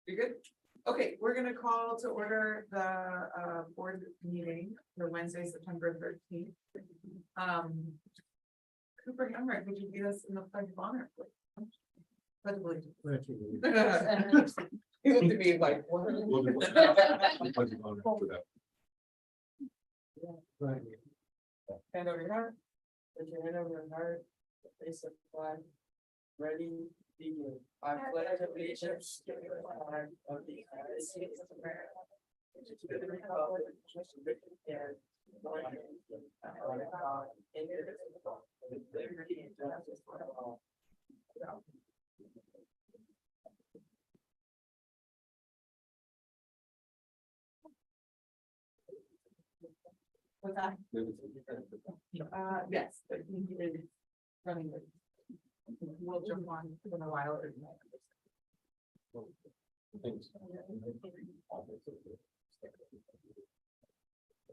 You good? Okay, we're gonna call to order the board meeting for Wednesday, September 13th. Cooper Hamrick, would you lead us in the pledge of honor? Pledge of allegiance. You have to be like. What? Hand over your heart. Put your hand over your heart. Face the flag. Ready, begin. I pledge allegiance to the flag of the United States of America. To the republic which stands one nation under God, indivisible, with liberty and justice for all. What's that? Yes, but he is running the. We'll jump on in a while.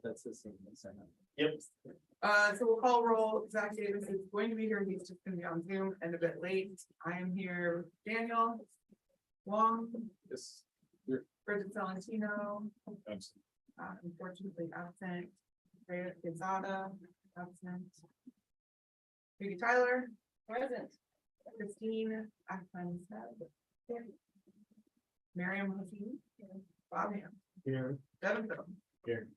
That's the same. Yep. So we'll call roll. Zach Davis is going to be here. He's just gonna be on Zoom and a bit late. I am here. Daniel Wong. Yes. Bridget Valentino. Unfortunately absent. Rhea Gonzaga, absent. Judy Tyler. Present. Christine Ahmed. Miriam Hakeem. Bob Ham. Here. Devin Phil. Here.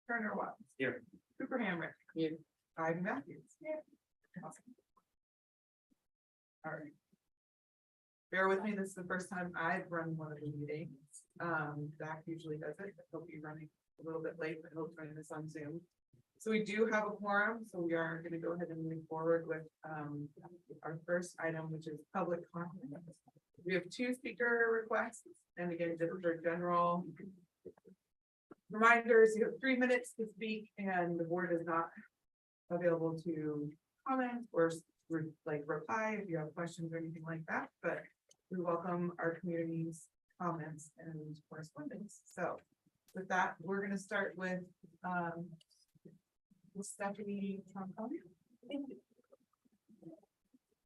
Turner Watts. Here. Cooper Hamrick. Here. Ivan Matthews. Here. Awesome. All right. Bear with me, this is the first time I've run one of the meetings. Zach usually does it. He'll be running a little bit late, but he'll join us on Zoom. So we do have a quorum, so we are going to go ahead and move forward with our first item, which is public comment. We have 2 speaker requests, and again, just for general reminders, you have 3 minutes to speak, and the board is not available to comment or reply if you have questions or anything like that, but we welcome our community's comments and correspondence. So with that, we're going to start with Stephanie Troncone.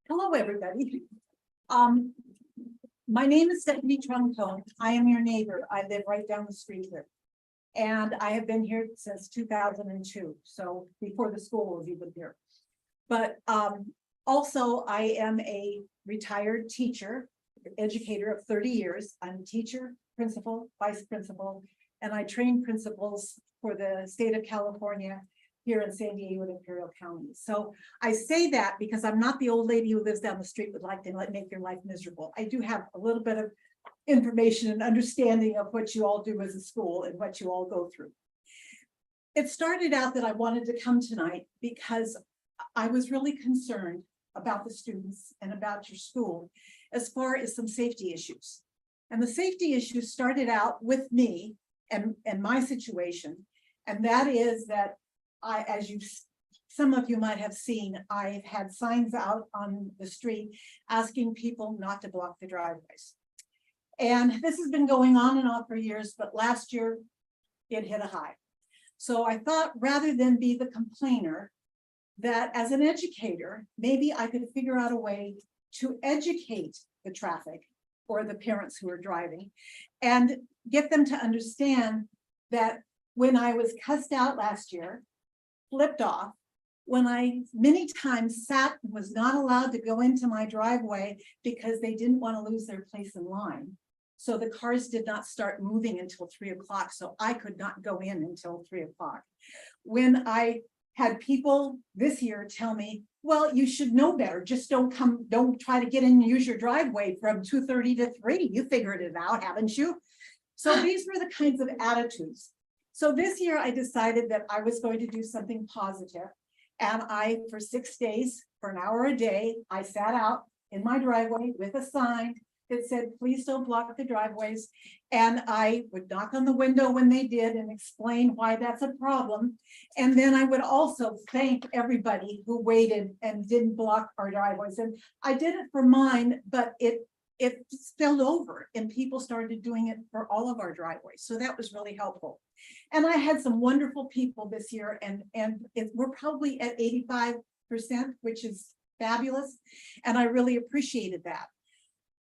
Hello, everybody. My name is Stephanie Troncone. I am your neighbor. I live right down the street here. And I have been here since 2002, so before the school was even here. But also, I am a retired teacher, educator of 30 years. I'm a teacher, principal, vice principal, and I train principals for the state of California here in San Diego and Imperial County. So I say that because I'm not the old lady who lives down the street would like to make your life miserable. I do have a little bit of information and understanding of what you all do as a school and what you all go through. It started out that I wanted to come tonight because I was really concerned about the students and about your school as far as some safety issues. And the safety issues started out with me and my situation. And that is that some of you might have seen, I've had signs out on the street asking people not to block the driveways. And this has been going on and on for years, but last year it hit a high. So I thought rather than be the complainer, that as an educator, maybe I could figure out a way to educate the traffic or the parents who are driving and get them to understand that when I was cussed out last year, flipped off, when I many times was not allowed to go into my driveway because they didn't want to lose their place in line. So the cars did not start moving until 3 o'clock. So I could not go in until 3 o'clock. When I had people this year tell me, well, you should know better. Just don't try to get in and use your driveway from 2:30 to 3. You figured it out, haven't you? So these were the kinds of attitudes. So this year I decided that I was going to do something positive. And for 6 days, for an hour a day, I sat out in my driveway with a sign that said, please don't block the driveways. And I would knock on the window when they did and explain why that's a problem. And then I would also thank everybody who waited and didn't block our driveways. And I did it for mine, but it spilled over and people started doing it for all of our driveways. So that was really helpful. And I had some wonderful people this year, and we're probably at 85%, which is fabulous. And I really appreciated that.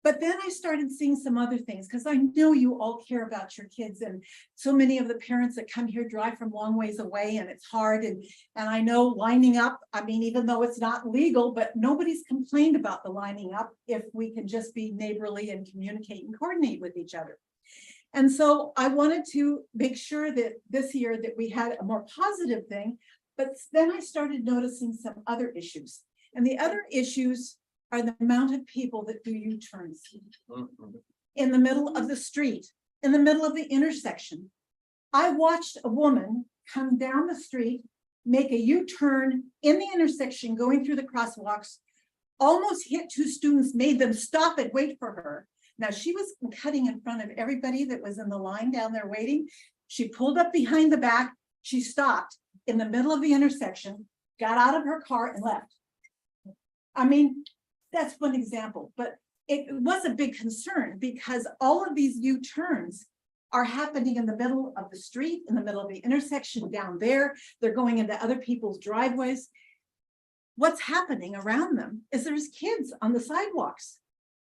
But then I started seeing some other things, because I know you all care about your kids, and so many of the parents that come here drive from long ways away, and it's hard, and I know lining up, I mean, even though it's not legal, but nobody's complained about the lining up if we can just be neighborly and communicate and coordinate with each other. And so I wanted to make sure that this year that we had a more positive thing, but then I started noticing some other issues. And the other issues are the amount of people that do U-turns in the middle of the street, in the middle of the intersection. I watched a woman come down the street, make a U-turn in the intersection, going through the crosswalks, almost hit two students, made them stop and wait for her. Now, she was cutting in front of everybody that was in the line down there waiting. She pulled up behind the back. She stopped in the middle of the intersection, got out of her car and left. I mean, that's one example, but it was a big concern because all of these U-turns are happening in the middle of the street, in the middle of the intersection down there. They're going into other people's driveways. What's happening around them is there's kids on the sidewalks.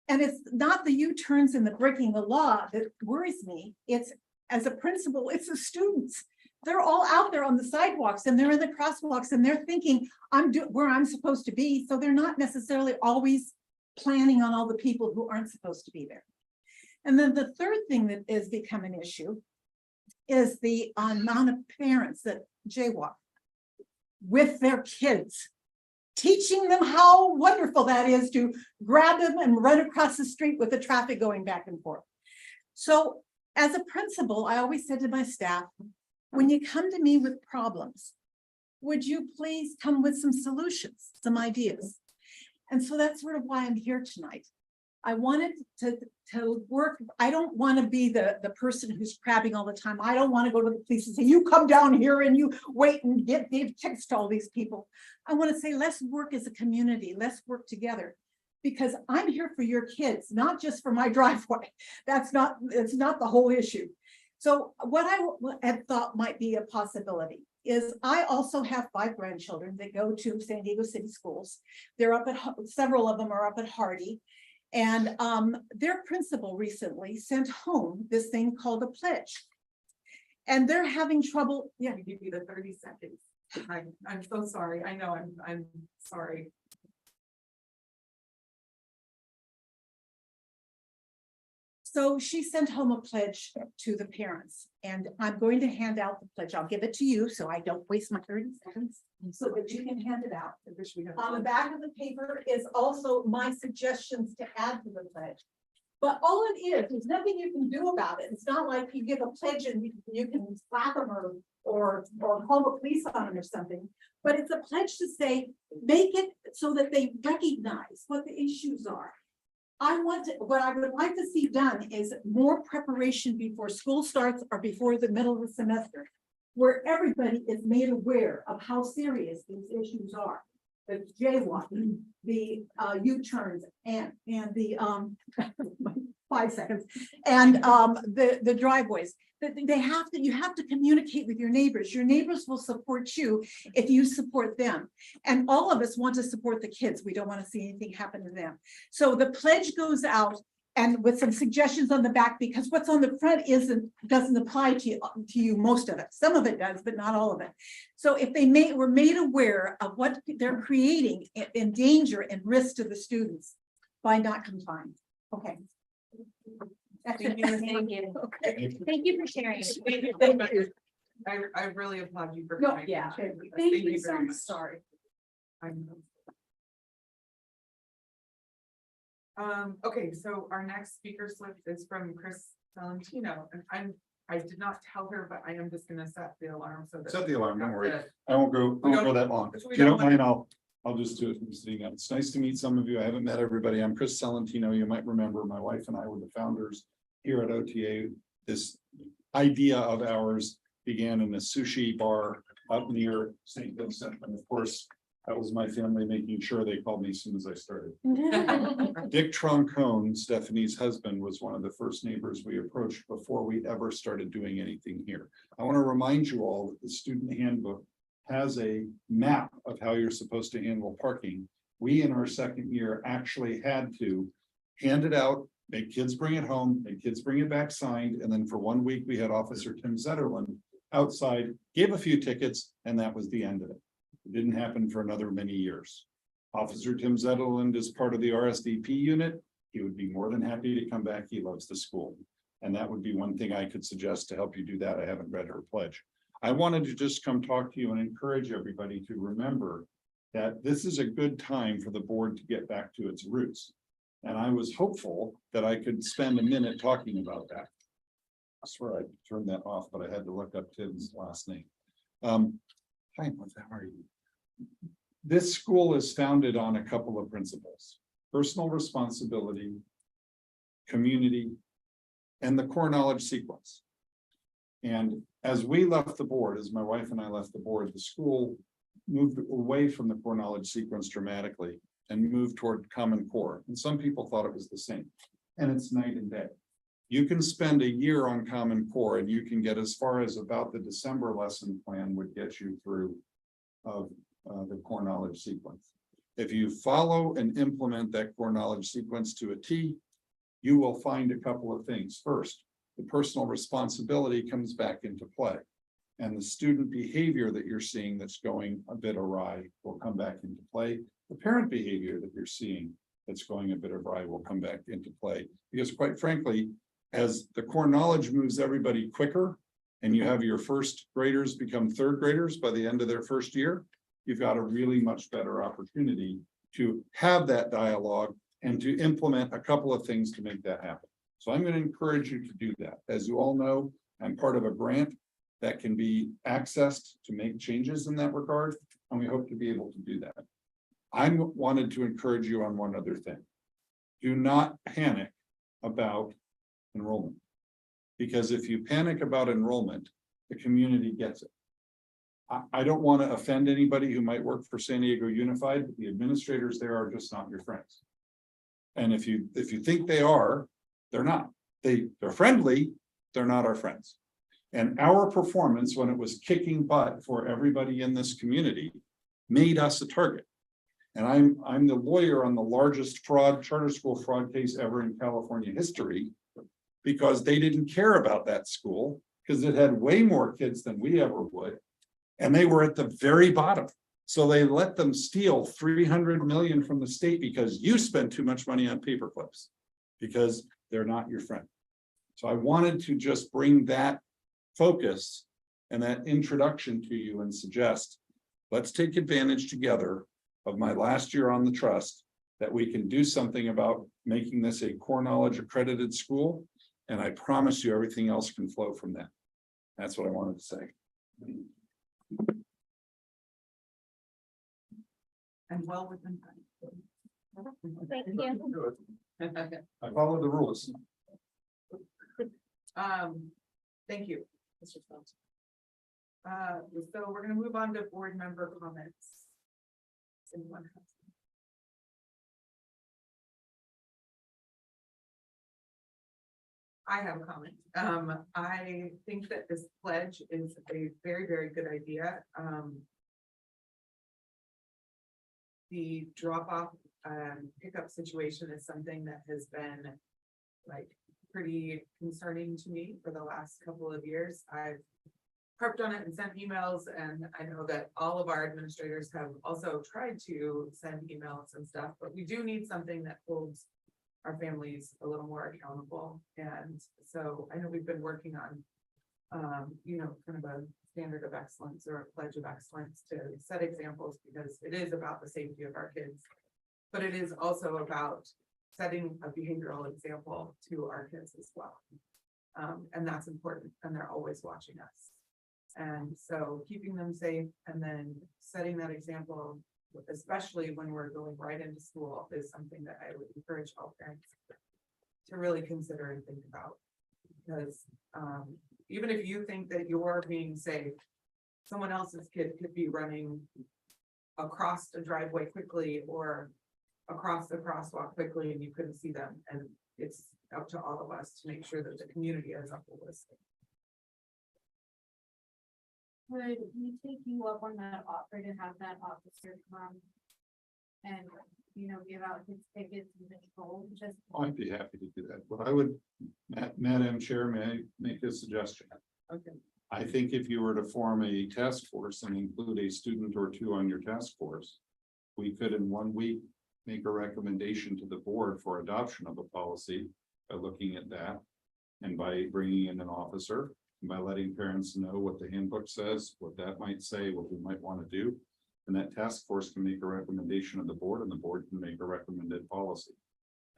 And it's not the U-turns and the breaking the law that worries me. It's, as a principal, it's the students. They're all out there on the sidewalks and they're in the crosswalks and they're thinking I'm where I'm supposed to be. So they're not necessarily always planning on all the people who aren't supposed to be there. And then the third thing that is become an issue is the amount of parents that jaywalk with their kids, teaching them how wonderful that is to grab them and run across the street with the traffic going back and forth. So as a principal, I always said to my staff, when you come to me with problems, would you please come with some solutions, some ideas? And so that's sort of why I'm here tonight. I wanted to work. I don't want to be the person who's crabbing all the time. I don't want to go to the police and say, you come down here and you wait and give tickets to all these people. I want to say, let's work as a community. Let's work together because I'm here for your kids, not just for my driveway. It's not the whole issue. So what I had thought might be a possibility is I also have 5 grandchildren that go to San Diego City schools. They're up at, several of them are up at Hardy. And their principal recently sent home this thing called a pledge. And they're having trouble. Yeah, I give you the 30 seconds. I'm so sorry. I know I'm sorry. So she sent home a pledge to the parents, and I'm going to hand out the pledge. I'll give it to you so I don't waste my 30 seconds so that you can hand it out. I wish we had On the back of the paper is also my suggestions to add to the pledge. But all it is, there's nothing you can do about it. It's not like you give a pledge and you can slap them or call the police on them or something. But it's a pledge to say, make it so that they recognize what the issues are. What I would like to see done is more preparation before school starts or before the middle of the semester, where everybody is made aware of how serious these issues are. The jaywalking, the U-turns and the 5 seconds, and the driveways. You have to communicate with your neighbors. Your neighbors will support you if you support them. And all of us want to support the kids. We don't want to see anything happen to them. So the pledge goes out and with some suggestions on the back, because what's on the front doesn't apply to you, most of it. Some of it does, but not all of it. So if they were made aware of what they're creating in danger and risk to the students by not complying. Okay. That's Thank it. you. Thank you. Okay. Thank you for sharing. Thank you. I really applaud you for No, coming. yeah. Thank Thank you you so very much. much. Sorry. Okay, so our next speaker slip is from Chris Valentino, and I did not tell her, but I am just gonna set the alarm so that. Set the alarm, don't worry. Yeah. I won't go that long. If we If you don't don't mind, I'll just do it from sitting up. It's nice to meet some of you. I haven't met everybody. I'm Chris Salentino. You might remember my wife and I were the founders here at OTA. This idea of ours began in a sushi bar up near St. Vincent. And of course, that was my family making sure they called me as soon as I started. Dick Troncone, Stephanie's husband, was one of the first neighbors we approached before we ever started doing anything here. I want to remind you all that the student handbook has a map of how you're supposed to handle parking. We, in our second year, actually had to hand it out, make kids bring it home, make kids bring it back signed, and then for 1 week, we had Officer Tim Zetterlund outside, gave a few tickets, and that was the end of it. It didn't happen for another many years. Officer Tim Zetterlund is part of the RSVP unit. He would be more than happy to come back. He loves the school. And that would be one thing I could suggest to help you do that. I haven't read her pledge. I wanted to just come talk to you and encourage everybody to remember that this is a good time for the board to get back to its roots. And I was hopeful that I could spend a minute talking about that. I swear I turned that off, but I had to look up Tim's last name. Hi, how are you? This school is founded on a couple of principles: personal responsibility, community, and the core knowledge sequence. And as we left the board, as my wife and I left the board, the school moved away from the core knowledge sequence dramatically and moved toward Common Core. And some people thought it was the same, and it's night and day. You can spend a year on Common Core and you can get as far as about the December lesson plan would get you through the core knowledge sequence. If you follow and implement that core knowledge sequence to a T, you will find a couple of things. First, the personal responsibility comes back into play. And the student behavior that you're seeing that's going a bit awry will come back into play. The parent behavior that you're seeing that's going a bit awry will come back into play. Because quite frankly, as the core knowledge moves everybody quicker, and you have your first graders become third graders by the end of their first year, you've got a really much better opportunity to have that dialogue and to implement a couple of things to make that happen. So I'm going to encourage you to do that. As you all know, I'm part of a grant that can be accessed to make changes in that regard, and we hope to be able to do that. I wanted to encourage you on one other thing. Do not panic about enrollment, because if you panic about enrollment, the community gets it. I don't want to offend anybody who might work for San Diego Unified, but the administrators there are just not your friends. And if you think they are, they're not. They're friendly, they're not our friends. And our performance when it was kicking butt for everybody in this community made us a target. And I'm the lawyer on the largest charter school fraud case ever in California history, because they didn't care about that school because it had way more kids than we ever would. And they were at the very bottom. So they let them steal 300 million from the state because you spent too much money on paper clips, because they're not your friend. So I wanted to just bring that focus and that introduction to you and suggest, let's take advantage together of my last year on the trust, that we can do something about making this a core knowledge accredited school. And I promise you everything else can flow from that. That's what I wanted to say. And well within time. Thank you. I followed the rules. Thank you, Mr. Spelter. So we're gonna move on to board member comments. Anyone have some? I have a comment. I think that this pledge is a very, very good idea. The drop off pickup situation is something that has been like pretty concerning to me for the last couple of years. I've harped on it and sent emails, and I know that all of our administrators have also tried to send emails and stuff, but we do need something that holds our families a little more accountable. And so I know we've been working on kind of a standard of excellence or a pledge of excellence to set examples, because it is about the safety of our kids, but it is also about setting a behavioral example to our kids as well. And that's important, and they're always watching us. And so keeping them safe and then setting that example, especially when we're going right into school, is something that I would encourage all parents to really consider and think about. Because even if you think that you're being safe, someone else's kid could be running across the driveway quickly or across the crosswalk quickly, and you couldn't see them. And it's up to all of us to make sure that the community as a whole is safe. Would we take you up on that offer to have that officer come and, give out his tickets and control, just. I'd be happy to do that. What I would, Madam Chair, may I make a suggestion? Okay. I think if you were to form a task force and include a student or two on your task force, we could in 1 week make a recommendation to the board for adoption of a policy by looking at that. And by bringing in an officer, and by letting parents know what the handbook says, what that might say, what we might want to do. And that task force can make a recommendation of the board and the board can make a recommended policy.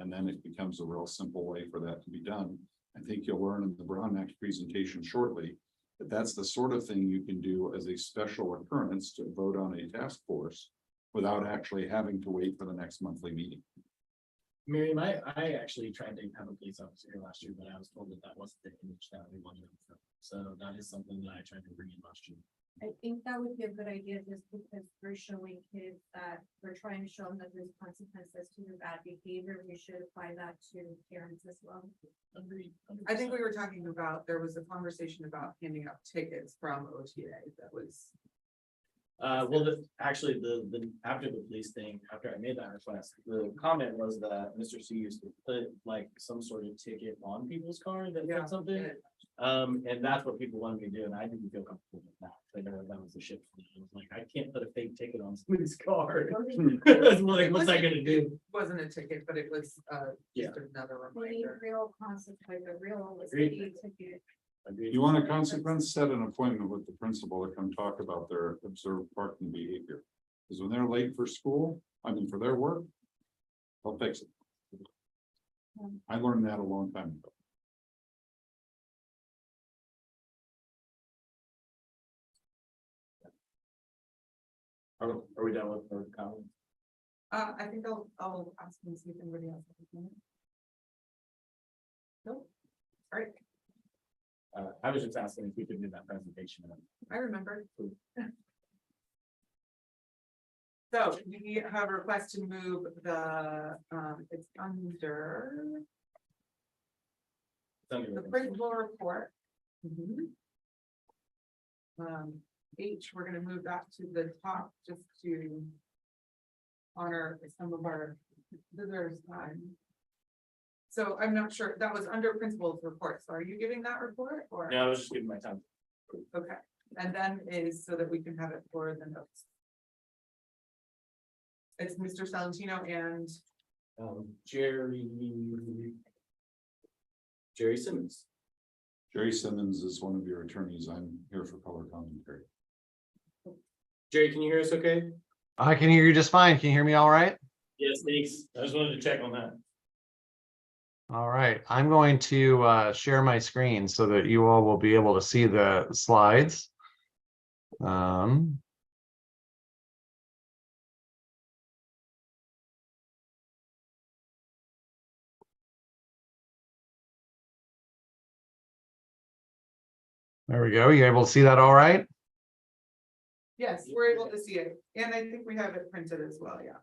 And then it becomes a real simple way for that to be done. I think you'll learn in the Brown Act presentation shortly that that's the sort of thing you can do as a special occurrence to vote on a task force without actually having to wait for the next monthly meeting. Miriam, I actually tried to have a police officer here last year, but I was told that wasn't the image that we wanted. So that is something that I tried to bring in last year. I think that would be a good idea just because we're showing kids that we're trying to show them that there's consequences to their bad behavior. We should apply that to parents as well. Agreed. I think we were talking about, there was a conversation about handing out tickets from OTA that was. Well, actually, the after the police thing, after I made that request, the comment was that Mr. C used to put like some sort of ticket on people's car that Yeah. said something. And that's what people wanted me to do, and I didn't feel comfortable with that. I know that was a shift. I was like, I can't put a fake ticket on somebody's car. That's like, what's I gonna do? Wasn't a ticket, but it was Yeah. just another We need reminder. real consequence, a real Agreed. ticket. Agreed. You want a consequence, set an appointment with the principal to come talk about their observed parking behavior. Because when they're late for school, for their work, they'll fix it. I learned that a long time ago. Are we done with the comments? I think I'll ask them to see if anybody else. has a comment. Nope. All right, I was just asking if we could do that presentation. I remember. So we have a request to move the, it's under the principal report. H, we're gonna move that to the top just to honor some of our visitors' time. So I'm not sure, that was under principal's report, so are you giving that report or? No, I was just giving my time. Okay, and then is so that we can have it for the notes. It's Mr. Salentino and Jerry Simmons. Jerry Simmons is one of your attorneys. I'm here for color commentary. Jerry, can you hear us okay? I can hear you just fine. Can you hear me all right? Yes, thanks. I just wanted to check on that. All right, I'm going to share my screen so that you all will be able to see the slides. There we go. You able to see that all right? yes, we're able to see it, and I think we have it printed as well, yeah.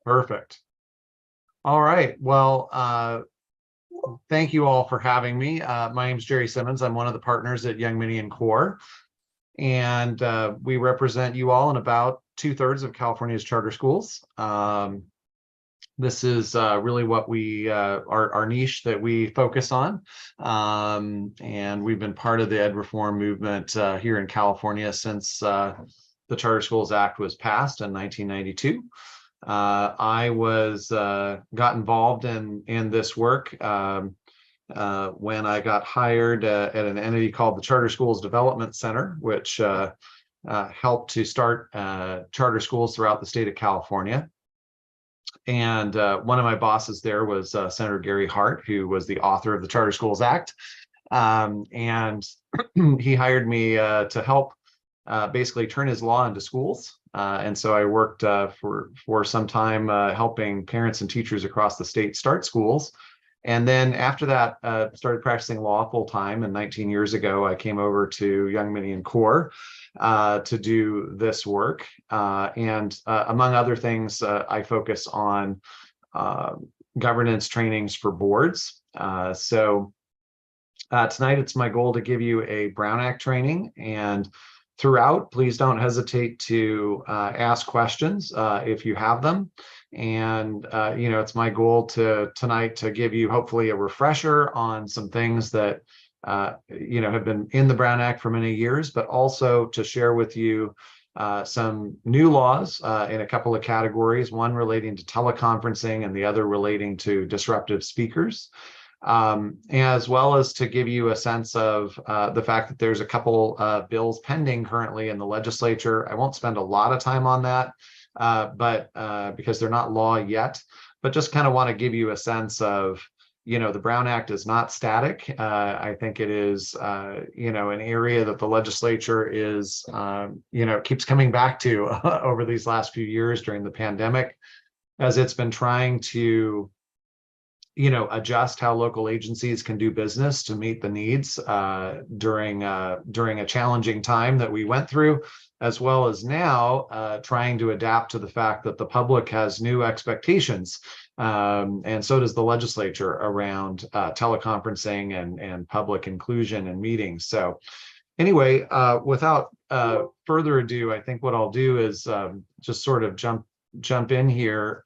Perfect. All right, well, thank you all for having me. My name is Jerry Simmons. I'm one of the partners at Young Mini and Core. And we represent you all in about 2/3 of California's charter schools. This is really what we our niche that we focus on. And we've been part of the ed reform movement here in California since the Charter Schools Act was passed in 1992. I got involved in this work when I got hired at an entity called the Charter Schools Development Center, which helped to start charter schools throughout the state of California. And one of my bosses there was Senator Gary Hart, who was the author of the Charter Schools Act. And he hired me to help basically turn his law into schools. And so I worked for some time helping parents and teachers across the state start schools. And then after that, started practicing law full time. And 19 years ago, I came over to Young Mini and Core to do this work. And among other things, I focus on governance trainings for boards. So tonight, it's my goal to give you a Brown Act training and throughout, please don't hesitate to ask questions if you have them. And it's my goal tonight to give you hopefully a refresher on some things that have been in the Brown Act for many years, but also to share with you some new laws in a couple of categories, one relating to teleconferencing and the other relating to disruptive speakers. As well as to give you a sense of the fact that there's a couple bills pending currently in the legislature. I won't spend a lot of time on that, but because they're not law yet, but just kind of want to give you a sense of, the Brown Act is not static. I think it is, an area that the legislature is, keeps coming back to over these last few years during the pandemic, as it's been trying to adjust how local agencies can do business to meet the needs during a challenging time that we went through, as well as now trying to adapt to the fact that the public has new expectations, and so does the legislature around teleconferencing and public inclusion in meetings. So anyway, without further ado, I think what I'll do is just sort of jump in here.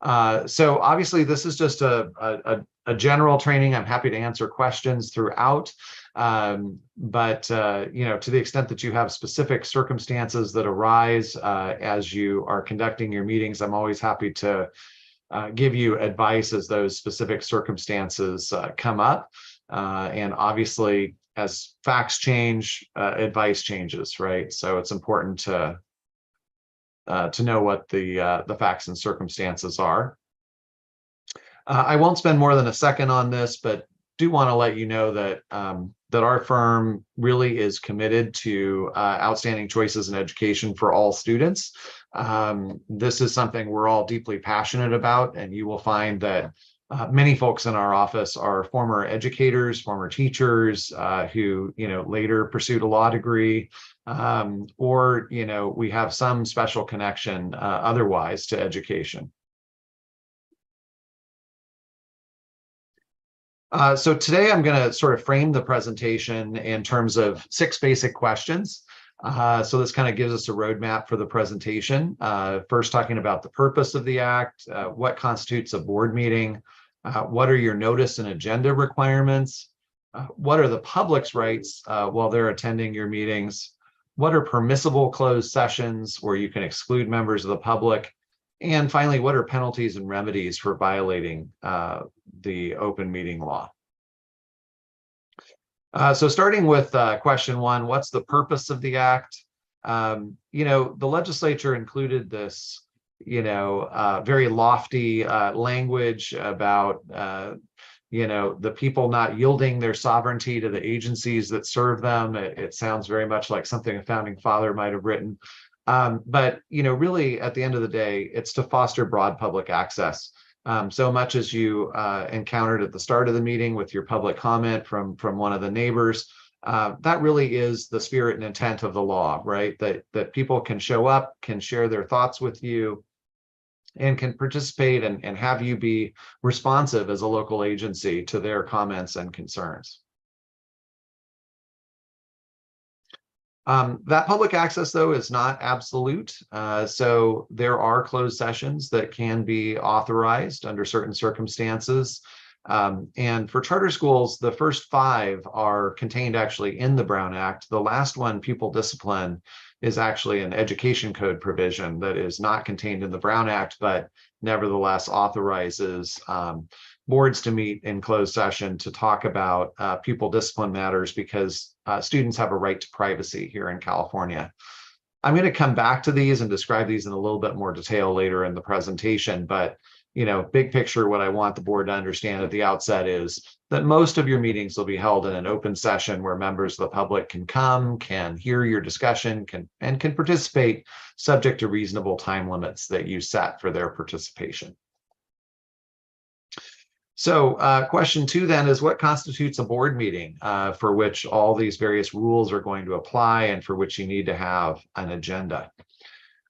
So obviously this is just a general training. I'm happy to answer questions throughout. But to the extent that you have specific circumstances that arise as you are conducting your meetings, I'm always happy to give you advice as those specific circumstances come up. And obviously, as facts change, advice changes, right? So it's important to know what the facts and circumstances are. I won't spend more than a second on this, but do want to let you know that that our firm really is committed to outstanding choices in education for all students. This is something we're all deeply passionate about, and you will find that many folks in our office are former educators, former teachers who later pursued a law degree, or we have some special connection otherwise to education. So today I'm going to sort of frame the presentation in terms of 6 basic questions. So this kind of gives us a roadmap for the presentation. First, talking about the purpose of the act, what constitutes a board meeting, what are your notice and agenda requirements, what are the public's rights while they're attending your meetings, what are permissible closed sessions where you can exclude members of the public, and finally, what are penalties and remedies for violating the open meeting law? So starting with question 1, what's the purpose of the act? The legislature included this, very lofty language about, the people not yielding their sovereignty to the agencies that serve them. It sounds very much like something a founding father might have written. But, really at the end of the day, it's to foster broad public access. So much as you encountered at the start of the meeting with your public comment from one of the neighbors, that really is the spirit and intent of the law, right? That people can show up, can share their thoughts with you, and can participate and have you be responsive as a local agency to their comments and concerns. That public access, though, is not absolute. So there are closed sessions that can be authorized under certain circumstances. And for charter schools, the first 5 are contained actually in the Brown Act. The last one, pupil discipline, is actually an education code provision that is not contained in the Brown Act, but nevertheless authorizes boards to meet in closed session to talk about pupil discipline matters, because students have a right to privacy here in California. I'm going to come back to these and describe these in a little bit more detail later in the presentation, but big picture, what I want the board to understand at the outset is that most of your meetings will be held in an open session where members of the public can come, can hear your discussion, can participate, subject to reasonable time limits that you set for their participation. So question 2 then is, what constitutes a board meeting for which all these various rules are going to apply and for which you need to have an agenda?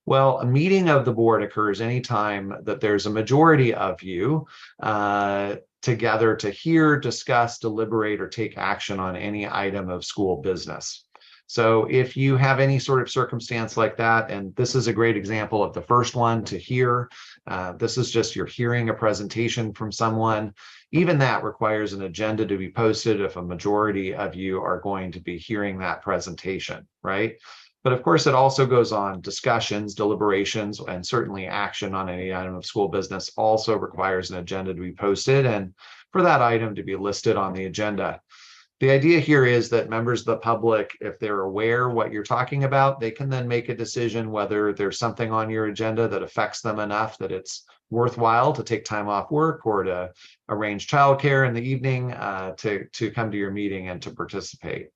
Well, a meeting of the board occurs anytime that there's a majority of you together to hear, discuss, deliberate, or take action on any item of school business. So if you have any sort of circumstance like that, and this is a great example of the first one, to hear, this is just you're hearing a presentation from someone, even that requires an agenda to be posted if a majority of you are going to be hearing that presentation, right? But of course, it also goes on discussions, deliberations, and certainly action on any item of school business also requires an agenda to be posted and for that item to be listed on the agenda. The idea here is that members of the public, if they're aware what you're talking about, they can then make a decision whether there's something on your agenda that affects them enough that it's worthwhile to take time off work or to arrange childcare in the evening to come to your meeting and to participate.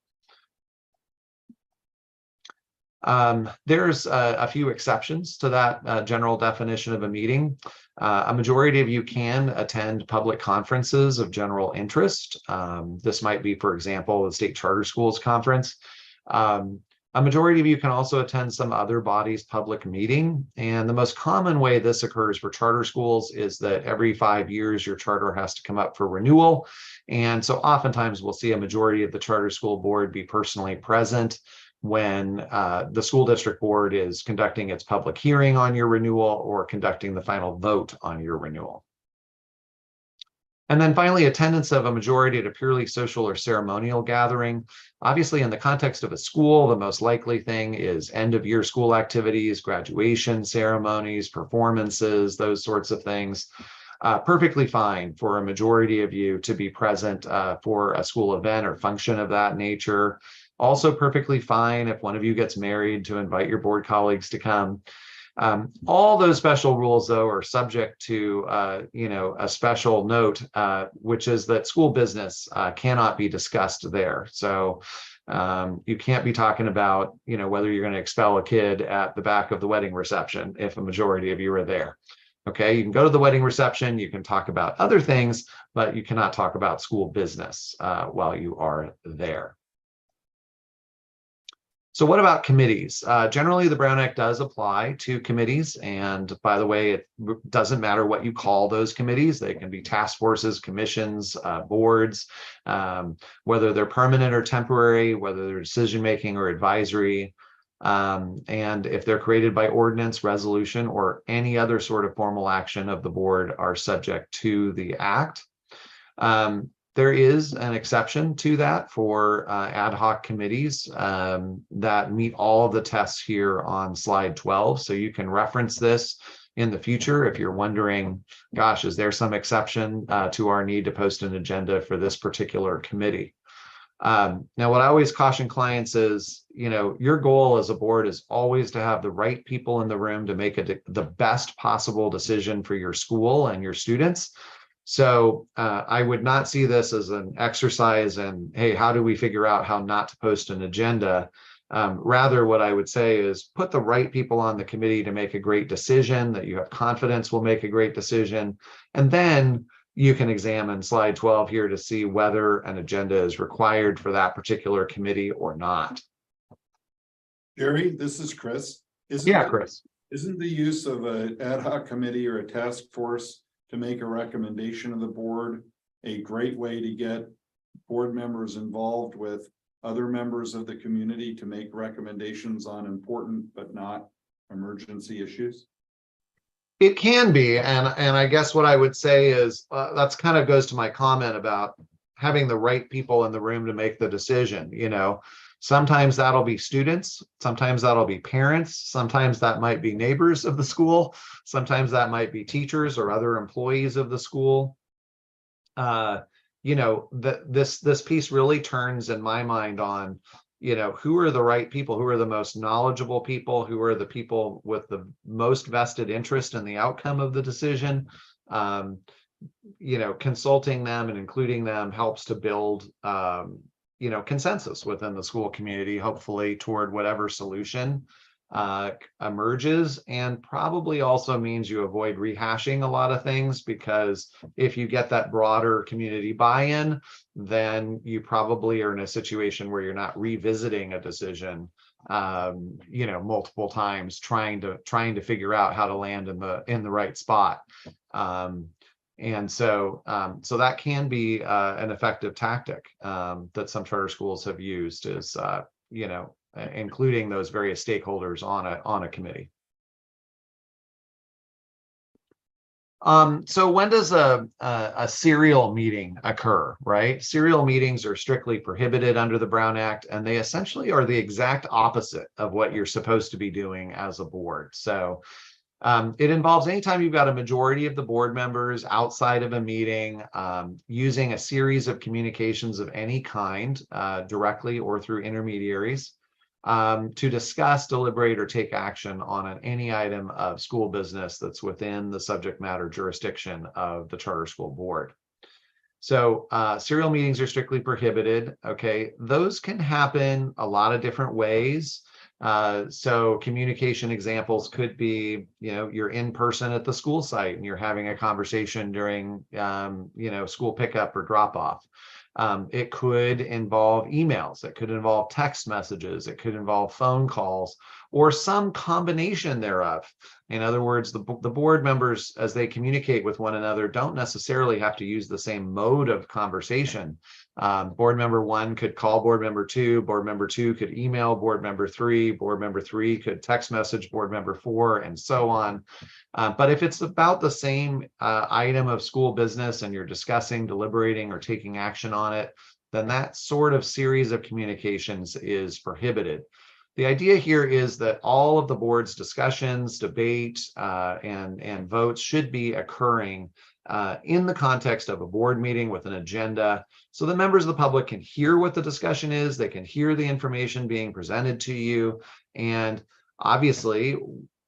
There's a few exceptions to that general definition of a meeting. A majority of you can attend public conferences of general interest. This might be, for example, the State Charter Schools Conference. A majority of you can also attend some other body's public meeting. And the most common way this occurs for charter schools is that every 5 years, your charter has to come up for renewal. And so oftentimes we'll see a majority of the charter school board be personally present when the school district board is conducting its public hearing on your renewal or conducting the final vote on your renewal. And then finally, attendance of a majority at a purely social or ceremonial gathering. Obviously, in the context of a school, the most likely thing is end of year school activities, graduation ceremonies, performances, those sorts of things. Perfectly fine for a majority of you to be present for a school event or function of that nature. Also perfectly fine if one of you gets married to invite your board colleagues to come. All those special rules, though, are subject to, a special note, which is that school business cannot be discussed there. So you can't be talking about, whether you're going to expel a kid at the back of the wedding reception if a majority of you are there. Okay, you can go to the wedding reception, you can talk about other things, but you cannot talk about school business while you are there. So what about committees? Generally, the Brown Act does apply to committees. And by the way, it doesn't matter what you call those committees. They can be task forces, commissions, boards, whether they're permanent or temporary, whether they're decision-making or advisory. And if they're created by ordinance, resolution, or any other sort of formal action of the board are subject to the act. There is an exception to that for ad hoc committees that meet all of the tests here on slide 12. So you can reference this in the future if you're wondering, gosh, is there some exception to our need to post an agenda for this particular committee? Now, what I always caution clients is, your goal as a board is always to have the right people in the room to make the best possible decision for your school and your students. So I would not see this as an exercise in, hey, how do we figure out how not to post an agenda? Rather, what I would say is put the right people on the committee to make a great decision that you have confidence will make a great decision. And then you can examine slide 12 here to see whether an agenda is required for that particular committee or not. Jerry, this is Chris. Chris. Isn't the use of an ad hoc committee or a task force to make a recommendation of the board a great way to get board members involved with other members of the community to make recommendations on important but not emergency issues? It can be, and I guess what I would say is that's kind of goes to my comment about having the right people in the room to make the decision. Sometimes that'll be students, sometimes that'll be parents, sometimes that might be neighbors of the school, sometimes that might be teachers or other employees of the school. This piece really turns in my mind on, who are the right people, who are the most knowledgeable people, who are the people with the most vested interest in the outcome of the decision. Consulting them and including them helps to build consensus within the school community, hopefully toward whatever solution emerges, and probably also means you avoid rehashing a lot of things, because if you get that broader community buy-in, then you probably are in a situation where you're not revisiting a decision multiple times trying to figure out how to land in the right spot. And so, so that can be an effective tactic that some charter schools have used is, you know, including those various stakeholders on a committee. So when does a serial meeting occur, right? Serial meetings are strictly prohibited under the Brown Act, and they essentially are the exact opposite of what you're supposed to be doing as a board. So it involves anytime you've got a majority of the board members outside of a meeting, using a series of communications of any kind, directly or through intermediaries, to discuss, deliberate, or take action on any item of school business that's within the subject matter jurisdiction of the charter school board. So serial meetings are strictly prohibited. Okay, those can happen a lot of different ways. So communication examples could be, you know, you're in person at the school site and you're having a conversation during, you know, school pickup or drop off. It could involve emails, it could involve text messages, it could involve phone calls, or some combination thereof. In other words, the board members, as they communicate with one another, don't necessarily have to use the same mode of conversation. Board member 1 could call board member 2, board member 2 could email board member 3, board member 3 could text message board member 4, and so on. But if it's about the same item of school business and you're discussing, deliberating, or taking action on it, then that sort of series of communications is prohibited. The idea here is that all of the board's discussions, debate, and votes should be occurring in the context of a board meeting with an agenda, so the members of the public can hear what the discussion is, they can hear the information being presented to you, and obviously,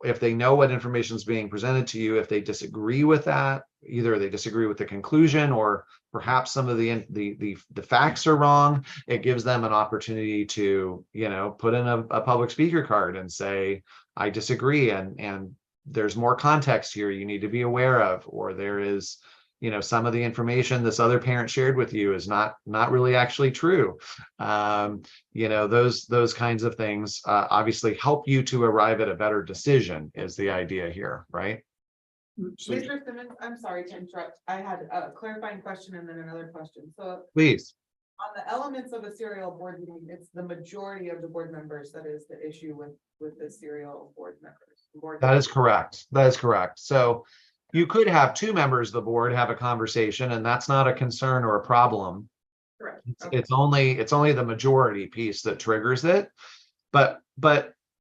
if they know what information is being presented to you, if they disagree with that, either they disagree with the conclusion or perhaps some of the facts are wrong, it gives them an opportunity to, you know, put in a public speaker card and say, I disagree, and there's more context here you need to be aware of, or there is, you know, some of the information this other parent shared with you is not really actually true. You know, those kinds of things obviously help you to arrive at a better decision is the idea here, right? So Mr. Simmons, I'm sorry to interrupt. I had a clarifying question and then another question. So Please. on the elements of a serial board meeting, it's the majority of the board members that is the issue with the serial board members. That is correct. That is correct. So you could have 2 members of the board have a conversation, and that's not a concern or a problem. Correct. It's only the majority piece that triggers it. But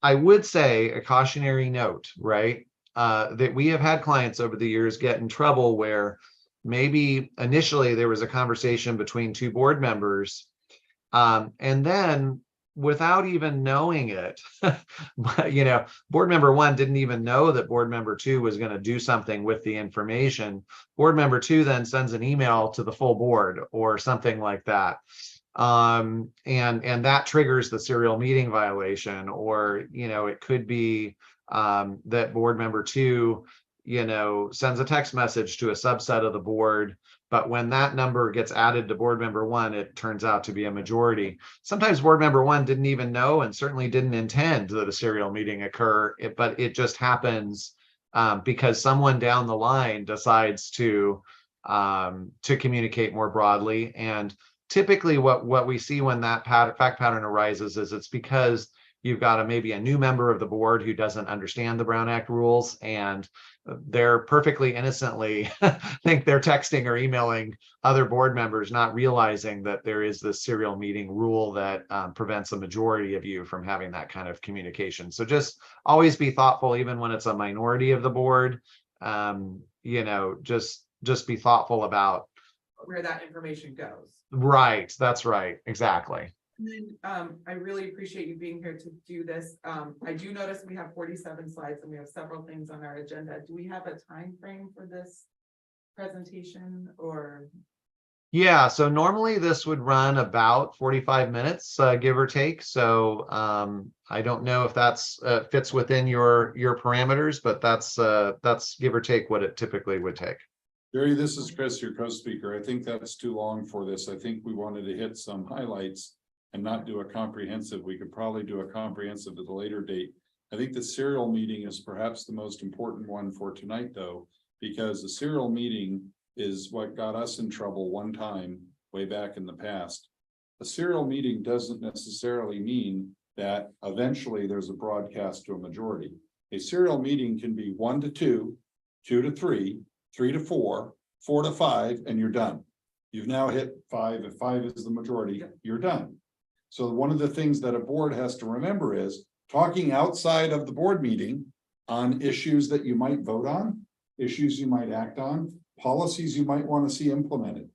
I would say a cautionary note, right? That we have had clients over the years get in trouble where maybe initially there was a conversation between 2 board members, and then without even knowing it, you know, board member 1 didn't even know that board member 2 was going to do something with the information. Board member 2 then sends an email to the full board or something like that. And that triggers the serial meeting violation, or, you know, it could be that board member 2, you know, sends a text message to a subset of the board, but when that number gets added to board member 1, it turns out to be a majority. Sometimes board member 1 didn't even know and certainly didn't intend that a serial meeting occur, but it just happens because someone down the line decides to communicate more broadly. And typically what we see when that fact pattern arises is it's because you've got maybe a new member of the board who doesn't understand the Brown Act rules, and they're perfectly innocently think they're texting or emailing other board members, not realizing that there is this serial meeting rule that prevents a majority of you from having that kind of communication. So just always be thoughtful, even when it's a minority of the board. You know, just be thoughtful about Where that information goes. Right. That's right. Exactly. And then I really appreciate you being here to do this. I do notice we have 47 slides and we have several things on our agenda. Do we have a time frame for this presentation or? Yeah, so normally this would run about 45 minutes, give or take. So I don't know if that's fits within your parameters, but that's give or take what it typically would take. Jerry, this is Chris, your co-speaker. I think that's too long for this. I think we wanted to hit some highlights and not do a comprehensive. We could probably do a comprehensive at a later date. I think the serial meeting is perhaps the most important one for tonight, though, because the serial meeting is what got us in trouble one time way back in the past. A serial meeting doesn't necessarily mean that eventually there's a broadcast to a majority. A serial meeting can be 1 to 2, 2 to 3, 3 to 4, 4 to 5, and you're done. You've now hit 5. If 5 is the majority, you're done. So one of the things that a board has to remember is talking outside of the board meeting on issues that you might vote on, issues you might act on, policies you might want to see implemented.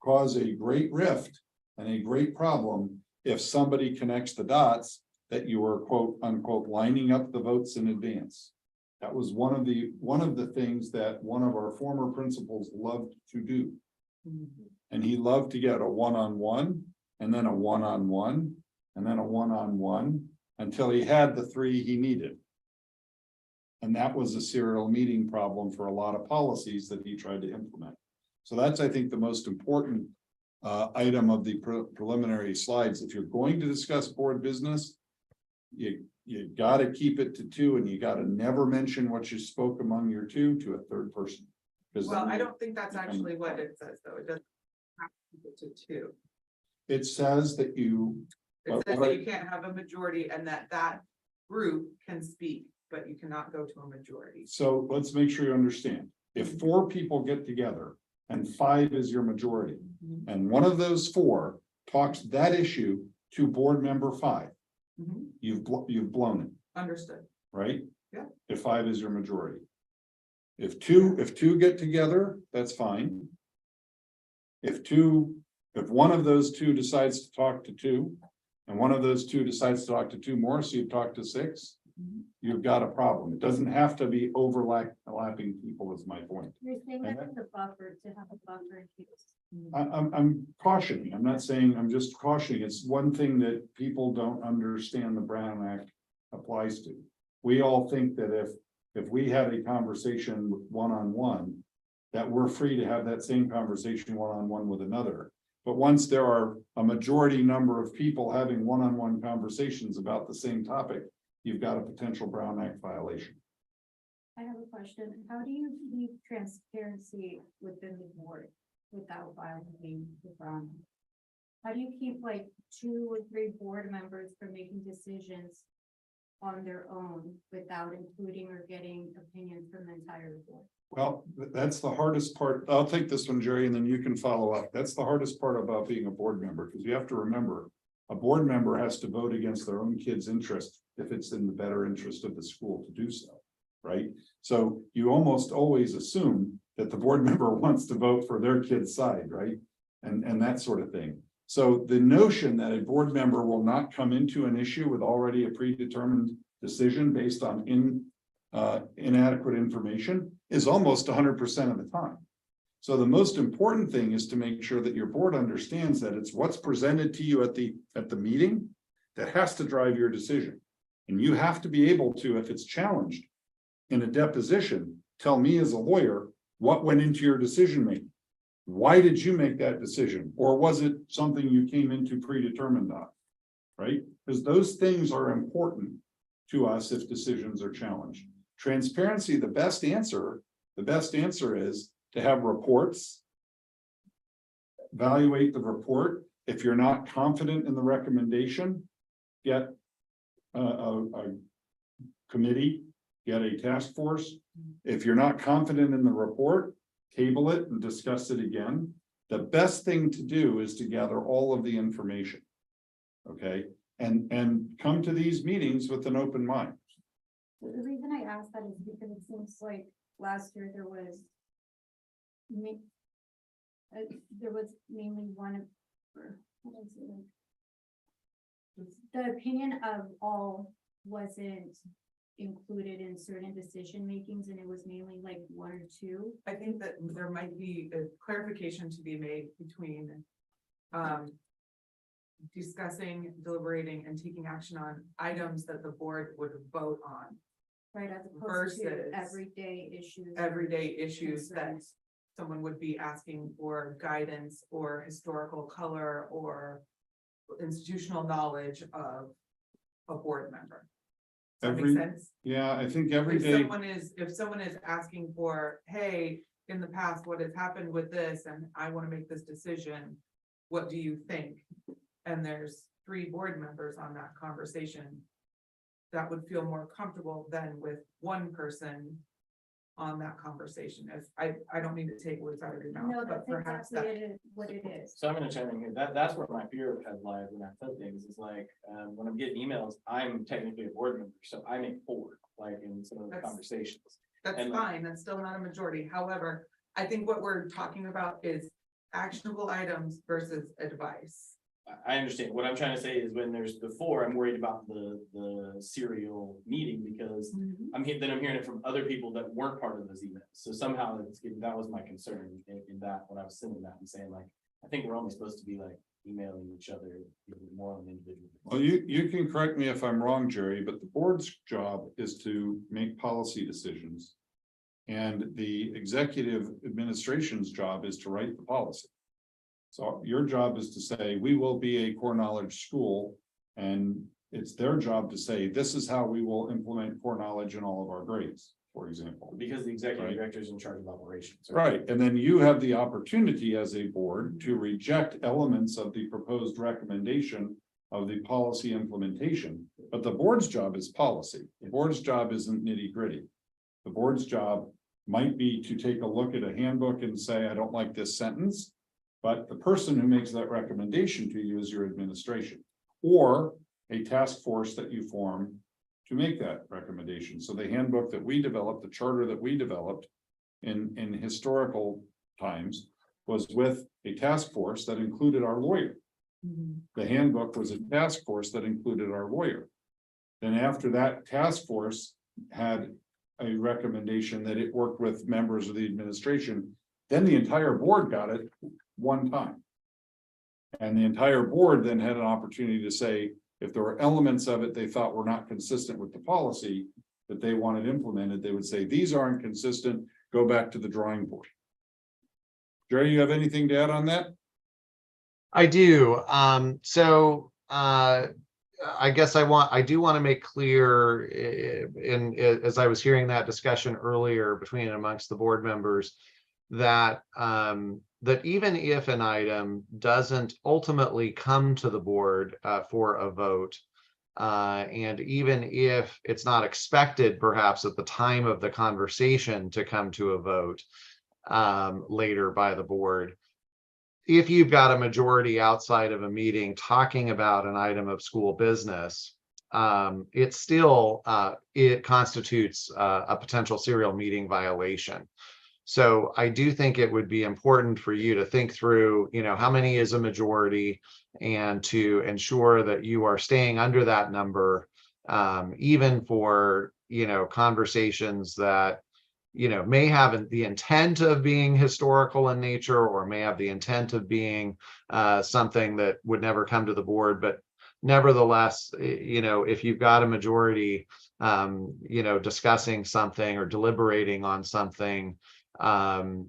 Cause a great rift and a great problem if somebody connects the dots that you were quote unquote lining up the votes in advance. That was one of the things that one of our former principals loved to do. And he loved to get a one-on-one, and then a one-on-one, and then a one-on-one, until he had the 3 he needed. And that was a serial meeting problem for a lot of policies that he tried to implement. So that's, I think, the most important item of the preliminary slides. If you're going to discuss board business, you gotta keep it to 2, and you gotta never mention what you spoke among your 2 to a third person. Well, I don't think that's actually what it says, though. It doesn't have to keep it to 2. It says that you. It says that you can't have a majority and that group can speak, but you cannot go to a majority. So let's make sure you understand. If 4 people get together and 5 is your majority, and one of those 4 talks that issue to board member 5, Mhm. you've blown it, Understood. right? Yeah. If 5 is your majority. If two get together, that's fine. If one of those 2 decides to talk to 2, and one of those 2 decides to talk to 2 more, so you've talked to 6, you've got a problem. It doesn't have to be overlapping people, is my point. You're saying And that in the buffer, to have a buffer in case. I'm cautioning, I'm not saying, I'm just cautioning. It's one thing that people don't understand the Brown Act applies to. We all think that if we had a conversation one-on-one, that we're free to have that same conversation one-on-one with another. But once there are a majority number of people having one-on-one conversations about the same topic, you've got a potential Brown Act violation. I have a question. How do you keep transparency within the board without violating the Brown Act? How do you keep like 2 or 3 board members from making decisions on their own without including or getting opinions from the entire board? Well, that's the hardest part. I'll take this one, Jerry, and then you can follow up. That's the hardest part about being a board member, because you have to remember, a board member has to vote against their own kid's interest if it's in the better interest of the school to do so, right? So you almost always assume that the board member wants to vote for their kid's side, right? And that sort of thing. So the notion that a board member will not come into an issue with already a predetermined decision based on inadequate information is almost 100% of the time. So the most important thing is to make sure that your board understands that it's what's presented to you at the meeting that has to drive your decision. And you have to be able to, if it's challenged in a deposition, tell me as a lawyer what went into your decision making. Why did you make that decision? Or was it something you came into predetermined on? Right? Because those things are important to us if decisions are challenged. Transparency, the best answer is to have reports, evaluate the report. If you're not confident in the recommendation, get a committee, get a task force. If you're not confident in the report, table it and discuss it again. The best thing to do is to gather all of the information. Okay, and come to these meetings with an open mind. The reason I asked that is because it seems like last year there was mainly one of, the opinion of all wasn't included in certain decision makings, and it was mainly like 1 or 2. I think that there might be a clarification to be made between discussing, deliberating, and taking action on items that the board would vote on. Right, as opposed Versus to everyday issues. Everyday issues that concerns. someone would be asking for guidance or historical color or institutional knowledge of a board member. Does that make sense? Yeah, I think every If day, someone is asking for, hey, in the past, what has happened with this, and I want to make this decision. What do you think? And there's 3 board members on that conversation. That would feel more comfortable than with one person on that conversation. As I don't mean to take words out of your mouth, No, but that's perhaps exactly that. what it is. So I'm gonna chime in here. That's where my fear has lied when I put things is like, when I'm getting emails, I'm technically a board member, so I make forward, like in some of the That's- conversations. That's And- fine, that's still not a majority. However, I think what we're talking about is actionable items versus advice. I understand. What I'm trying to say is when there's before, I'm worried about the serial meeting because I'm hearing it from other people that weren't part of those emails. So somehow that was my concern in that when I was sending that and saying like, I think we're only supposed to be like emailing each other more on an individual. Well, you can correct me if I'm wrong, Jerry, but the board's job is to make policy decisions. And the executive administration's job is to write the policy. So your job is to say, we will be a core knowledge school. And it's their job to say, this is how we will implement core knowledge in all of our grades, for example. Because the executive Right. director is in charge of operations. Right, and then you have the opportunity as a board to reject elements of the proposed recommendation of the policy implementation. But the board's job is policy. The board's job isn't nitty gritty. The board's job might be to take a look at a handbook and say, I don't like this sentence. But the person who makes that recommendation to you is your administration or a task force that you form to make that recommendation. So the handbook that we developed, the charter that we developed in historical times was with a task force that included our lawyer. The handbook was a task force that included our lawyer. Then after that task force had a recommendation that it worked with members of the administration, then the entire board got it one time. And the entire board then had an opportunity to say, if there were elements of it they thought were not consistent with the policy that they wanted implemented, they would say, these aren't consistent, go back to the drawing board. Jerry, you have anything to add on that? I do. I guess I do want to make clear as I was hearing that discussion earlier between and amongst the board members that that even if an item doesn't ultimately come to the board for a vote, and even if it's not expected perhaps at the time of the conversation to come to a vote later by the board, if you've got a majority outside of a meeting talking about an item of school business, it still it constitutes a potential serial meeting violation. So I do think it would be important for you to think through, how many is a majority and to ensure that you are staying under that number, even for, conversations that, may have the intent of being historical in nature or may have the intent of being something that would never come to the board. But nevertheless, if you've got a majority, discussing something or deliberating on something, that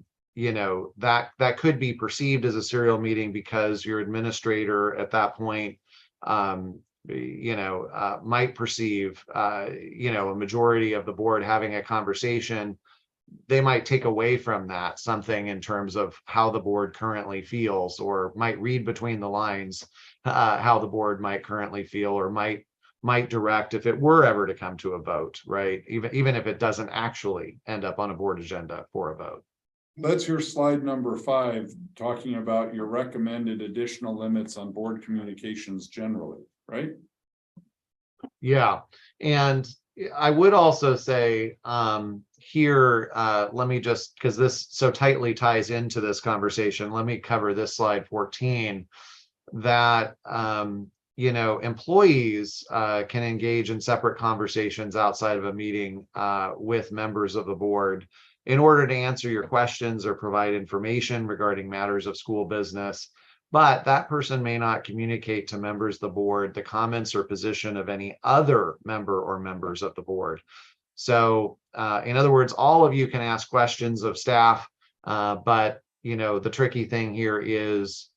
could be perceived as a serial meeting because your administrator at that point, might perceive, a majority of the board having a conversation. They might take away from that something in terms of how the board currently feels, or might read between the lines, how the board might currently feel, or might direct if it were ever to come to a vote, right? Even if it doesn't actually end up on a board agenda for a vote. That's your slide number 5, talking about your recommended additional limits on board communications generally, right? Yeah, and I would also say here, let me just, because this so tightly ties into this conversation, let me cover this slide 14, that employees can engage in separate conversations outside of a meeting with members of the board in order to answer your questions or provide information regarding matters of school business. But that person may not communicate to members of the board the comments or position of any other member or members of the board. So in other words, all of you can ask questions of staff, but the tricky thing here is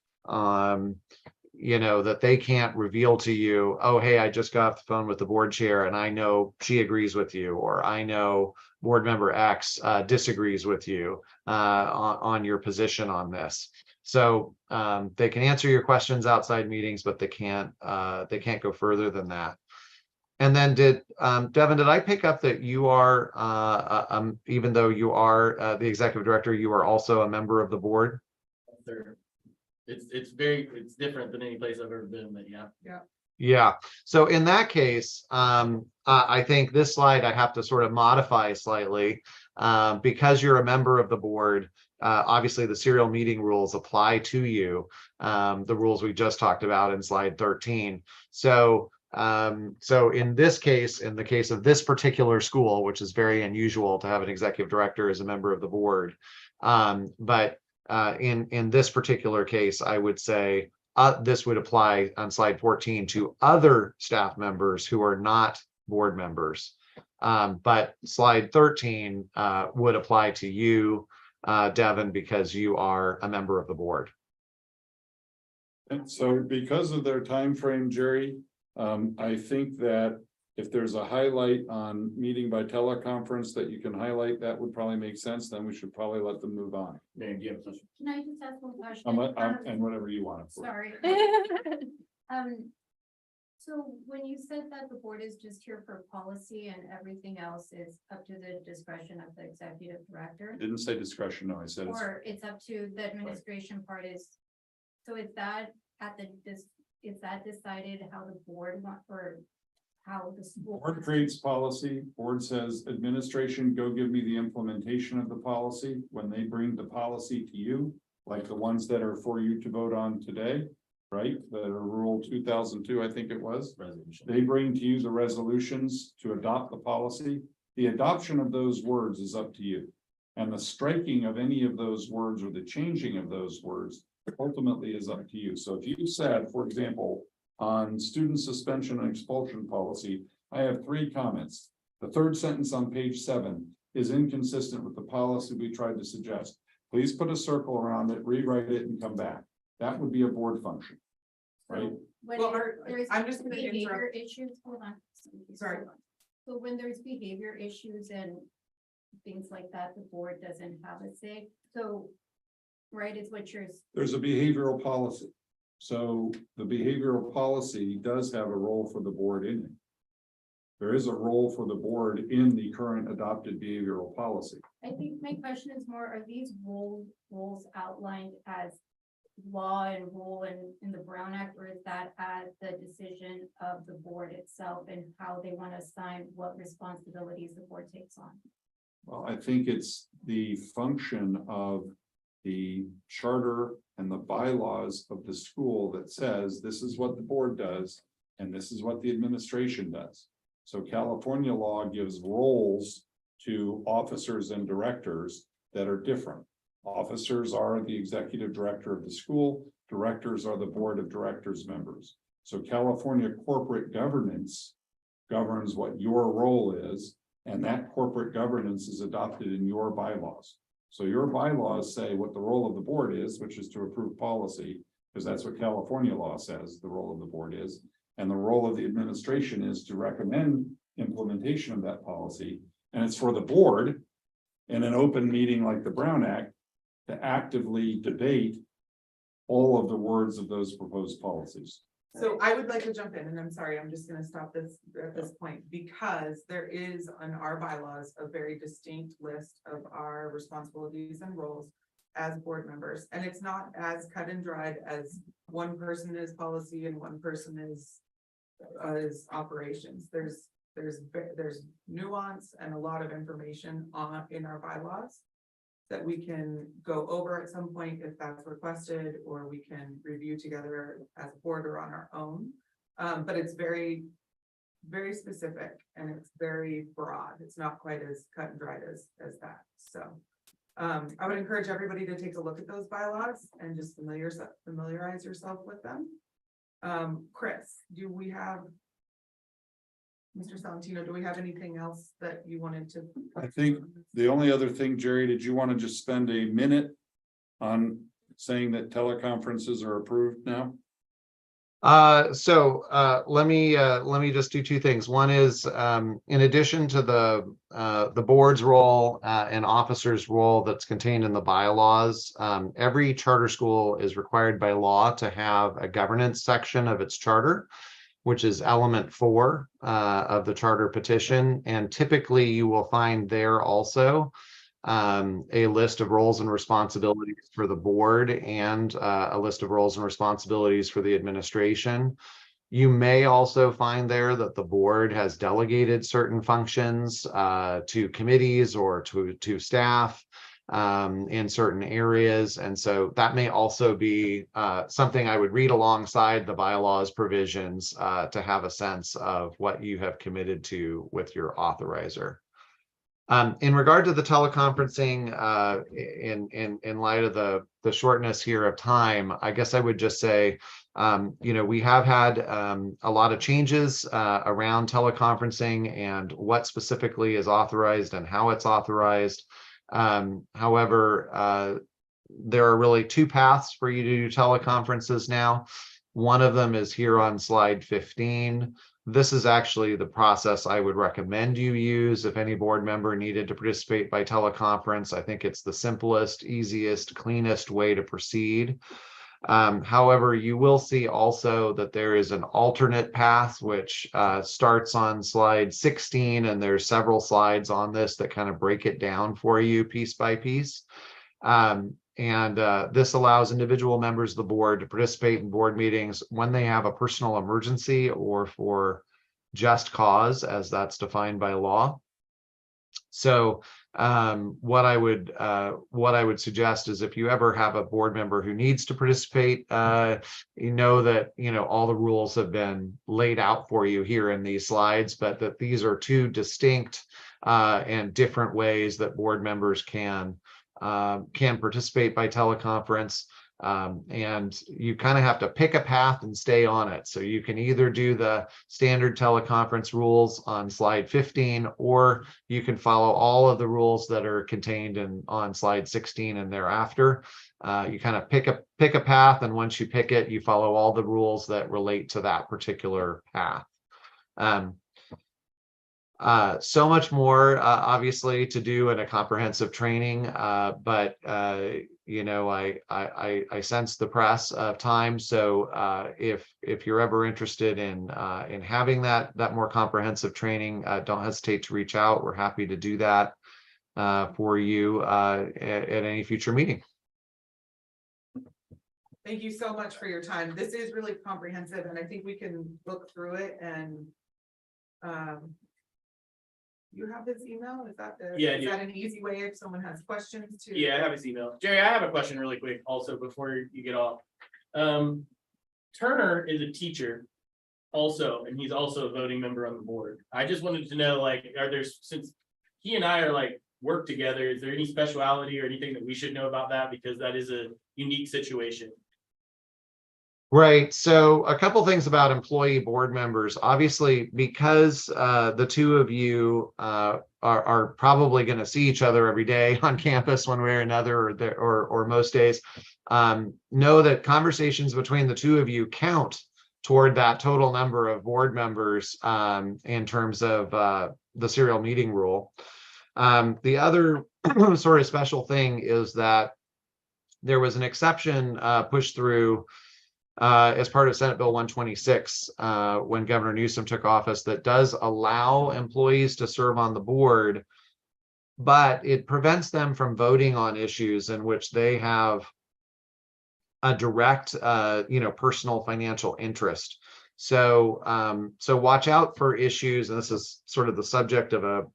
you know, that they can't reveal to you, oh, hey, I just got off the phone with the board chair and I know she agrees with you, or I know board member X disagrees with you on your position on this. So they can answer your questions outside meetings, but they can't go further than that. And then Devin, did I pick up that you are, even though you are the executive director, you are also a member of the board? It's different than any place I've ever been, but yeah. Yeah. So in that case, I think this slide I have to sort of modify slightly because you're a member of the board. Obviously, the serial meeting rules apply to you, the rules we just talked about in slide 13. So in this case, in the case of this particular school, which is very unusual to have an executive director as a member of the board, but in this particular case, I would say this would apply on slide 14 to other staff members who are not board members. But slide 13 would apply to you, Devin, because you are a member of the board. And so because of their time frame, Jerry, I think that if there's a highlight on meeting by teleconference that you can highlight, that would probably make sense. Then we should probably let them move on. Man, do you have a question? Can I just ask one question? And whatever you want. of course. Sorry. So when you said that the board is just here for policy and everything else is up to the discretion of the executive director? Didn't say discretion, no, I said it's. Or it's up to the administration part is, so is that is that decided how the board want, or how the school? Board creates policy, board says, administration, go give me the implementation of the policy. When they bring the policy to you, like the ones that are for you to vote on today, right? That are Rule 2002, I think it was. Resolution. They bring to you the resolutions to adopt the policy. The adoption of those words is up to you. And the striking of any of those words or the changing of those words ultimately is up to you. So if you said, for example, on student suspension and expulsion policy, I have 3 comments. The 3rd sentence on page 7 is inconsistent with the policy we tried to suggest. Please put a circle around it, rewrite it, and come back. That would be a board function, right? When Well, there's I'm just gonna behavior interrupt. issues, hold on. Sorry. So when there's behavior issues and things like that, the board doesn't have a say. So, right, is what you're. There's a behavioral policy. So the behavioral policy does have a role for the board in it. There is a role for the board in the current adopted behavioral policy. I think my question is more, are these rules outlined as law and rule in the Brown Act, or is that as the decision of the board itself and how they want to assign what responsibilities the board takes on? Well, I think it's the function of the charter and the bylaws of the school that says this is what the board does and this is what the administration does. So California law gives roles to officers and directors that are different. Officers are the executive director of the school, directors are the board of directors members. So California corporate governance governs what your role is, and that corporate governance is adopted in your bylaws. So your bylaws say what the role of the board is, which is to approve policy, because that's what California law says the role of the board is. And the role of the administration is to recommend implementation of that policy. And it's for the board in an open meeting like the Brown Act to actively debate all of the words of those proposed policies. So I would like to jump in, and I'm sorry, I'm just gonna stop this at this point, because there is on our bylaws a very distinct list of our responsibilities and roles as board members, and it's not as cut and dried as one person is policy and one person is operations. There's nuance and a lot of information in our bylaws that we can go over at some point if that's requested, or we can review together as a board or on our own. But it's very, very specific and it's very broad. It's not quite as cut and dried as that. So I would encourage everybody to take a look at those bylaws and just familiarize yourself with them. Chris, do we have Mr. Salentino, do we have anything else that you wanted to? I think the only other thing, Jerry, did you want to just spend a minute on saying that teleconferences are approved now? Let me just do two things. One is, in addition to the board's role, and officer's role that's contained in the bylaws, every charter school is required by law to have a governance section of its charter, which is element 4, of the charter petition. And typically you will find there also a list of roles and responsibilities for the board, and a list of roles and responsibilities for the administration. You may also find there that the board has delegated certain functions to committees or to staff in certain areas. And so that may also be something I would read alongside the bylaws provisions to have a sense of what you have committed to with your authorizer. In regard to the teleconferencing, in light of the shortness here of time, I guess I would just say, we have had a lot of changes around teleconferencing and what specifically is authorized and how it's authorized. However, there are really 2 paths for you to do teleconferences now. One of them is here on slide 15. This is actually the process I would recommend you use if any board member needed to participate by teleconference. I think it's the simplest, easiest, cleanest way to proceed. However, you will see also that there is an alternate path, which starts on slide 16, and there's several slides on this that kind of break it down for you piece by piece. This allows individual members of the board to participate in board meetings when they have a personal emergency or for just cause, as that's defined by law. So what I would suggest is, if you ever have a board member who needs to participate, you know that all the rules have been laid out for you here in these slides, but that these are 2 distinct and different ways that board members can participate by teleconference. And you kind of have to pick a path and stay on it. So you can either do the standard teleconference rules on slide 15, or you can follow all of the rules that are contained on slide 16 and thereafter. You kind of pick a path, and once you pick it, you follow all the rules that relate to that particular path. So much more, obviously, to do in a comprehensive training, but I sense the press of time. So if you're ever interested in having that more comprehensive training, don't hesitate to reach out. We're happy to do that for you at any future meeting. Thank you so much for your time. This is really comprehensive, and I think we can look through it and you have his email? Is that is that an easy way if someone has questions to? Yeah, I have his email. Jerry, I have a question really quick also before you get off. Turner is a teacher also, and he's also a voting member on the board. I just wanted to know, since he and I are work together, is there any speciality or anything that we should know about that? Because that is a unique situation. Right. So a couple things about employee board members. Obviously, because the 2 of you are probably going to see each other every day on campus one way or another, or most days, know that conversations between the 2 of you count toward that total number of board members in terms of the serial meeting rule. The other sort of special thing is that there was an exception pushed through as part of Senate Bill 126 when Governor Newsom took office, that does allow employees to serve on the board, but it prevents them from voting on issues in which they have a direct personal financial interest. So watch out for issues, and this is sort of the subject of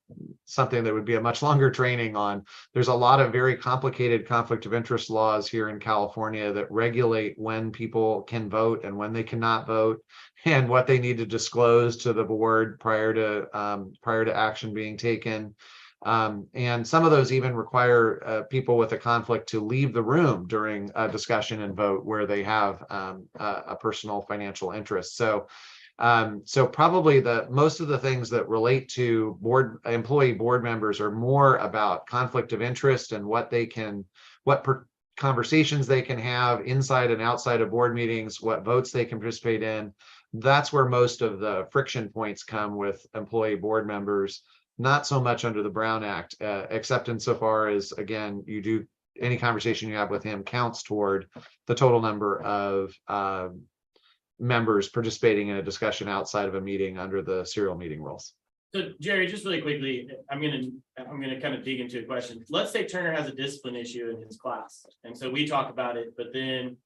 something that would be a much longer training on. There's a lot of very complicated conflict of interest laws here in California that regulate when people can vote and when they cannot vote, and what they need to disclose to the board prior to action being taken. And some of those even require people with a conflict to leave the room during a discussion and vote where they have a personal financial interest. So probably most of the things that relate to employee board members are more about conflict of interest and what conversations they can have inside and outside of board meetings, what votes they can participate in. That's where most of the friction points come with employee board members, not so much under the Brown Act, except insofar as, again, you do, any conversation you have with him counts toward the total number of members participating in a discussion outside of a meeting under the serial meeting rules. So Jerry, just really quickly, I'm gonna kind of dig into a question. Let's say Turner has a discipline issue in his class, and so we talk about it, but then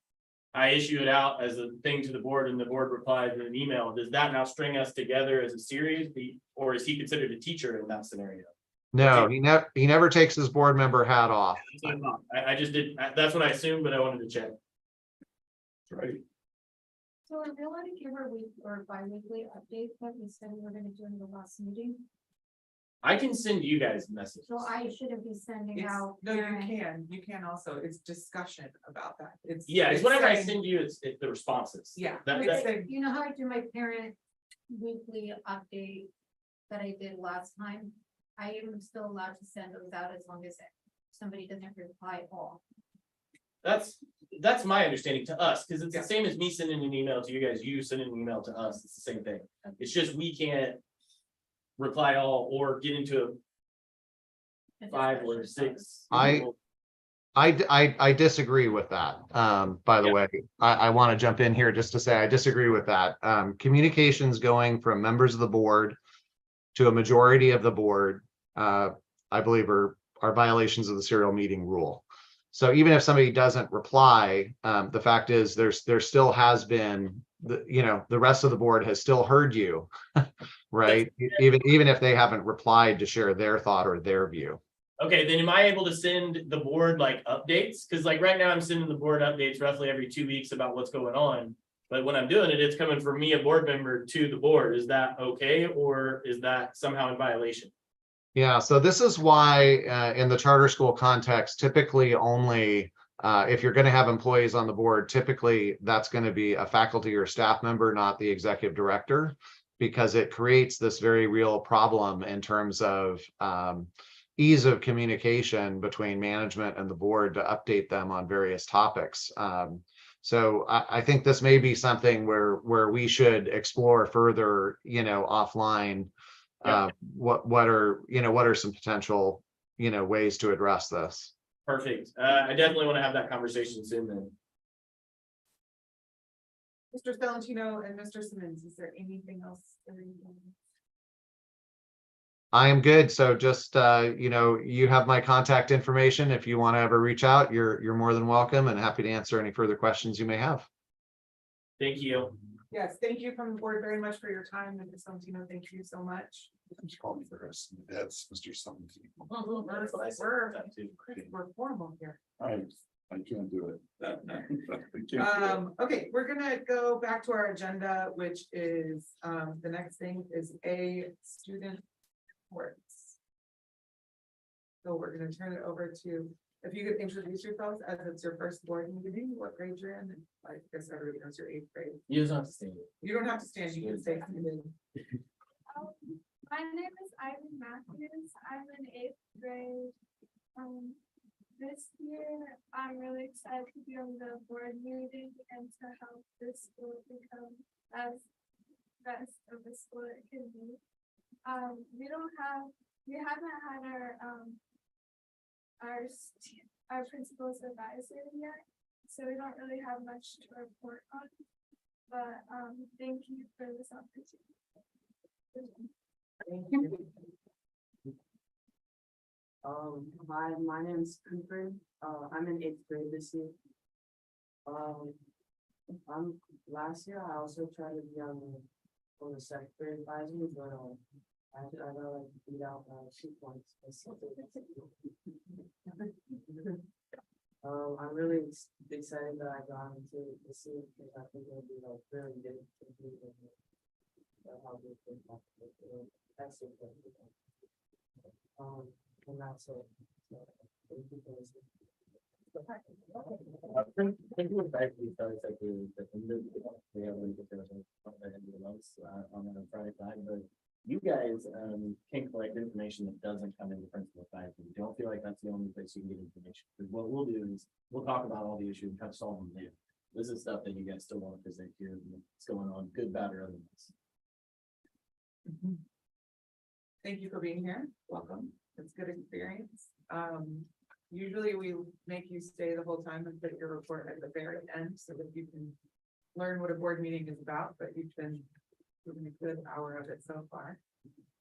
I issue it out as a thing to the board and the board replies in an email. Does that now string us together as a series, or is he considered a teacher in that scenario? No, he never takes his board member hat off. That's what I thought. I just did, that's what I assumed, but I wanted to check. Right. So are we allowed to give our week or bi-weekly updates that we said we were gonna do in the last meeting? I can send you guys messages. So I shouldn't be sending It's, out. no, parent- you can also, it's discussion about that. It's whatever I saying- send you, it's the responses. Yeah. That- it's that- saying- You know how I do my parent weekly update that I did last time? I am still allowed to send those out as long as somebody doesn't reply all. That's my understanding to us, because it's Yeah. the same as me sending an email to you guys, you sending an email to us, it's the same thing. It's just we can't reply all or get into A 5 or discussion. 6. I disagree with that. By the Yeah. way, I want to jump in here just to say I disagree with that. Communications going from members of the board to a majority of the board, I believe are violations of the serial meeting rule. So even if somebody doesn't reply, the fact is there still has been the rest of the board has still heard you, right? Even if they haven't replied to share their thought or their view. Okay, then am I able to send the board like updates? Because like right now I'm sending the board updates roughly every 2 weeks about what's going on. But when I'm doing it, it's coming from me, a board member, to the board. Is that okay? Or is that somehow in violation? Yeah, so this is why in the charter school context, typically only if you're going to have employees on the board, typically that's going to be a faculty or staff member, not the executive director, because it creates this very real problem in terms of ease of communication between management and the board to update them on various topics. So I think this may be something where we should explore further, offline. Yeah. What are some potential, ways to address this? Perfect. I definitely want to have that conversation soon then. Mr. Valentino and Mr. Simmons, is there anything else? I am good. So just, you have my contact information. If you want to ever reach out, you're more than welcome and happy to answer any further questions you may have. Thank you. Yes, thank you from the board very much for your time, Mr. Valentino, thank you so much. Just call me for us. That's Mr. Something. We're formal here. I can't do it. I can't do it. Okay, we're gonna go back to our agenda, which is, the next thing is a student reports. So we're gonna turn it over to, if you could introduce yourselves as it's your first board meeting, what grade you're in, and I guess everybody knows your 8th grade. You don't have to stand. You don't have to stand, you can stay seated. My name is Ivan Matthews. I'm in 8th grade. This year, I'm really excited to be on the board meeting and to help this school become as best of a school it can be. We haven't had our principal's advisor yet, so we don't really have much to report on. But thank you for this opportunity. Hi, my name's Cooper. I'm in 8th grade this year. Last year I also tried to be on the second grade advisory, but I got like beat out by 2 points. I'm really excited that I got into this year because I think it'll be like really good to do how we think about it. That's it. And that's it. So, thank you for listening. On Friday, but you guys can collect information that doesn't come into principal advisory. Don't feel like that's the only place you can get information. Because what we'll do is, we'll talk about all the issues and try to solve them later. This is stuff that you guys still want to present here, and what's going on, good, bad, or otherwise. Thank you for being here. Welcome. It's good experience. Usually we make you stay the whole time and put your report at the very end so that you can learn what a board meeting is about, but you've been doing a good hour of it so far.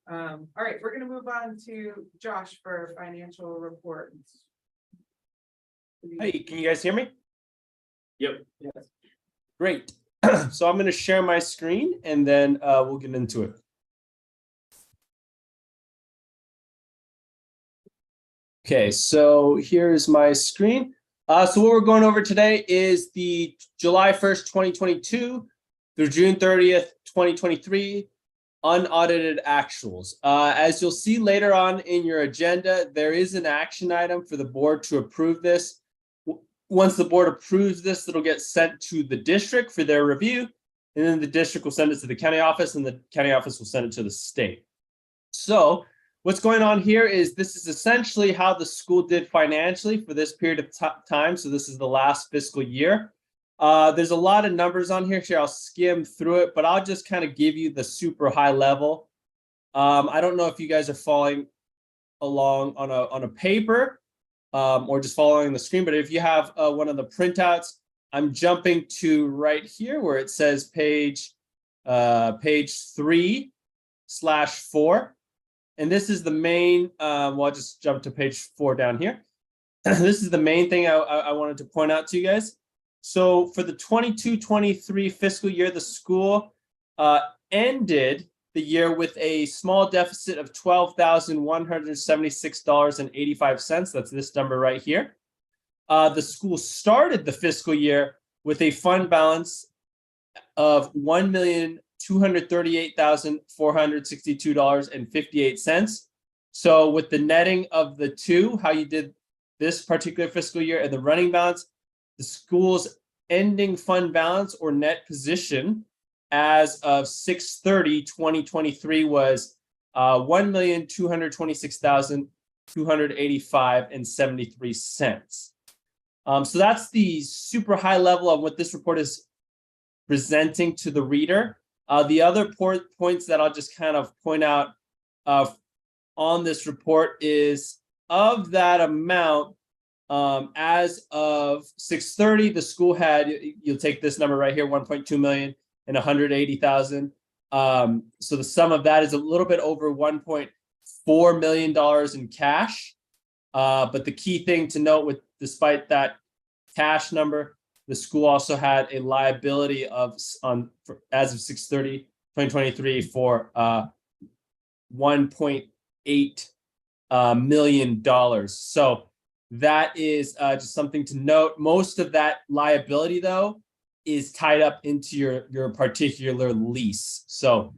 All right, we're gonna move on to Josh for financial reports. Hey, can you guys hear me? Yep. Yes. Great. So I'm going to share my screen and then we'll get into it. Okay, so here's my screen. So what we're going over today is the July 1st, 2022 through June 30th, 2023 unaudited actuals. As you'll see later on in your agenda, there is an action item for the board to approve this. Once the board approves this, it'll get sent to the district for their review, and then the district will send it to the county office, and the county office will send it to the state. So what's going on here is this is essentially how the school did financially for this period of time. So this is the last fiscal year. There's a lot of numbers on here. I'll skim through it, but I'll just kind of give you the super high level. I don't know if you guys are following along on a paper or just following the screen, but if you have one of the printouts, I'm jumping to right here where it says page 3/4. And this is the main, well, I'll just jump to page 4 down here. This is the main thing I wanted to point out to you guys. So for the 22-23 fiscal year, the school ended the year with a small deficit of $12,176.85. That's this number right here. The school started the fiscal year with a fund balance of $1,238,462.58. So with the netting of the two, how you did this particular fiscal year and the running balance, the school's ending fund balance or net position as of 6/30/2023 was $1,226,285.73. So that's the super high level of what this report is presenting to the reader. The other points that I'll just kind of point out on this report is of that amount, as of 6/30, the school had, you'll take this number right here, 1.2 million and 180,000. So the sum of that is a little bit over $1.4 million in cash. But the key thing to note with, despite that cash number, the school also had a liability of as of 6/30/2023 for $1.8 million. So that is just something to note. Most of that liability, though, is tied up into your particular lease. So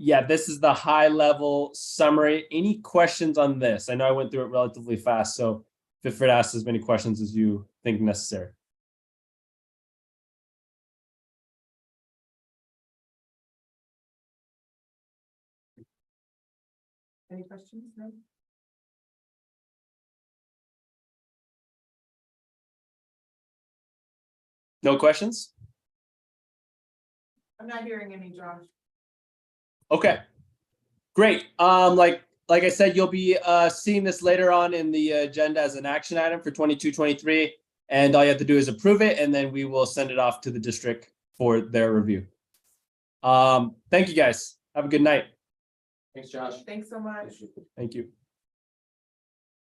yeah, this is the high level summary. Any questions on this? I know I went through it relatively fast, so feel free to ask as many questions as you think necessary. Any questions? No? No questions? I'm not hearing any, Josh. Okay, great. Like I said, you'll be seeing this later on in the agenda as an action item for 22-23, and all you have to do is approve it, and then we will send it off to the district for their review. Thank you, guys. Have a good night. Thanks, Josh. Thanks so much. Thank you.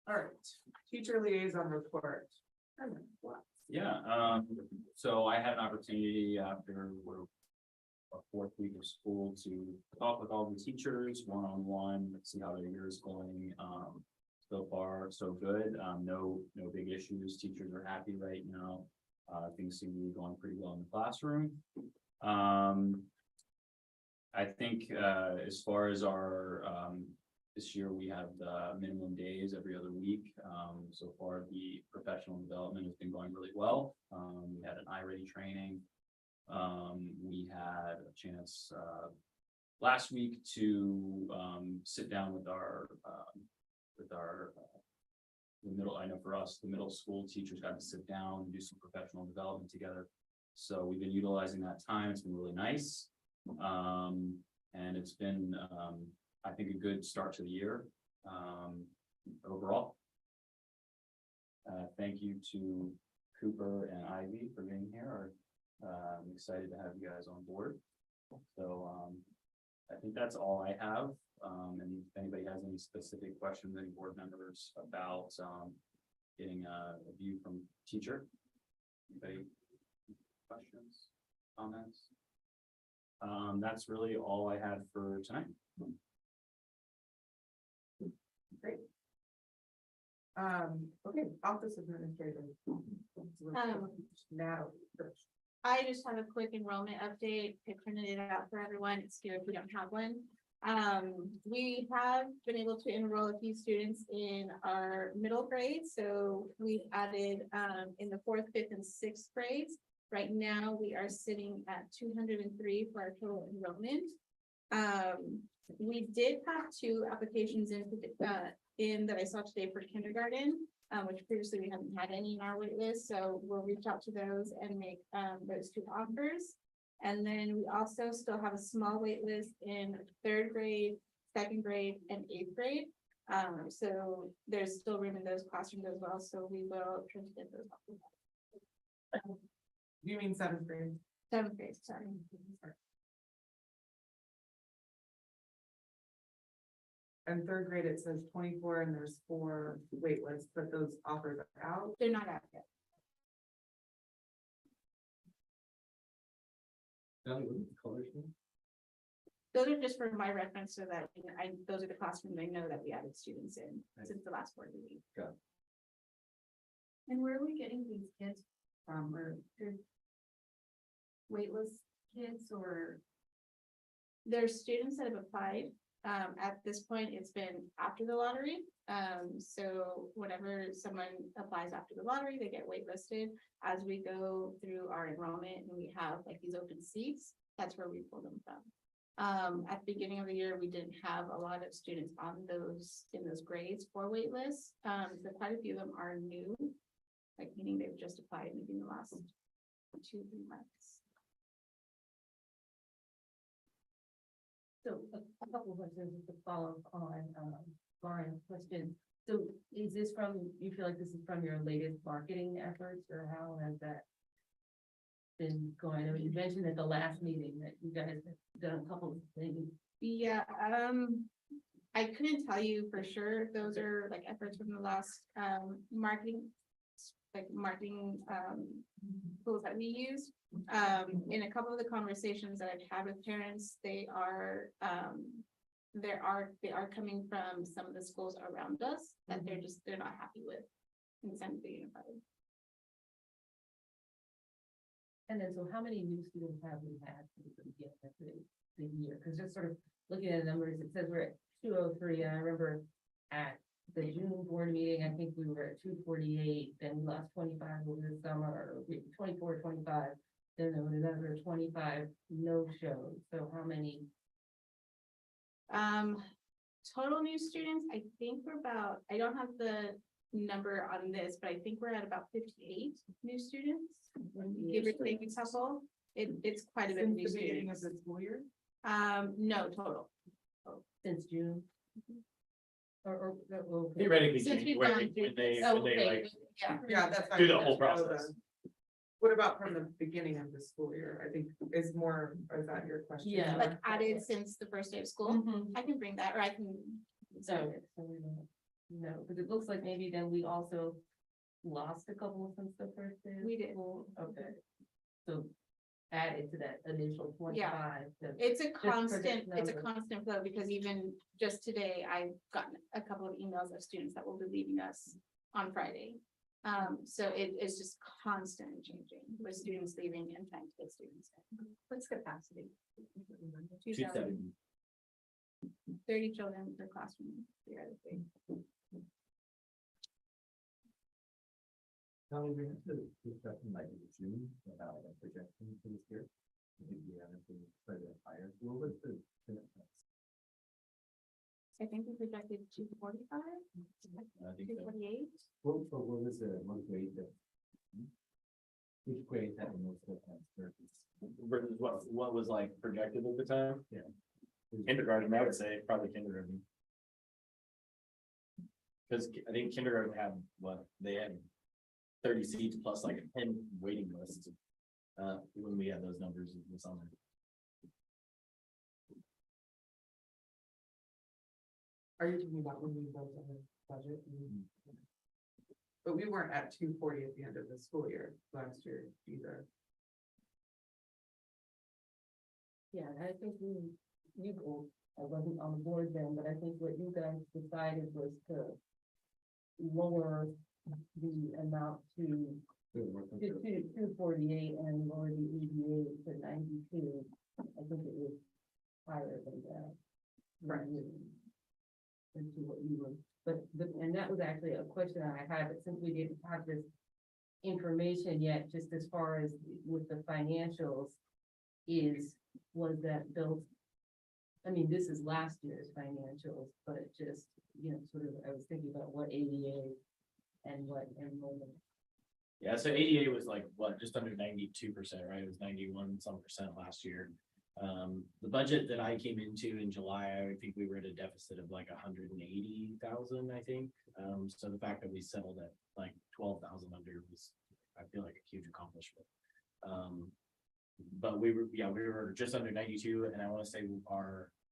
All right, teacher liaison report. Yeah, so I had an opportunity after our 4th week of school to talk with all the teachers one-on-one, see how their year is going. So far, so good. No big issues. Teachers are happy right now. Things seem to be going pretty well in the classroom. I think as far as our this year, we have the minimum days every other week. So far, the professional development has been going really well. We had an I-ready training. We had a chance last week to sit down with our with our the middle, I know for us, the middle school teachers got to sit down and do some professional development together. So we've been utilizing that time. It's been really nice. And it's been, I think, a good start to the year overall. Thank you to Cooper and Ivy for being here. I'm excited to have you guys on board. So I think that's all I have. And if anybody has any specific questions, any board members about getting a view from teacher. Anybody? Questions, comments? That's really all I had for tonight. Great. Okay, office administrator. Now. I just have a quick enrollment update. I printed it out for everyone. It's here if you don't have one. We have been able to enroll a few students in our middle grade. So we've added in the 4th, 5th, and 6th grades. Right now, we are sitting at 203 for our total enrollment. We did have 2 applications in that I saw today for kindergarten, which previously we haven't had any in our wait list. So we'll reach out to those and make those 2 offers. And then we also still have a small wait list in 3rd grade, 2nd grade, and 8th grade. So there's still room in those classrooms as well. So we will try to get those offers. You mean 7th grade? 7th grade, sorry. And 3rd grade, it says 24 and there's 4 wait lists, but those offers are out. They're not out yet. Those are just for my reference so that those are the classrooms I know that we added students in since the last board meeting. And where are we getting these kids from? Or they're waitlist kids or? There's students that have applied. At this point, it's been after the lottery. So whenever someone applies after the lottery, they get waitlisted. As we go through our enrollment and we have like these open seats, that's where we pull them from. At the beginning of the year, we didn't have a lot of students on in those grades for waitlists. So quite a few of them are new, like meaning they've just applied maybe in the last 2-3 months. So a couple of questions to follow up on Lauren's question. So is this you feel like this is from your latest marketing efforts, or how has that been going? I mean, you mentioned at the last meeting that you guys have done a couple of things. Yeah, I couldn't tell you for sure if those are like efforts from the last marketing tools that we use. In a couple of the conversations that I've had with parents, they are coming from some of the schools around us that they're not happy with in San Diego Unified. And then, so how many new students have we had since the beginning of the year? Because just sort of looking at the numbers, it says we're at 203, and I remember at the June board meeting, I think we were at 248, then we lost 25 over the summer, 24, 25, then there was another 25 no-shows. So how many? Total new students, I think we're about, I don't have the number on this, but I think we're at about 58 new students. Give or take a couple. It's quite a bit of new Since the beginning of students. the school year? No, total. Since June? Okay. Theoretically, Since we've January, gone through when they, this. when Oh, they okay, like yeah. Yeah, that's. do the whole process. What about from the beginning of the school year? I think is more, or is that your question? Yeah. Like added since the first day of school. Mhm. I can bring that, or I can. So we don't know, because it looks like maybe then we also lost a couple since the first day. of We did. school. Okay. So added to that initial 25. It's a for this number. constant flow because even just today, I've gotten a couple of emails of students that will be leaving us on Friday. So it's just constantly changing with students leaving and trying to get students in. What's capacity? 2,000. 30 children per classroom theoretically. How are we going to discussion like in June about a projection for this year? I think we have to try to hire a little bit to. I think we project did 245, I think so. 248. What was the one grade that? Which grade had the most transfers? Versus what was like projected at the time? Yeah. Kindergarten, I would say probably kindergarten. Because I think kindergarten had they had 30 seats plus like a 10 waiting lists. When we had those numbers in the summer. Are you talking about when we built on the budget? But we weren't at 240 at the end of the school year last year either. Yeah, I think I wasn't on the board then, but I think what you guys decided was to lower the amount to 248 and lower the 88 to 92. I think it was higher than that. Right. Into what you were, but, and that was actually a question I had, but since we didn't have this information yet, just as far as with the financials, was that built? I mean, this is last year's financials, but just, sort of, I was thinking about what ADA and what enrollment. Yeah, so ADA was like just under 92%, right? It was 91% last year. The budget that I came into in July, I think we were at a deficit of like 180,000, I think. So the fact that we settled at like 12,000 under was, I feel like, a huge accomplishment. But we were just under 92, and I want to say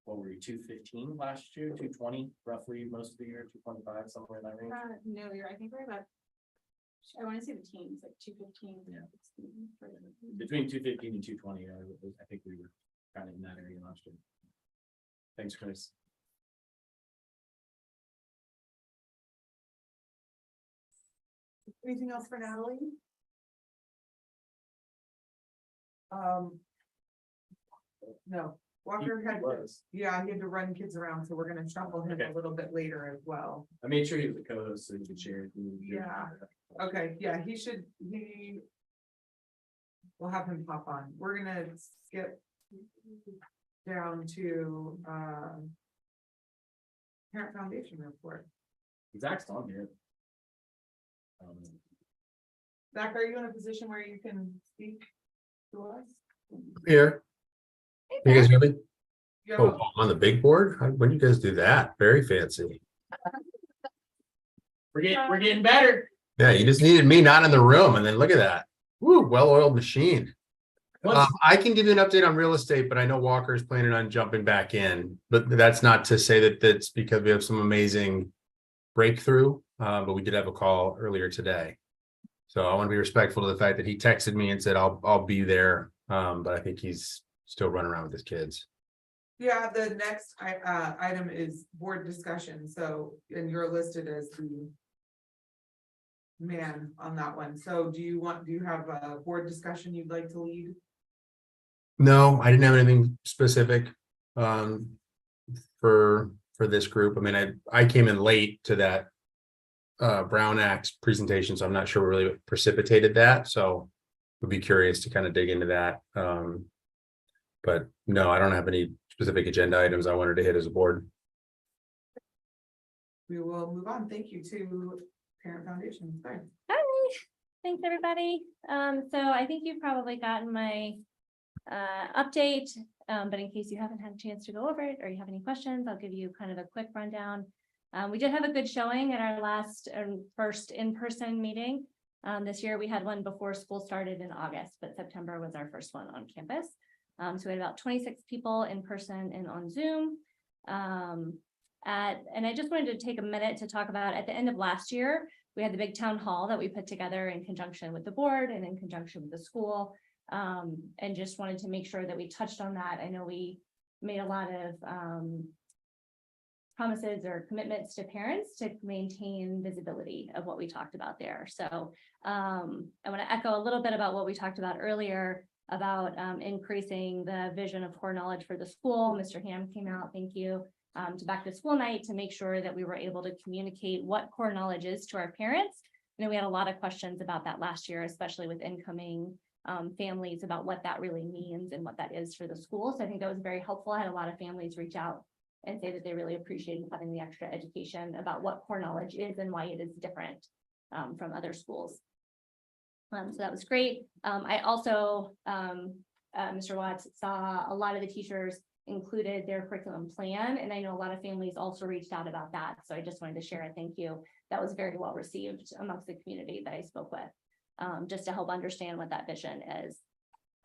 what were we, 215 last year, 220 roughly most of the year, 225, somewhere in that range. No, I think we're about, I want to say the teens, like 215. Yeah. Between 215 and 220, I think we were kind of in that area last year. Thanks, Chris. Anything else for Natalie? No, Walker had, he had to run kids around, so we're gonna shuffle him a little bit later as well. I made sure he was a co-host so he could share. Yeah. Okay, yeah, we'll have him pop on. We're gonna skip down to, Parent Foundation report. Zach's on here. Zach, are you in a position where you can speak to us? Here. You guys hear me? You have Oh, on the big board? When you guys do that? Very fancy. We're getting better. Yeah, you just needed me not in the room, and then look at that. Woo, well-oiled machine. I can give you an update on real estate, but I know Walker is planning on jumping back in. But that's not to say that that's because we have some amazing breakthrough. But we did have a call earlier today. So I want to be respectful to the fact that he texted me and said, I'll be there. But I think he's still running around with his kids. Yeah, the next item is board discussion. So, and you're listed as the man on that one. So do you have a board discussion you'd like to lead? No, I didn't have anything specific for this group. I mean, I came in late to that Brown Act presentation, so I'm not sure what really precipitated that. So would be curious to kind of dig into that. But no, I don't have any specific agenda items I wanted to hit as a board. We will move on. Thank you to Parent Foundation. Sorry. Hi, thanks everybody. So I think you've probably gotten my update, but in case you haven't had a chance to go over it or you have any questions, I'll give you kind of a quick rundown. We did have a good showing at our last first in-person meeting. This year we had one before school started in August, but September was our first one on campus. So we had about 26 people in person and on Zoom. And I just wanted to take a minute to talk about, at the end of last year, we had the big town hall that we put together in conjunction with the board and in conjunction with the school. And just wanted to make sure that we touched on that. I know we made a lot of promises or commitments to parents to maintain visibility of what we talked about there. So I want to echo a little bit about what we talked about earlier about increasing the vision of core knowledge for the school. Mr. Ham came out, thank you, to back to school night to make sure that we were able to communicate what core knowledge is to our parents. You know, we had a lot of questions about that last year, especially with incoming families about what that really means and what that is for the school. So I think that was very helpful. I had a lot of families reach out and say that they really appreciated having the extra education about what core knowledge is and why it is different from other schools. So that was great. I also, Mr. Watts, saw a lot of the teachers included their curriculum plan, and I know a lot of families also reached out about that. So I just wanted to share a thank you. That was very well received amongst the community that I spoke with, just to help understand what that vision is.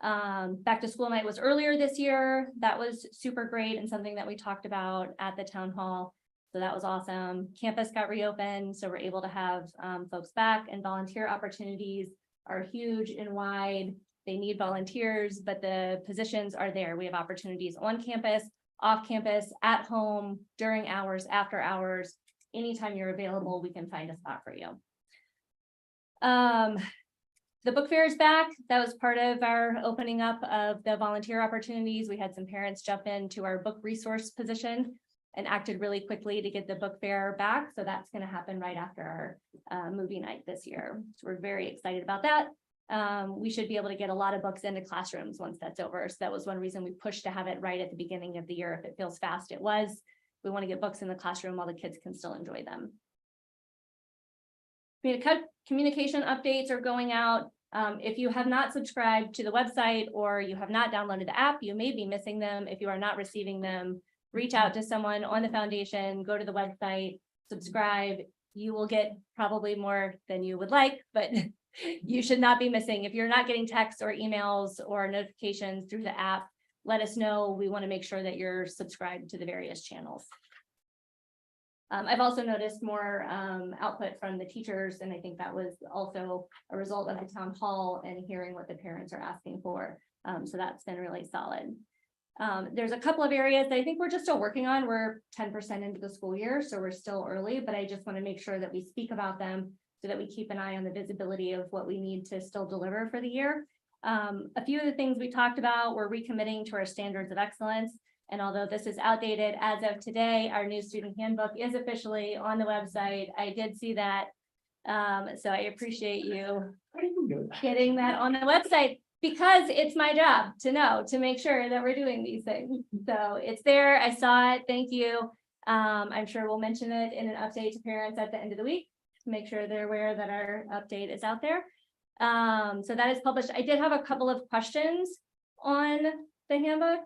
Back to school night was earlier this year. That was super great and something that we talked about at the town hall. So that was awesome. Campus got reopened, so we're able to have folks back, and volunteer opportunities are huge and wide. They need volunteers, but the positions are there. We have opportunities on campus, off campus, at home, during hours, after hours. Anytime you're available, we can find a spot for you. The book fair is back. That was part of our opening up of the volunteer opportunities. We had some parents jump into our book resource position and acted really quickly to get the book fair back. So that's going to happen right after our movie night this year. So we're very excited about that. We should be able to get a lot of books into classrooms once that's over. So that was one reason we pushed to have it right at the beginning of the year. If it feels fast, it was. We want to get books in the classroom while the kids can still enjoy them. Communication updates are going out. If you have not subscribed to the website or you have not downloaded the app, you may be missing them. If you are not receiving them, reach out to someone on the foundation, go to the website, subscribe. You will get probably more than you would like, but you should not be missing. If you're not getting texts or emails or notifications through the app, let us know. We want to make sure that you're subscribed to the various channels. I've also noticed more output from the teachers, and I think that was also a result of the town hall and hearing what the parents are asking for. So that's been really solid. There's a couple of areas that I think we're just still working on. We're 10% into the school year, so we're still early, but I just want to make sure that we speak about them so that we keep an eye on the visibility of what we need to still deliver for the year. A few of the things we talked about were recommitting to our standards of excellence. And although this is outdated as of today, our new student handbook is officially on the website. I did see that. So I appreciate you getting that on the website, because it's my job to know, to make sure that we're doing these things. So it's there. I saw it. Thank you. I'm sure we'll mention it in an update to parents at the end of the week to make sure they're aware that our update is out there. So that is published. I did have a couple of questions on the handbook.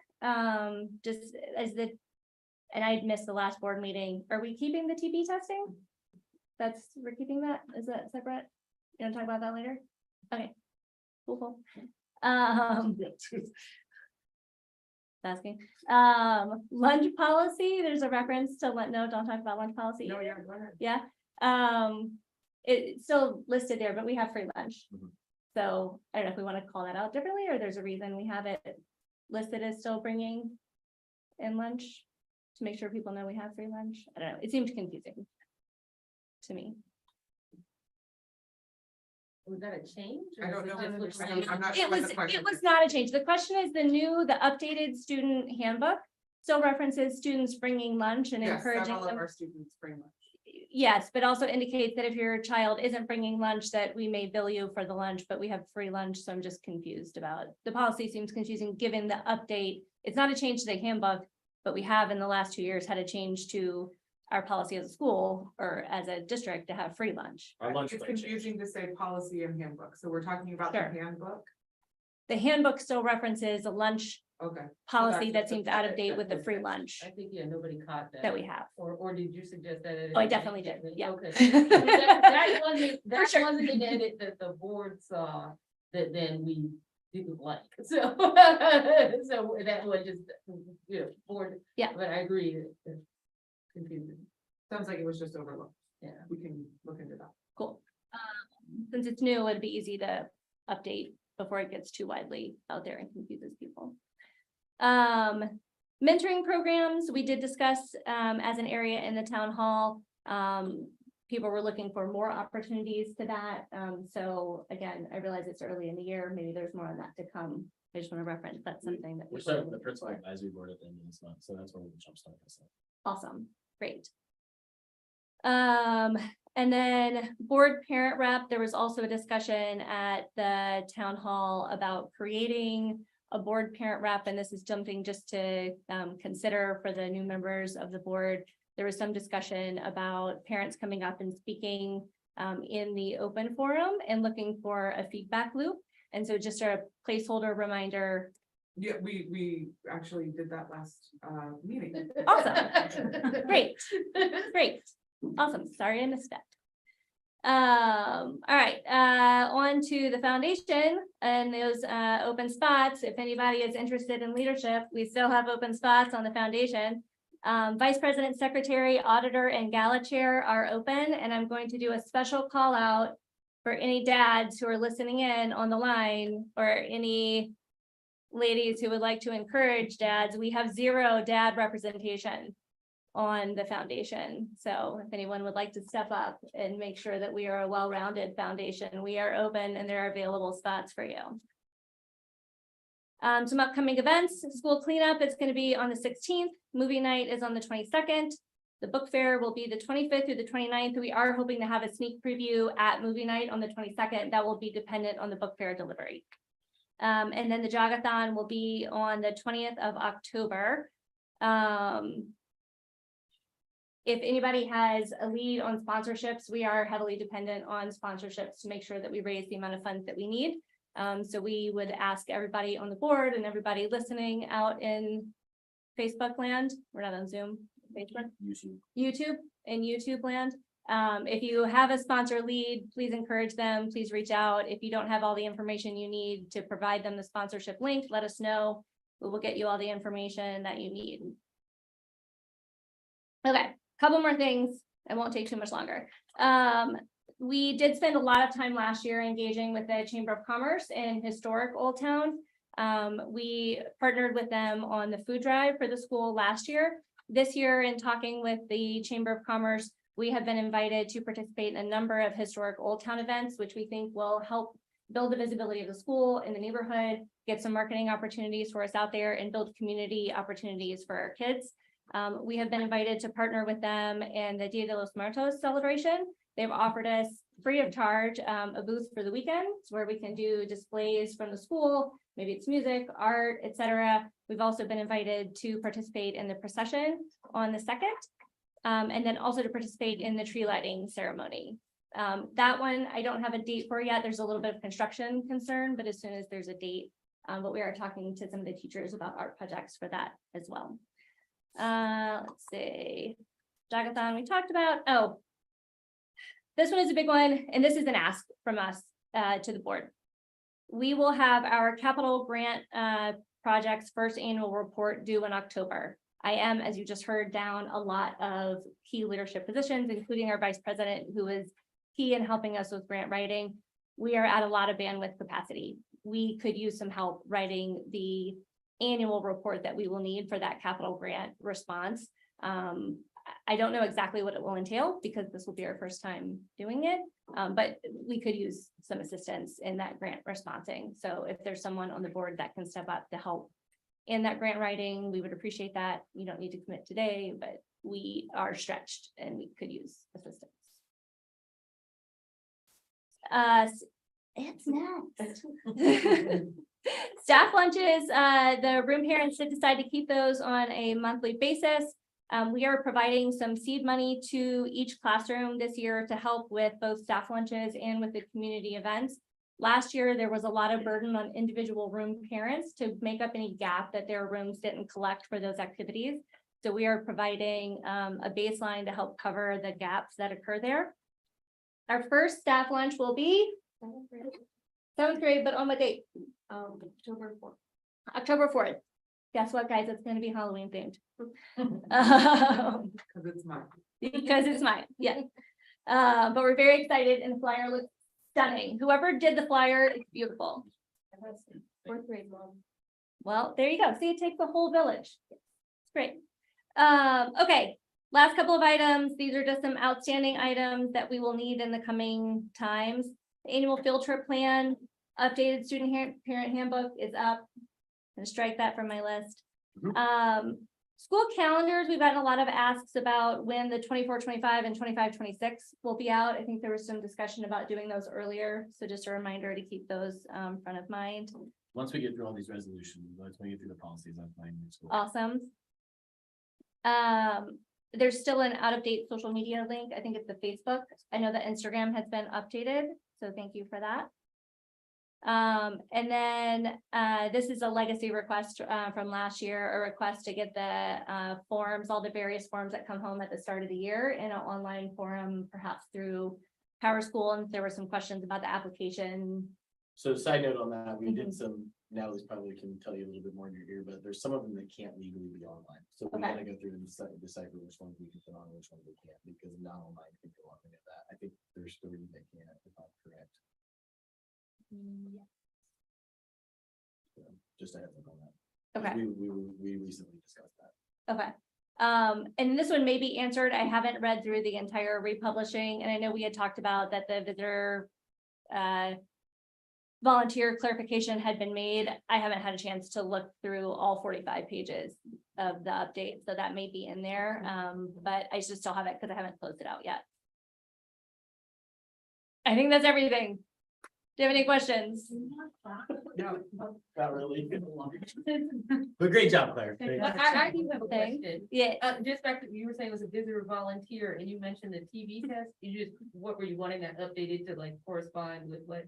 Just as and I missed the last board meeting. Are we keeping the TB testing? We're keeping that? Is that separate? You want to talk about that later? Okay, cool. Asking. Lunch policy, there's a reference to no, don't talk about lunch policy. No, either. yeah, Yeah. It's still listed there, but we have free lunch. So I don't know if we want to call that out differently, or there's a reason we have it listed as still bringing in lunch to make sure people know we have free lunch. I don't know. It seemed confusing to me. Was that a change? I don't know. Or is it just I'm not sure It what was, the question it was is. not a change. The question is the updated student handbook still references students bringing lunch and Yes, encouraging several of them. our students bring lunch. Yes, but also indicates that if your child isn't bringing lunch, that we may bill you for the lunch, but we have free lunch. So I'm just confused about the policy. Seems confusing given the update. It's not a change to the handbook, but we have in the last 2 years had a change to our policy as a school or as a district to have free lunch. Our lunch It's break confusing to say policy and handbook. So we're talking about the Sure. handbook. The handbook still references a lunch Okay. policy So that that's seems out of date with the free lunch I think, yeah, nobody caught that. that we have. Or did you suggest that? Oh, I definitely did, yeah. Okay. That For sure. wasn't an edit that the board saw that then we didn't like, so. So that was just, board. Yeah. But I agree, it's confusing, Sounds like it was just overlooked. yeah. We can look into that. Cool. Since it's new, it'd be easy to update before it gets too widely out there and confuses people. Mentoring programs, we did discuss as an area in the town hall. People were looking for more opportunities to that. So again, I realize it's early in the year. Maybe there's more on that to come. I just want to reference that's something that We're people are starting the looking principal for. advisory board at the end of this month, so that's where we'll jumpstart this. Awesome, great. And then board parent rep, there was also a discussion at the town hall about creating a board parent rep, and this is something just to consider for the new members of the board. There was some discussion about parents coming up and speaking in the open forum and looking for a feedback loop. And so just a placeholder reminder. Yeah, we actually did that last meeting. Awesome. Great. Great. Awesome. Sorry I missed that. All right, on to the foundation and those open spots. If anybody is interested in leadership, we still have open spots on the foundation. Vice President, Secretary, Auditor, and Gala Chair are open, and I'm going to do a special call out for any dads who are listening in on the line, or any ladies who would like to encourage dads. We have 0 dad representation on the foundation. So if anyone would like to step up and make sure that we are a well-rounded foundation, we are open and there are available spots for you. Some upcoming events: school cleanup is going to be on the 16th. Movie night is on the 22nd. The book fair will be the 25th through the 29th. We are hoping to have a sneak preview at movie night on the 22nd. That will be dependent on the book fair delivery. And then the Jogathon will be on the 20th of October. If anybody has a lead on sponsorships, we are heavily dependent on sponsorships to make sure that we raise the amount of funds that we need. So we would ask everybody on the board and everybody listening out in Facebook land. We're not on Zoom, Facebook, YouTube and YouTube land. If you have a sponsor lead, please encourage them. Please reach out. If you don't have all the information you need to provide them the sponsorship link, let us know. We will get you all the information that you need. Okay, couple more things. I won't take too much longer. We did spend a lot of time last year engaging with the Chamber of Commerce in historic Old Town. We partnered with them on the food drive for the school last year. This year, in talking with the Chamber of Commerce, we have been invited to participate in a number of historic Old Town events, which we think will help build the visibility of the school in the neighborhood, get some marketing opportunities for us out there, and build community opportunities for our kids. We have been invited to partner with them in the Dia de los Muertos celebration. They've offered us free of charge a booth for the weekends where we can do displays from the school. Maybe it's music, art, etc. We've also been invited to participate in the procession on the 2nd, and then also to participate in the tree lighting ceremony. That one I don't have a date for yet. There's a little bit of construction concern, but as soon as there's a date, but we are talking to some of the teachers about art projects for that as well. Let's see, Jogathon we talked about. Oh, this one is a big one, and this is an ask from us to the board. We will have our capital grant project's first annual report due in October. I am, as you just heard, down a lot of key leadership positions, including our vice president, who is key in helping us with grant writing. We are at a lot of bandwidth capacity. We could use some help writing the annual report that we will need for that capital grant response. I don't know exactly what it will entail because this will be our first time doing it, but we could use some assistance in that grant responding. So if there's someone on the board that can step up to help in that grant writing, we would appreciate that. You don't need to commit today, but we are stretched and we could use assistance. It's next. Staff lunches, the room parents did decide to keep those on a monthly basis. We are providing some seed money to each classroom this year to help with both staff lunches and with the community events. Last year, there was a lot of burden on individual room parents to make up any gap that their rooms didn't collect for those activities. So we are providing a baseline to help cover the gaps that occur there. Our first staff lunch will be 7th grade, but on what date? October 4th. October 4th. Guess what, guys? It's going to be Halloween themed. Because it's mine. Because it's mine, yeah. But we're very excited, and the flyer looks stunning. Whoever did the flyer, it's beautiful. 4th grade mom. Well, there you go. See, it takes the whole village. It's great. Okay, last couple of items. These are just some outstanding items that we will need in the coming times. The annual field trip plan, updated student parent handbook is up. I'm gonna strike that from my list. School calendars, we've gotten a lot of asks about when the 24-25 and 25-26 will be out. I think there was some discussion about doing those earlier. So just a reminder to keep those front of mind. Once we get through all these resolutions, once we get through the policies, I'm fine. Awesome. There's still an out-of-date social media link. I think it's the Facebook. I know that Instagram has been updated, so thank you for that. And then, this is a legacy request, from last year, a request to get the, forms, all the various forms that come home at the start of the year in an online forum, perhaps through Power School, and there were some questions about the application. So side note on that, we did some, Natalie's probably can tell you a little bit more in your ear, but there's some of them that can't legally be online. So we Okay. gotta go through and decipher which ones we can put on, and which ones we can't, because not online can go on any of that. I think there's 3 that can't, if I'm correct. So, just a heads up on that. Okay. We recently discussed that. Okay. And this one may be answered. I haven't read through the entire republishing, and I know we had talked about that the visitor volunteer clarification had been made. I haven't had a chance to look through all 45 pages of the update, so that may be in there. But I just still have it because I haven't closed it out yet. I think that's everything. Do you have any questions? No, not really. But great job, Claire. Great. I do have a Okay. question. Yeah, Just back to, you were saying it was a visitor volunteer and you mentioned the TV test. What were you wanting that updated to like correspond with what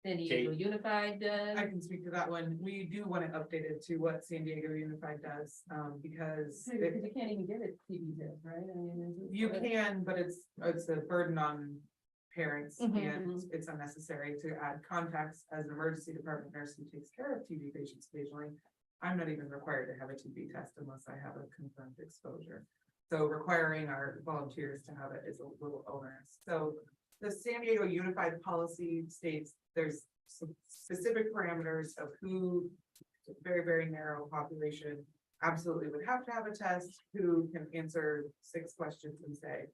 San Diego Unified does? I can speak to that one. We do want it updated to what San Diego Unified does, because Because you can't even get a TV test, right? I mean, you can, but it's a burden on parents, Mhm. and it's unnecessary to add contacts. As an emergency department nurse who takes care of TB patients occasionally, I'm not even required to have a TB test unless I have a confirmed exposure. So requiring our volunteers to have it is a little onerous. So the San Diego Unified Policy states there's some specific parameters of who, very, very narrow population, absolutely would have to have a test, who can answer 6 questions and say,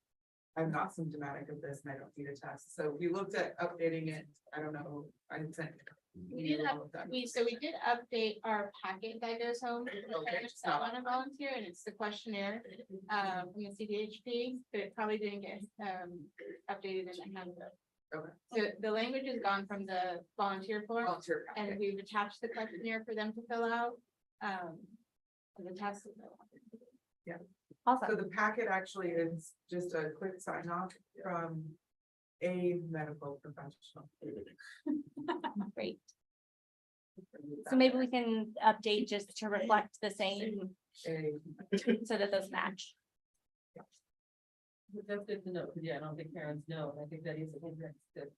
I'm not symptomatic of this and I don't need a test. So we looked at updating it. I don't know. I sent. We did update our packet that goes home. I want to volunteer, and it's the questionnaire from the CDHP, but it probably didn't get updated in the handbook. Okay. So the language is gone from the volunteer form, Volunteer and packet. we've attached the questionnaire for them to fill out. The test. So awesome. the packet actually is just a quick sign off from a medical professional. Great. So maybe we can update just to reflect the same, so that those match. But that's good to know, because I don't think parents know, and I think that is a thing that's to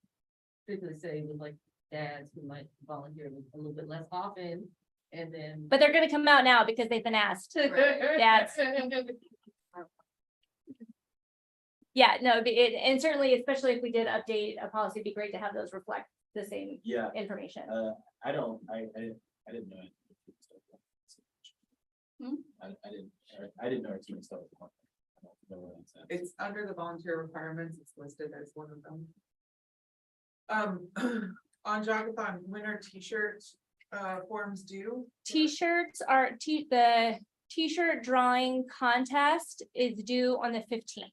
particularly say with like dads who might volunteer a little bit less often, and then. But they're gonna come out now because they've been asked. That's- Yeah, no, and certainly, especially if we did update a policy, it'd be great to have those reflect the same Yeah, information. I didn't know it. Hmm? I didn't know our team stuff. I don't know where that's at. It's under the volunteer requirements. It's listed as one of them. On Jogathon, when are t-shirt forms due? T-shirts are, the t-shirt drawing contest is due on the 15th.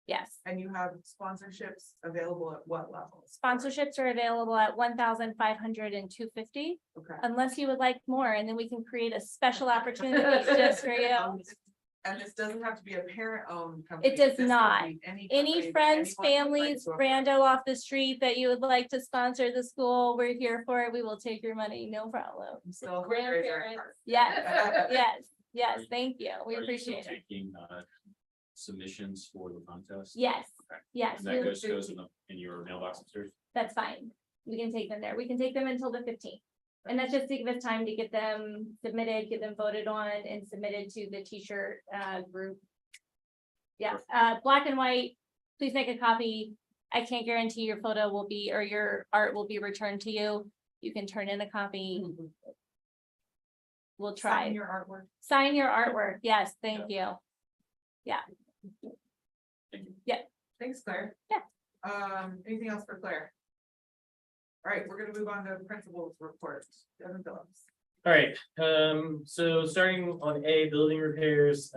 Yes, And you have sponsorships available at what levels? sponsorships are available at 1,500 and 250, Okay. unless you would like more, and then we can create a special opportunity just for you. And this doesn't have to be a parent-owned company. It does This could not. be any Any company, friends, anyone who'd like families, to- rando off the street that you would like to sponsor the school, we're here for it. We will take your money, no problem. Still Grandparents. Yes, yes, thank you. We Are you still appreciate it. taking submissions for the contest? Yes, Okay. yes, And that we- goes in your mailbox upstairs? that's fine. We can take them there. We can take them until the 15th. And that's just to give us time to get them submitted, get them voted on and submitted to the t-shirt group. Yeah, black and white, please make a copy. I can't guarantee your photo will be, or your art will be returned to you. You can turn in a copy. We'll try. Sign your artwork. Sign your artwork. Yes, thank you. Yeah. Thank you. Yeah. Thanks, Claire. Yeah. Anything else for Claire? All right, we're gonna move on to principal's report. Devin Phillips. All right, so starting on A, building repairs,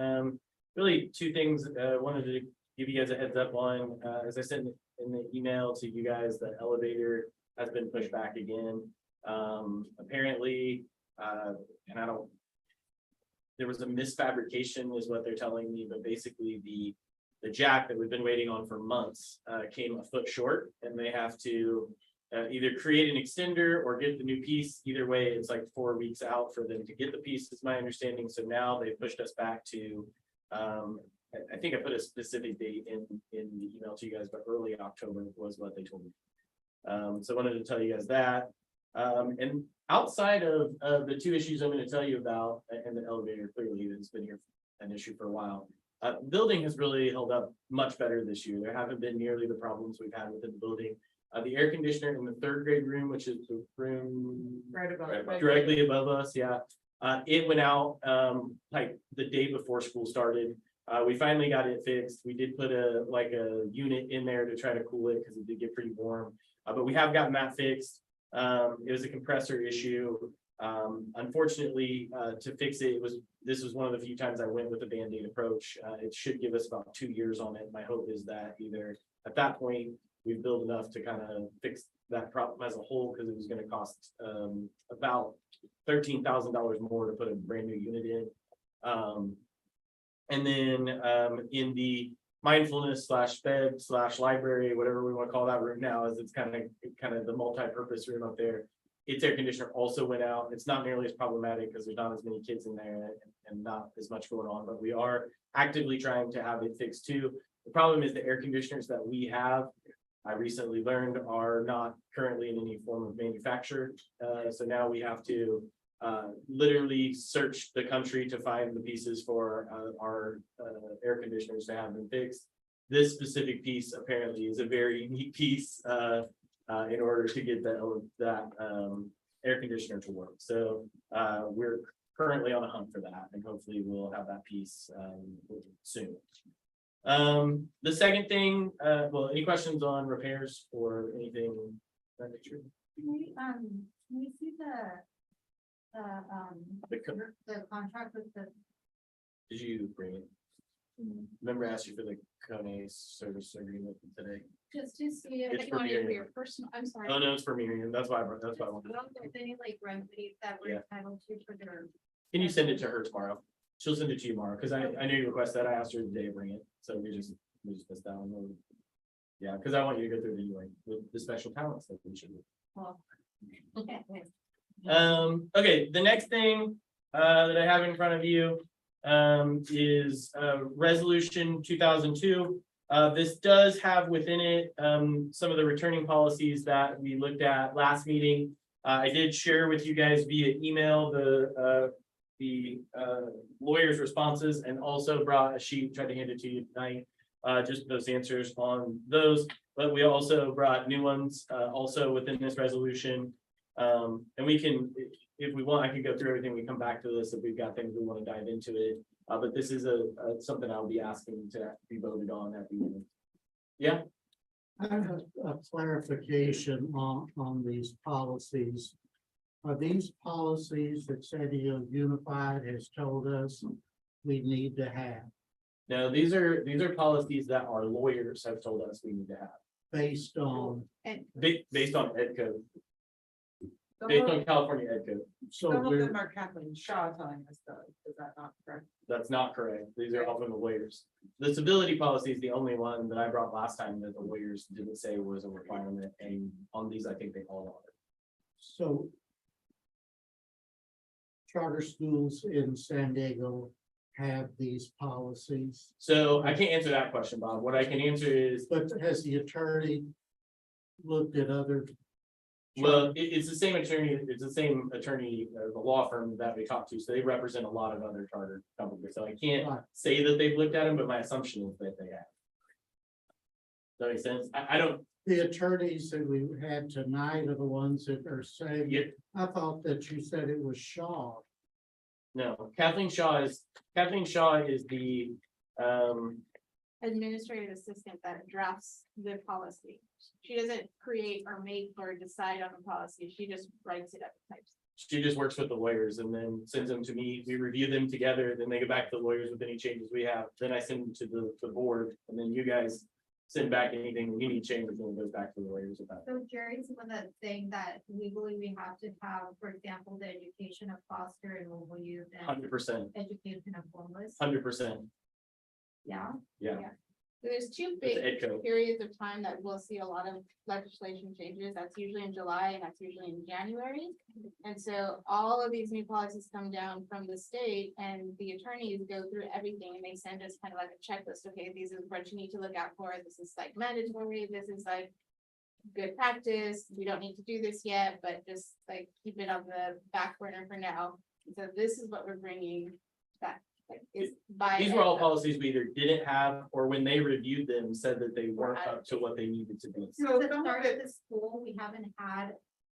really 2 things, wanted to give you guys a heads up on, as I said in the email to you guys, the elevator has been pushed back again. Apparently, and I don't. There was a misfabrication is what they're telling me, but basically the jack that we've been waiting on for months came a foot short, and they have to either create an extender or get the new piece. Either way, it's like 4 weeks out for them to get the piece, is my understanding. So now they pushed us back to, I think I put a specific date in the email to you guys, but early October was what they told me. So I wanted to tell you guys that. And outside of the two issues I'm going to tell you about, and the elevator, clearly it's been here an issue for a while. Building has really held up much better this year. There haven't been nearly the problems we've had within the building. The air conditioner in the 3rd grade room, which is the room directly above us, yeah. It went out like the day before school started. We finally got it fixed. We did put a unit in there to try to cool it because it did get pretty warm. But we have gotten that fixed. It was a compressor issue. Unfortunately, to fix it, this was one of the few times I went with a Band-Aid approach. It should give us about 2 years on it. My hope is that either at that point, we've built enough to kind of fix that problem as a whole, because it was going to cost about $13,000 more to put a brand new unit in. And then in the mindfulness /bed /library, whatever we want to call that room now, as it's kind of the multi-purpose room up there. Its air conditioner also went out. It's not nearly as problematic because there's not as many kids in there and not as much going on, but we are actively trying to have it fixed too. The problem is the air conditioners that we have, I recently learned, are not currently in any form of manufacture. So now we have to literally search the country to find the pieces for our air conditioners to have them fixed. This specific piece apparently is a very unique piece in order to get that air conditioner to work. So we're currently on a hunt for that, and hopefully we'll have that piece soon. The second thing, well, any questions on repairs or anything of that nature? Can we see the contract with the? Did you bring it? Remember I asked you for the Kone service agreement today? Just to see It's if for you want it for Miriam. your personal, I'm sorry. Oh, no, it's for Miriam. That's why I wanted. I don't know if any like remedies that we're Yeah. entitled to for their. Can you send it to her tomorrow? She'll send it to you tomorrow, because I knew you requested that. I asked her today to bring it, so we just missed that one. Yeah, because I want you to go through it anyway with the special talents that we should do. Well, okay. Okay, the next thing that I have in front of you is resolution 2002. This does have within it some of the returning policies that we looked at last meeting. I did share with you guys via email the lawyer's responses, and also brought a sheet, tried to hand it to you tonight, just those answers on those. But we also brought new ones also within this resolution. And we can, if we want, I can go through everything. We come back to this if we've got things we want to dive into it. But this is something I'll be asking to be voted on at the meeting. Yeah. I have a clarification on these policies. Are these policies that City of Unified has told us we need to have No, these are policies that our lawyers have told us we need to have, based on, based on ed code, based on California ed code. so Some of we're, them are Kathleen Shaw telling us that, is that not correct? That's not correct. These are all from the lawyers. The stability policy is the only one that I brought last time that the lawyers didn't say was a requirement, and on these, I think they all are. so charter schools in San Diego have these policies, So I can't answer that question, Bob. What I can answer is, but has the attorney looked at other? well, it's the same attorney, the law firm that we talked to, so they represent a lot of other charter companies. So I can't say that they've looked at them, but my assumption is that they have. Does that make sense? I don't, The attorneys that we had tonight are the ones that are saying, Yeah. I thought that you said it was Shaw. no, Kathleen Shaw is the, Administrative assistant that drafts the policy. She doesn't create or make or decide on the policy. She just writes it up, types. she just works with the lawyers and then sends them to me. We review them together, then they go back to the lawyers with any changes we have. Then I send them to the board, and then you guys send back anything, any changes, when it goes back to the lawyers about. So Jerry's the one that's saying that legally we have to have, for example, the education of foster and mobile youth and 100%, education of homeless. 100%, Yeah. yeah. So there's two It's big EDCO. periods of time that we'll see a lot of legislation changes. That's usually in July and that's usually in January. And so all of these new policies come down from the state and the attorneys go through everything and they send us kind of like a checklist. Okay, these is what you need to look out for. This is like mandatory. This is like good practice. We don't need to do this yet, but just like keep it on the back burner for now. So this is what we're bringing back. Like, is by. These were all policies we either didn't have, or when they reviewed them, said that they weren't up to what they needed to be. Since So the some of start it- of the school, we haven't had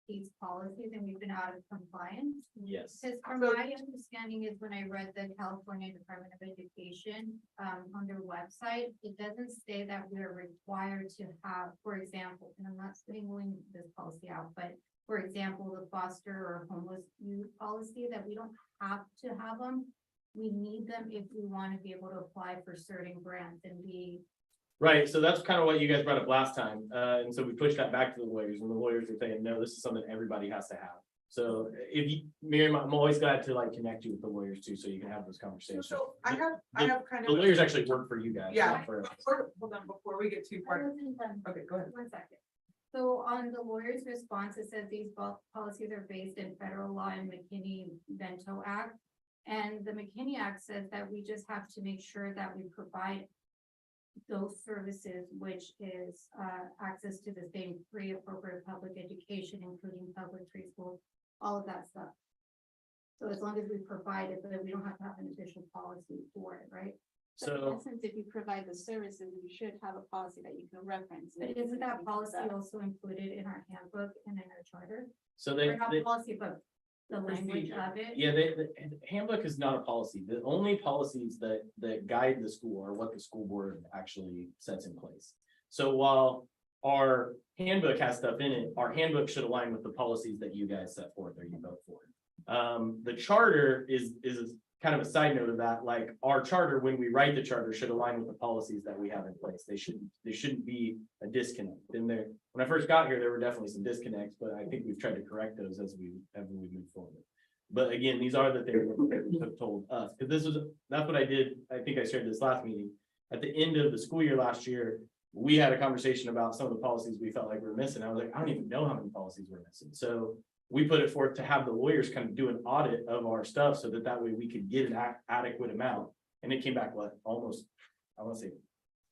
these policies and we've been out of compliance. Yes, Because from my understanding is when I read the California Department of Education, on their website, it doesn't say that we're required to have, for example, and I'm not singling this policy out, but for example, the foster or homeless youth policy, that we don't have to have them. We need them if we want to be able to apply for certain grants and be. right, so that's kind of what you guys brought up last time, and so we pushed that back to the lawyers, and the lawyers are saying, no, this is something everybody has to have. So if you, Miriam, I'm always glad to like connect you with the lawyers too, so you can have those conversations. So I have kind The of. lawyers actually work for you guys. Yeah, not for us. hold on, before we get too far. Okay, go ahead. 1 second. So on the lawyer's response, it says these policies are based in federal law and McKinney-Vento Act. And the McKinney Act says that we just have to make sure that we provide those services, which is access to the same free appropriate public education, including public preschool, all of that stuff. So as long as we provide it, but we don't have to have an official policy for it, right? So in So, essence, if you provide the services, you should have a policy that you can reference. But isn't that policy also included in our handbook and in our charter? so Or not they, policy, but the language of it? yeah, the handbook is not a policy. The only policies that guide the school are what the school board actually sets in place. So while our handbook has stuff in it, our handbook should align with the policies that you guys set forth or you vote for. The charter is kind of a side note of that, like our charter, when we write the charter, should align with the policies that we have in place. There shouldn't be a disconnect. And there, when I first got here, there were definitely some disconnects, but I think we've tried to correct those as we move forward. But again, these are the things that have told us, because that's what I did. I think I shared this last meeting. At the end of the school year last year, we had a conversation about some of the policies we felt like we were missing. I was like, I don't even know how many policies we're missing. So we put it forth to have the lawyers kind of do an audit of our stuff so that way we could get an adequate amount. And it came back, almost, I want to say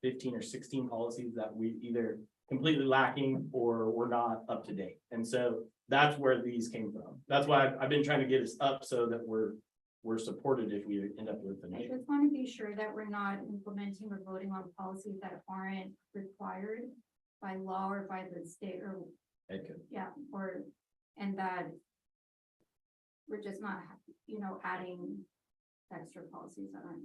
15 or 16 policies that we either completely lacking or were not up to date. And so that's where these came from. That's why I've been trying to get us up so that we're supported if we end up with an I issue. just want to be sure that we're not implementing or voting on policies that aren't required by law or by the state or, yeah, or, and that we're just not, adding extra policies that aren't.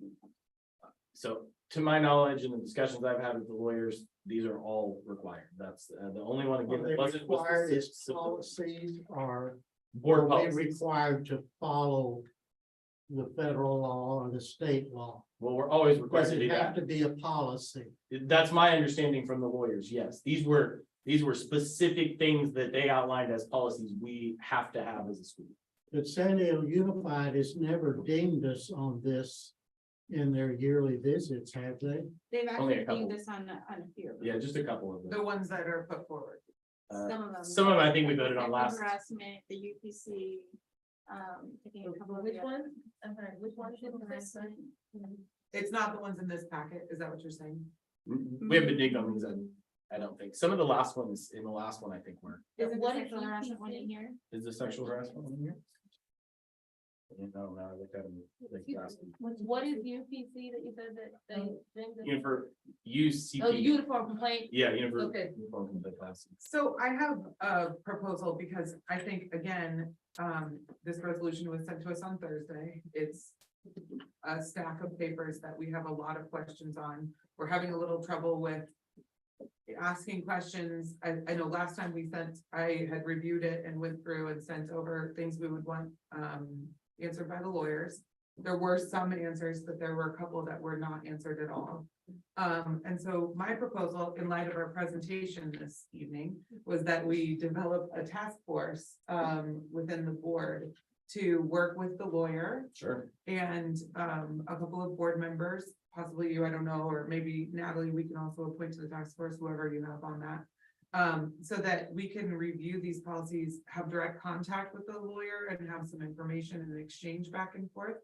So to my knowledge and the discussions I've had with the lawyers, these are all required. That's the only one again that wasn't. was the Required is specific policies are Board we policies. required to follow the federal law or the state law? Well, we're always required Does to do it have that. to be a policy? That's my understanding from the lawyers, yes. These were specific things that they outlined as policies we have to have as a school. But San Diego Unified has never dinged us on this in their yearly visits, have they? They've Only a actually couple. seen this on a few. Yeah, just a couple of them. The ones that are put forward. Some of them I think we voted on Sexual last. Harassment, the UPC, I think a couple of Which the one? others. I'm sorry, which one? Sexual harassment. It's not the ones in this packet, is that what you're saying? We haven't dinged on these, I don't think. Some of the last ones, in the last one, I think were. Is it the What is sexual harassment one in here? Is the sexual harassment one in here? I don't know, I looked at them. like, last week. What is UPC that you said that they? For UCP. Oh, the uniform complaint. Yeah, uniform. Okay. Uniform complaint policy. So I have a proposal because I think, again, this resolution was sent to us on Thursday. It's a stack of papers that we have a lot of questions on. We're having a little trouble with asking questions. I know last time I had reviewed it and went through and sent over things we would want answered by the lawyers. there were some answers, but there were a couple that were not answered at all. And so my proposal, in light of our presentation this evening, was that we develop a task force within the board to work with the lawyer Sure. and a couple of board members, possibly you, I don't know, or maybe Natalie, we can also appoint to the task force, whoever you have on that. So that we can review these policies, have direct contact with the lawyer and have some information and exchange back and forth.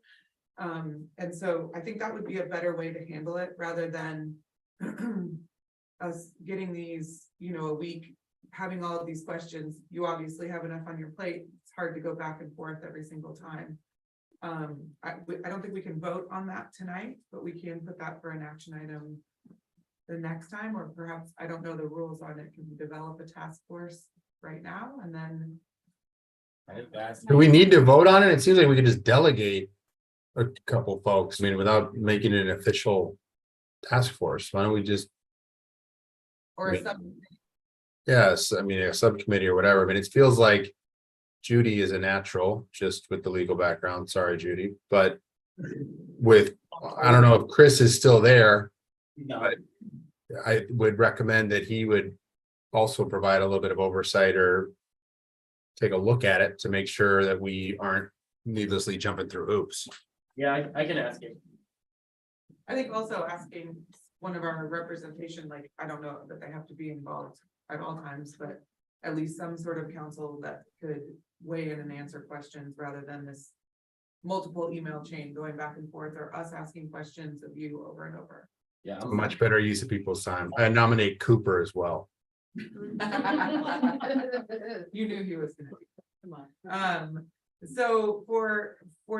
And so I think that would be a better way to handle it rather than us getting these, a week, having all of these questions. You obviously have enough on your plate. It's hard to go back and forth every single time. I don't think we can vote on that tonight, but we can put that for an action item the next time, or perhaps, I don't know the rules on it. Can we develop a task force right now and then? I think that's. Do we need to vote on it? It seems like we could just delegate a couple folks, I mean, without making it an official task force. Why don't we just, Or Wait. some, yes, I mean, a subcommittee or whatever. I mean, it feels like Judy is a natural, just with the legal background. Sorry, Judy, but with, I don't know if Chris is still there. No, I would recommend that he would also provide a little bit of oversight or take a look at it to make sure that we aren't needlessly jumping through hoops. yeah, I can ask him. I think also asking one of our representation, like, I don't know that they have to be involved at all times, but at least some sort of counsel that could weigh in and answer questions rather than this multiple email chain going back and forth, or us asking questions of you over and over. Yeah. A much better use of people's time. I nominate Cooper as well. You knew he was gonna. Come on. So for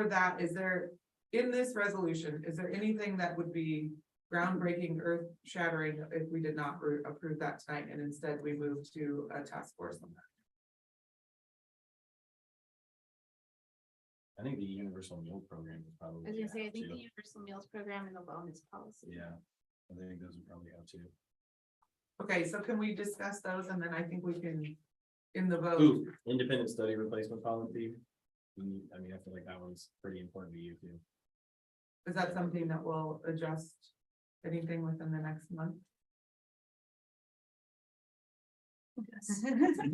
that, is there, in this resolution, is there anything that would be groundbreaking, earth shattering if we did not approve that tonight and instead we moved to a task force on that? I think the universal meal program is probably. I was gonna say, I think too. the universal meals program and the wellness policy. Yeah, I think those would probably have to. Okay, so can we discuss those and then I think we can, in the vote, Ooh, independent study replacement policy. I mean, I feel like that one's pretty important to you too. is that something that will adjust anything within the next month?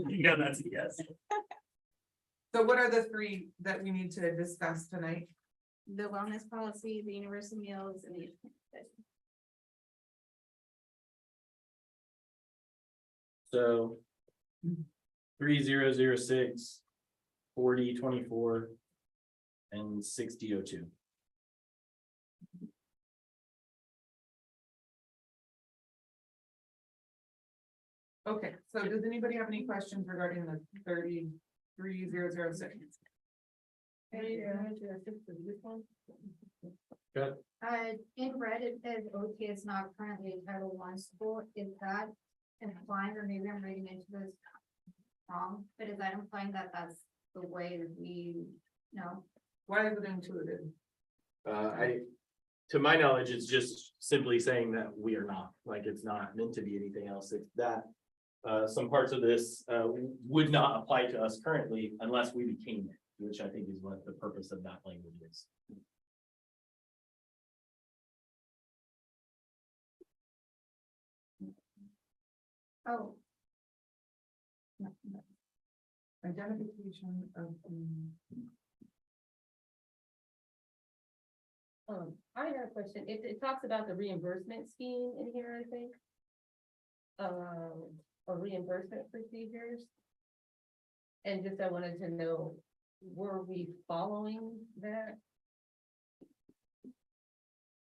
Yeah, that's a yes. So what are the three that we need to discuss tonight? The wellness policy, the universal meals, and the. So 3006, 4024, and 6002. Okay, so does anybody have any questions regarding the 33006? In red, it says OT is not currently a Title I school. Is that implying, or maybe I'm reading into this wrong, but is that implying that that's the way that we know? Why is it included? To my knowledge, it's just simply saying that we are not, like, it's not meant to be anything else. It's that some parts of this would not apply to us currently unless we became it, which I think is what the purpose of that language is. Oh, Identification of. I have a question. It talks about the reimbursement scheme in here, I think. Or reimbursement procedures. And just I wanted to know, were we following that?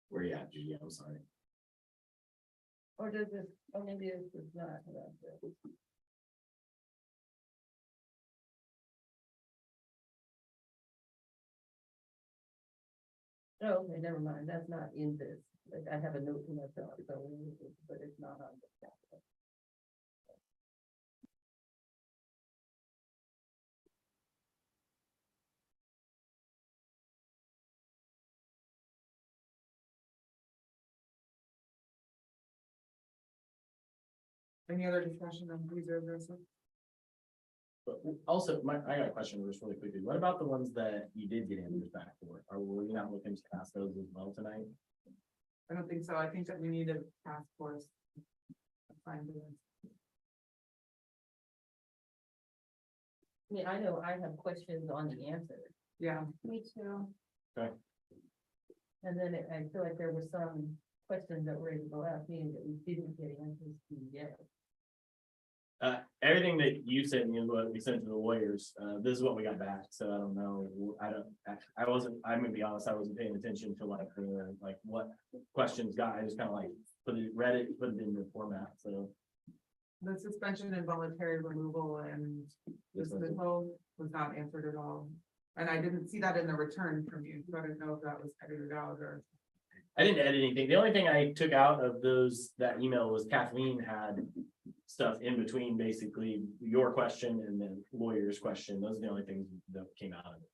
Where you at, Judy? I'm sorry. Or does this, or maybe this is not about this. Oh, okay, never mind. That's not in this. Like, I have a note to myself, so, but it's not on this. Any other discussion on 3006? But also, I got a question just really quickly. What about the ones that you did get answers back for? Were we not looking to pass those as well tonight? I don't think so. I think that we need a task force. Find it. I mean, I know I have questions on the answer, Yeah, Me too. and then I feel like there were some questions that were in the last meeting that we didn't get answers to yet. Everything that you sent me is what we sent to the lawyers. This is what we got back, so I don't know. I'm gonna be honest, I wasn't paying attention to like what questions got. I just kind of like read it, put it in the format, so. the suspension and voluntary removal and dismissal was not answered at all. And I didn't see that in the return from you, so I don't know if that was edited out or. I didn't edit anything. The only thing I took out of that email was Kathleen had stuff in between, basically your question and then lawyer's question. Those are the only things that came out of it.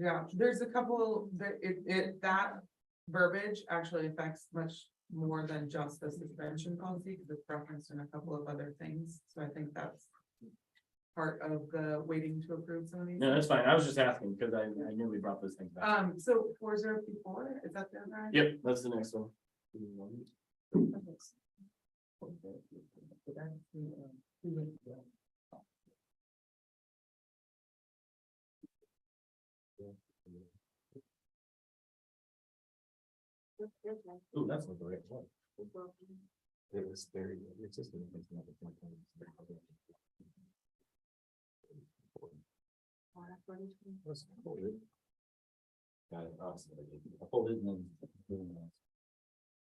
Yeah, there's a couple that verbiage actually affects much more than just the suspension policy, because it's referenced in a couple of other things. So I think that's part of the waiting to approve some of these. No, that's fine. I was just asking because I knew we brought those things back. So 4054, is that the other? Yep, that's the next one. Ooh, that's not the right one. It was very, it's just. Got it. Awesome. I pulled it and then.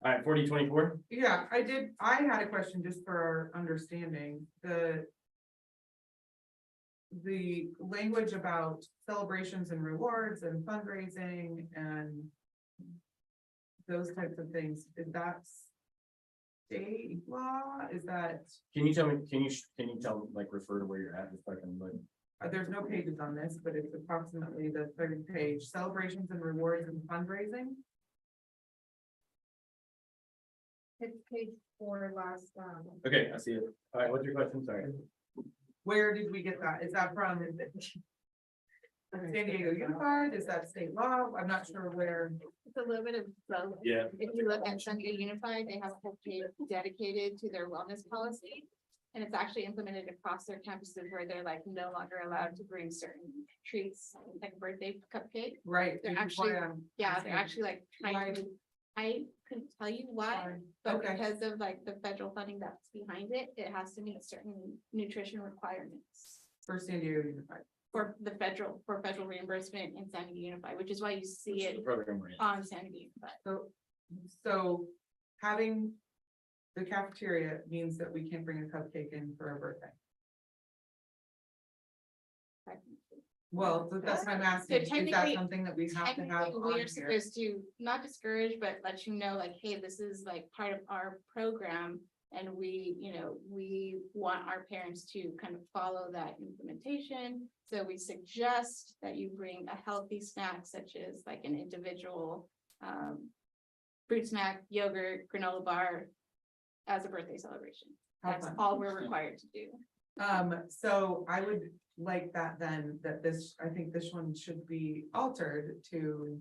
All right, 4024. Yeah, I had a question just for our understanding, the language about celebrations and rewards and fundraising and those types of things, is that state law? Is that, Can you tell me, can you like refer to where you're at? Just so I can look. there's no pages on this, but it's approximately the third page, celebrations and rewards and fundraising. It's page 4 last, Okay, I see it. All right, what's your question? Sorry. Where did we get that? Is that from San Diego Unified? Is that state law? I'm not sure where. It's a little bit of both. Yeah. If you look at San Diego Unified, they have a whole page dedicated to their wellness policy. And it's actually implemented across their campuses where they're like no longer allowed to bring certain treats, like a birthday cupcake. Right. They're which is actually, why I'm yeah, asking. they're actually like trying to, I couldn't tell you why, but Okay. because of like the federal funding that's behind it, it has to meet certain nutrition requirements. For San Diego Unified. For federal reimbursement in San Diego Unified, which is why you see it Program we're in. on San Diego Unified. So having the cafeteria means that we can't bring a cupcake in for a birthday. Well, that's what I'm asking. Is that technically- something that we have to have Technically, we on are here? supposed to not discourage, but let you know, like, hey, this is like part of our program. And we, we want our parents to kind of follow that implementation. So we suggest that you bring a healthy snack such as like an individual fruit snack, yogurt, granola bar as a birthday celebration. How That's fun. all we're required to do. So I would like that then, I think this one should be altered to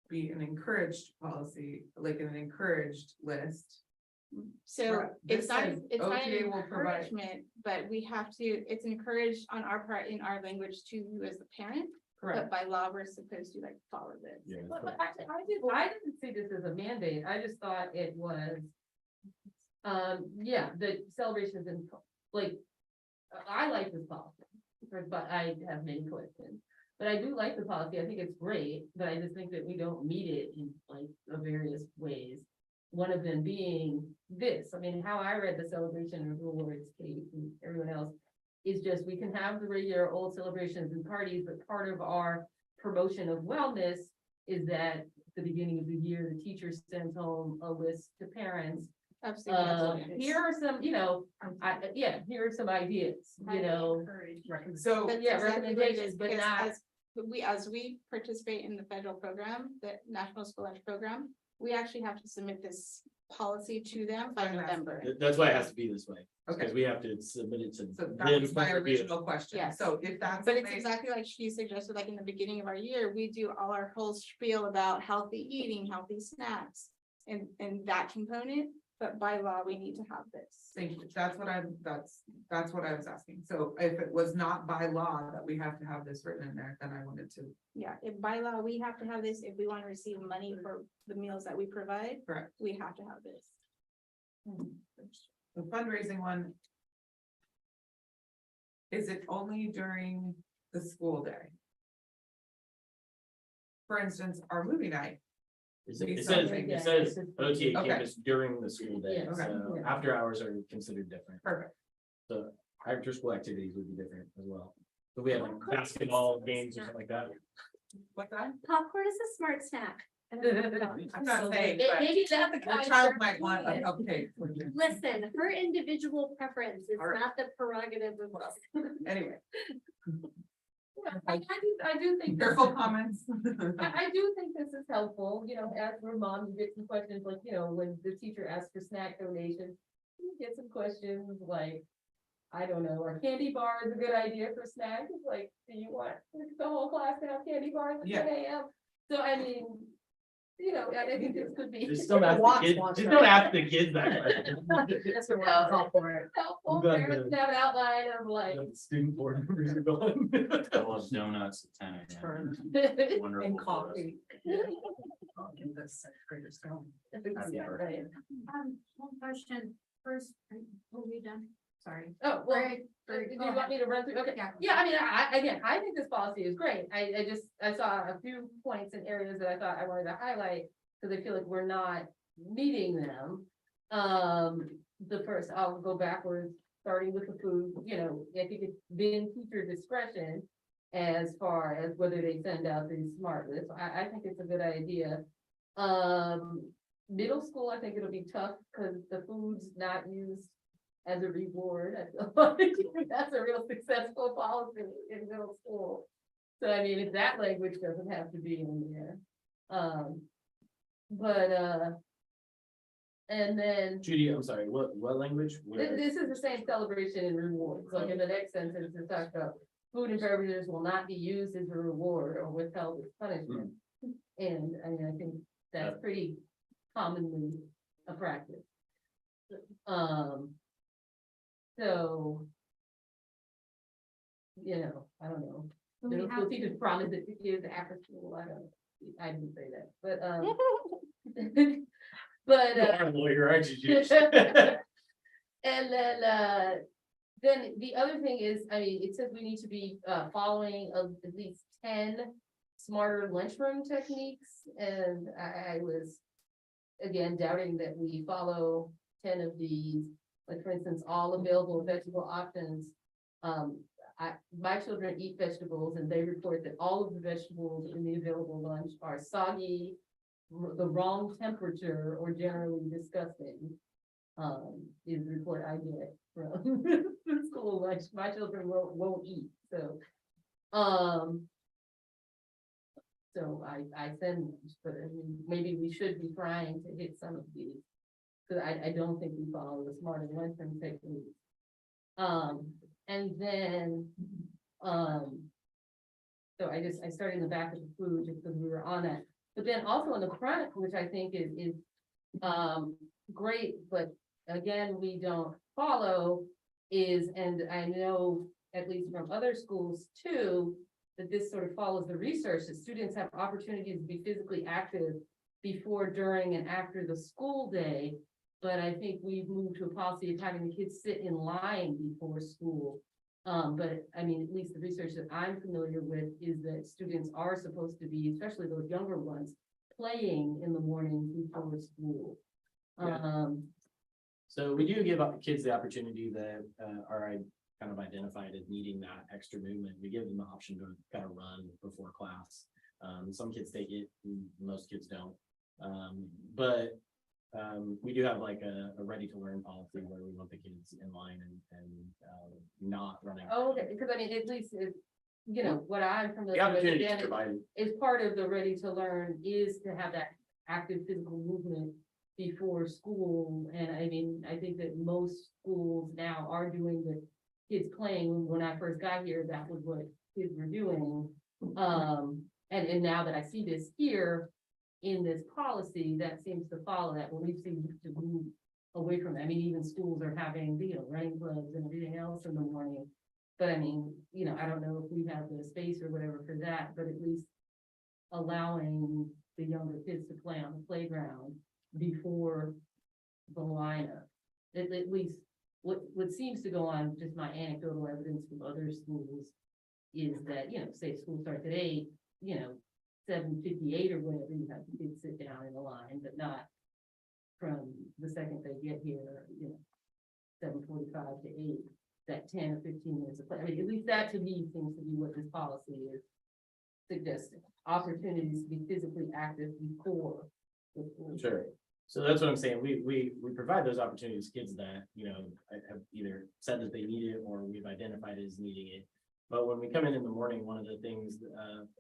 be an encouraged policy, like an encouraged list. So Right. it's This not, says it's not OTA an will provide- encouragement, but we have to, it's encouraged on our part, in our language to you as the parent. But by law, we're supposed to like follow this. Yeah. But actually, I didn't see this as a mandate. I just thought it was. Yeah, the celebrations and like, I like this policy, but I have many questions. But I do like the policy. I think it's great, but I just think that we don't meet it in like various ways. One of them being this, I mean, how I read the celebration and rewards, Kate and everyone else, is just, we can have the regular old celebrations and parties, but part of our promotion of wellness is that at the beginning of the year, the teacher sends home a list to parents. Absolutely. that's what it is. Here are some, here are some ideas, So, That's yeah, exactly what it recommendations, is, but because not- as we participate in the federal program, the National School Lunch Program, we actually have to submit this policy to them by November. That's why it has to be this way, Okay, because we have to submit it to so them that was for my review. original question. Yes. So if that's. But it's okay- exactly like she suggested, like in the beginning of our year, we do all our whole spiel about healthy eating, healthy snacks. And that component, but by law, we need to have this. Thank you. That's what that's what I was asking. So if it was not by law that we have to have this written in there, then I wanted to. Yeah, if by law, we have to have this, if we want to receive money for the meals that we provide, Correct. we have to have this. The fundraising one. Is it only during the school day? For instance, our movie night, It Be says, something, it says OTA Okay. campus during the school day, Okay. so after hours are considered different. perfect. So after school activities would be different as well. So we have like basketball games or something like that. What's that? Popcorn is a smart snack. I'm not saying, but Maybe that's the your child might want a cupcake. Listen, her individual preference is All right. not the prerogative of us. Anyway, I do think. careful comments. I do think this is helpful, you know, as for mom, you get some questions like, you know, when the teacher asks for snack donations. You get some questions like, I don't know, are candy bars a good idea for snacks? Like, do you want the whole class to have candy bars at Yeah. 10 a.m.? So I mean, you know, I think this could be. Just don't ask the kids, just don't ask the kids that question. That's what I call for it. Helpful, I'm glad parents the- have an outline of like. The student board members are going. I love donuts at 10 a.m. Wonderful. And coffee. In the second graders go. Right. One question first, are we done? Sorry. Oh, well, Very do go you want ahead. me to run through? Okay, Yeah. yeah, I mean, again, I think this policy is great. I saw a few points and areas that I thought I wanted to highlight. Because I feel like we're not meeting them. The first, I'll go backwards, starting with the food, you know, I think it's been teacher discretion. As far as whether they send out these smart lists, I think it's a good idea. Middle school, I think it'll be tough because the food's not used as a reward. I feel like that's a real successful policy in middle school. So I mean, if that language doesn't have to be in there. And then Judy, I'm sorry, what language? Where- this is the same celebration and rewards. Like in the next sentence, it talks about food and beverages will not be used as a reward or withheld as punishment. And I mean, I think that's pretty commonly a practice. So. You know, I don't know. Do we Middle have school teachers promise it to kids after school. I didn't say that, but but You are a lawyer, aren't you, Judy? and then the other thing is, I mean, it says we need to be following at least 10 smarter lunchroom techniques, and I was again doubting that we follow 10 of these. Like for instance, all available vegetable options. My children eat vegetables, and they report that all of the vegetables in the available lunch are soggy, the wrong temperature, or generally disgusting. Is the report I get from the school lunch. My children won't eat, so. So I send, but I mean, maybe we should be trying to hit some of these. Cause I don't think we follow the smarter lunchroom technique. And then, so I started in the back of the food just because we were on that. But then also in the front, which I think is great, but again, we don't follow is, and I know at least from other schools too, that this sort of follows the research that students have opportunities to be physically active before, during, and after the school day. But I think we've moved to a policy of having the kids sit in line before school. But I mean, at least the research that I'm familiar with is that students are supposed to be, especially those younger ones, playing in the morning before school. Yeah. So we do give kids the opportunity that are kind of identified as needing that extra movement. We give them the option to kind of run before class. Some kids take it, most kids don't. But we do have like a ready to learn policy where we want the kids in line and not running. Oh, okay, because I mean, at least it, you know, what I'm The familiar with opportunity again, to provide. is part of the ready to learn is to have that active physical movement before school. And I mean, I think that most schools now are doing the kids playing. When I first got here, that was what kids were doing. And now that I see this here in this policy, that seems to follow that, when we've seen to move away from it. I mean, even schools are having, running clubs and everything else in the morning. But I mean, I don't know if we have the space or whatever for that, but at least allowing the younger kids to play on the playground before the lineup. At least what seems to go on, just my anecdotal evidence from other schools, is that, say school starts at 8, 7:58 or whatever, you have the kids sit down in a line, but not from the second they get here, 7:45 to 8, that 10 or 15 minutes of play. I mean, at least that to me seems to be what this policy is suggesting. Opportunities to be physically active before the school. Sure. So that's what I'm saying. We provide those opportunities to kids that, have either said that they need it or we've identified as needing it. But when we come in the morning, one of the things,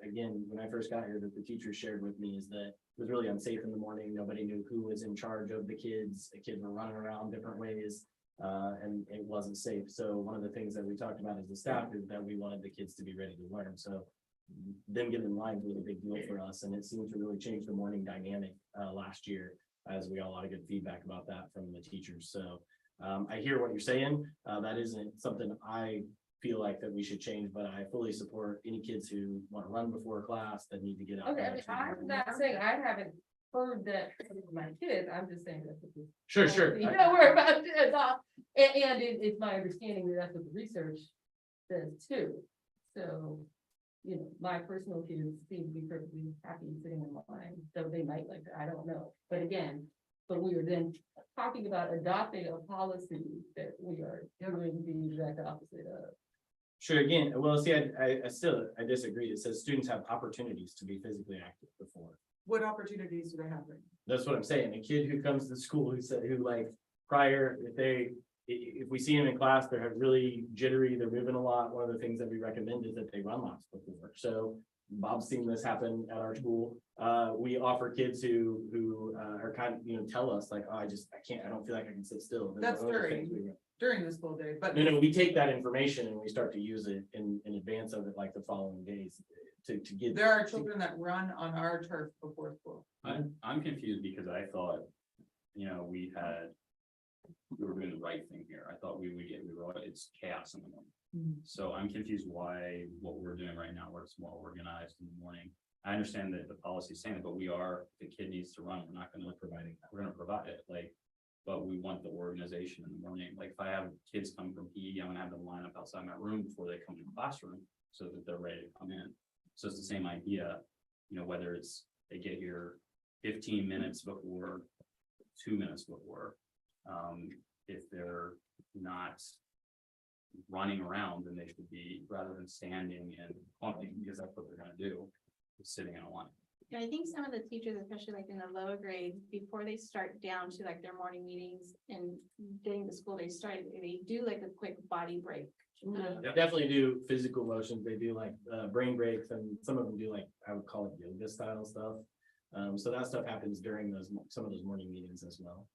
again, when I first got here, that the teachers shared with me is that it was really unsafe in the morning. Nobody knew who was in charge of the kids. The kids were running around different ways, and it wasn't safe. So one of the things that we talked about as the staff is that we wanted the kids to be ready to learn. So them getting in line was a big deal for us, and it seemed to really change the morning dynamic last year, as we got a lot of good feedback about that from the teachers. So I hear what you're saying. That isn't something I feel like that we should change, but I fully support any kids who want to run before class that need to get out. Okay, I mean, I'm not saying I haven't heard that from my kids, I'm just saying that's what. Sure. We're about to adopt, and it's my understanding that that's what the research says too. So, my personal kids seem to be perfectly happy sitting in line, so they might like that, I don't know. But again, we were then talking about adopting a policy that we are doing the exact opposite of. Sure, again, well, see, I disagree. It says students have opportunities to be physically active before. What opportunities do they have? That's what I'm saying. A kid who comes to school who like prior, if we see him in class, they're really jittery, they're moving a lot. One of the things that we recommend is that they run laps before. So Bob's seen this happen at our school. We offer kids who are kind of, tell us like, oh, I don't feel like I can sit still. That's during the school day, but. No, we take that information and we start to use it in advance of it, like the following days to get. There are children that run on our turf before school. I'm confused because I thought, we were doing the right thing here. I thought it's chaos in the morning. So I'm confused why what we're doing right now, where it's more organized in the morning. I understand that the policy is saying that, but the kid needs to run. We're not going to we're going to provide it. But we want the organization in the morning. Like if I have kids come from PE, I'm gonna have them line up outside my room before they come to the classroom so that they're ready to come in. So it's the same idea, whether it's they get here 15 minutes before, 2 minutes before. If they're not running around, then they should be, rather than standing and clumping, because that's what they're gonna do, is sitting in a line. Yeah, I think some of the teachers, especially like in the lower grades, before they start down to like their morning meetings and getting the school day started, they do like a quick body break. They definitely do physical motions. They do like brain breaks, and some of them do like, I would call it yoga style stuff. So that stuff happens during some of those morning meetings as well.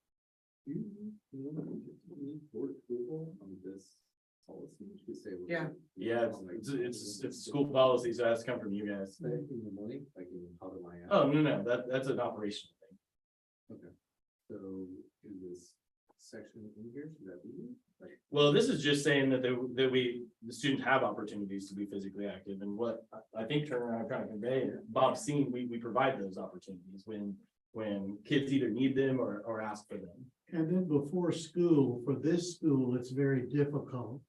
Board approval on this policy, to say. Yeah, it's school policy, so it has to come from you guys. In the morning, like how do I? Oh, no, that's an operational thing. Okay, so in this section in here, should that be? Well, this is just saying that the students have opportunities to be physically active, and what I think Turner and I'm trying to convey, Bob's seen, we provide those opportunities when kids either need them or ask for them. And then before school, for this school, it's very difficult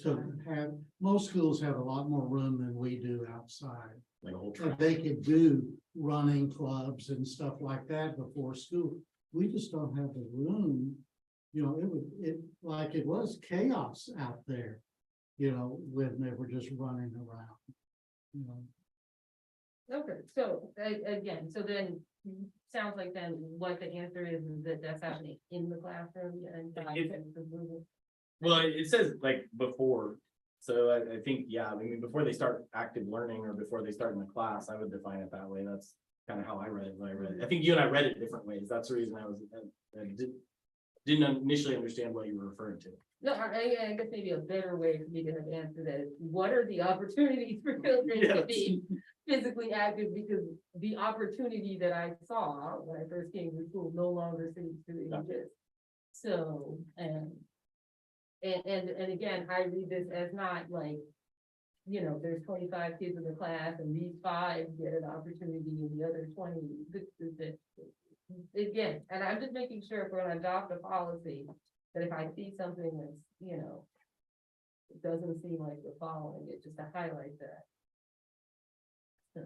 to have, most schools have a lot more room than we do outside. Like a whole And track. they could do running clubs and stuff like that before school. We just don't have the room. It was chaos out there, when they were just running around. Okay, so again, so then sounds like then what the answer is that that's happening in the classroom and. Well, it says like before, so I think, yeah, I mean, before they start active learning or before they start in the class, I would define it that way. kind of how I read it when I read it. I think you and I read it different ways. That's the reason I didn't initially understand what you were referring to. No, I guess maybe a better way for me to have answered that is, what are the opportunities for children to be physically active? Because the opportunity that I saw when I first came to school no longer seems to exist. So, and again, I read this as not like, you know, there's 25 kids in the class and these 5 get an opportunity and the other 20. Again, and I'm just making sure if we're gonna adopt a policy, that if I see something that's, you know, it doesn't seem like we're following it, just to highlight that. So,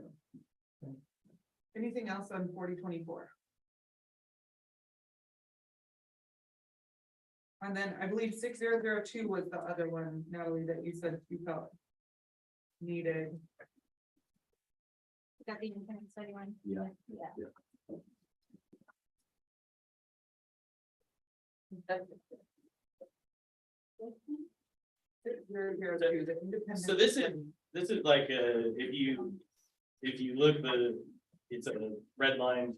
Anything else on 4024? And then I believe 6002 was the other one, Natalie, that you said you felt needed. Got the independent study one. Yeah. So this is like, if you look, it's a red line,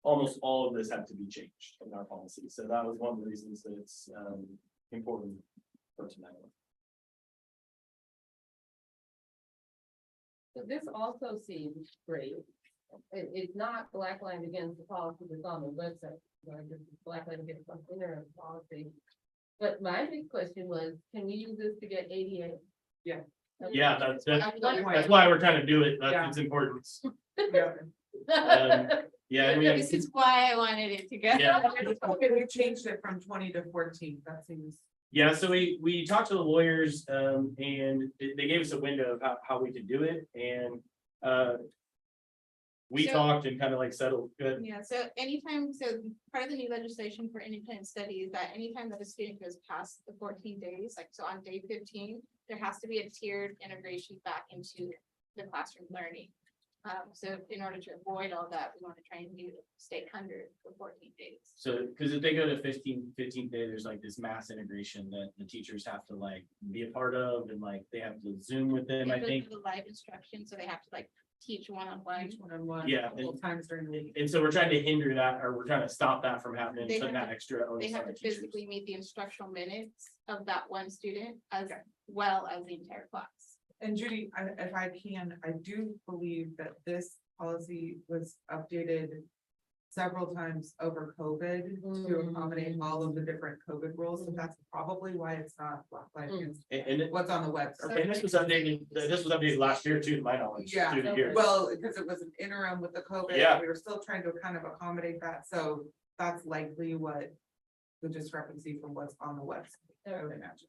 almost all of this had to be changed in our policy. So that was one of the reasons that it's, important for tonight. So this also seems great. It's not black line against the policy that's on the website, right? This is black line against some interim policy. But my big question was, can we use this to get ADA? Yeah. Yeah, that's why we're trying to do it. That's its importance. Yeah, I mean, This is why I wanted it to go. Yeah. Okay, we changed it from 20 to 14, that seems. yeah, so we talked to the lawyers, and they gave us a window of how we could do it, and we So- talked and kind of like settled good. Yeah, so anytime, so part of the new legislation for independent study is that anytime that a student goes past the 14 days, like so on day 15, there has to be a tiered integration back into the classroom learning. So in order to avoid all that, we want to try and do stay under for 14 days. So, because if they go to 15th day, there's like this mass integration that the teachers have to like be a part of, and like they have to Zoom with them, I They think. go through the live instruction, so they have to like teach one-on-one. One-on-one. Yeah, Multiple times during the week. And so we're trying to hinder that, or we're trying to stop that from happening, They putting have that to- extra. They onus have on to the teachers. physically meet the instructional minutes of that one student as well as the entire class. And Judy, if I can, I do believe that this policy was updated several times over COVID to accommodate all of the different COVID rules, and that's probably why it's not black line against And what's on the website. this was updated last year too, to my knowledge. Yeah, through the years. well, because it was an interim with the COVID, Yeah. we were still trying to kind of accommodate that, so that's likely what the discrepancy from what's on the website, I would imagine.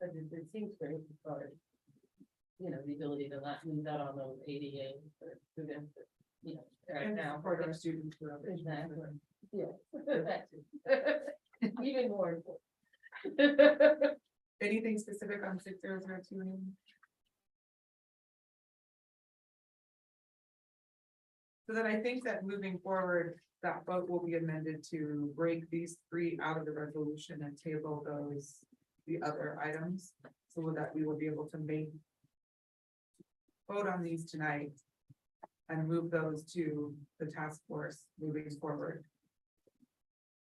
But it seems great as far as, you know, the ability to not lose out on those ADA for students, you know, right And now. for our students who are. Exactly. Yeah. That too. Even more important. Anything specific on 6002? So then I think that moving forward, that vote will be amended to break these 3 out of the resolution and table the other items. So that we will be able to vote on these tonight and move those to the task force moving forward,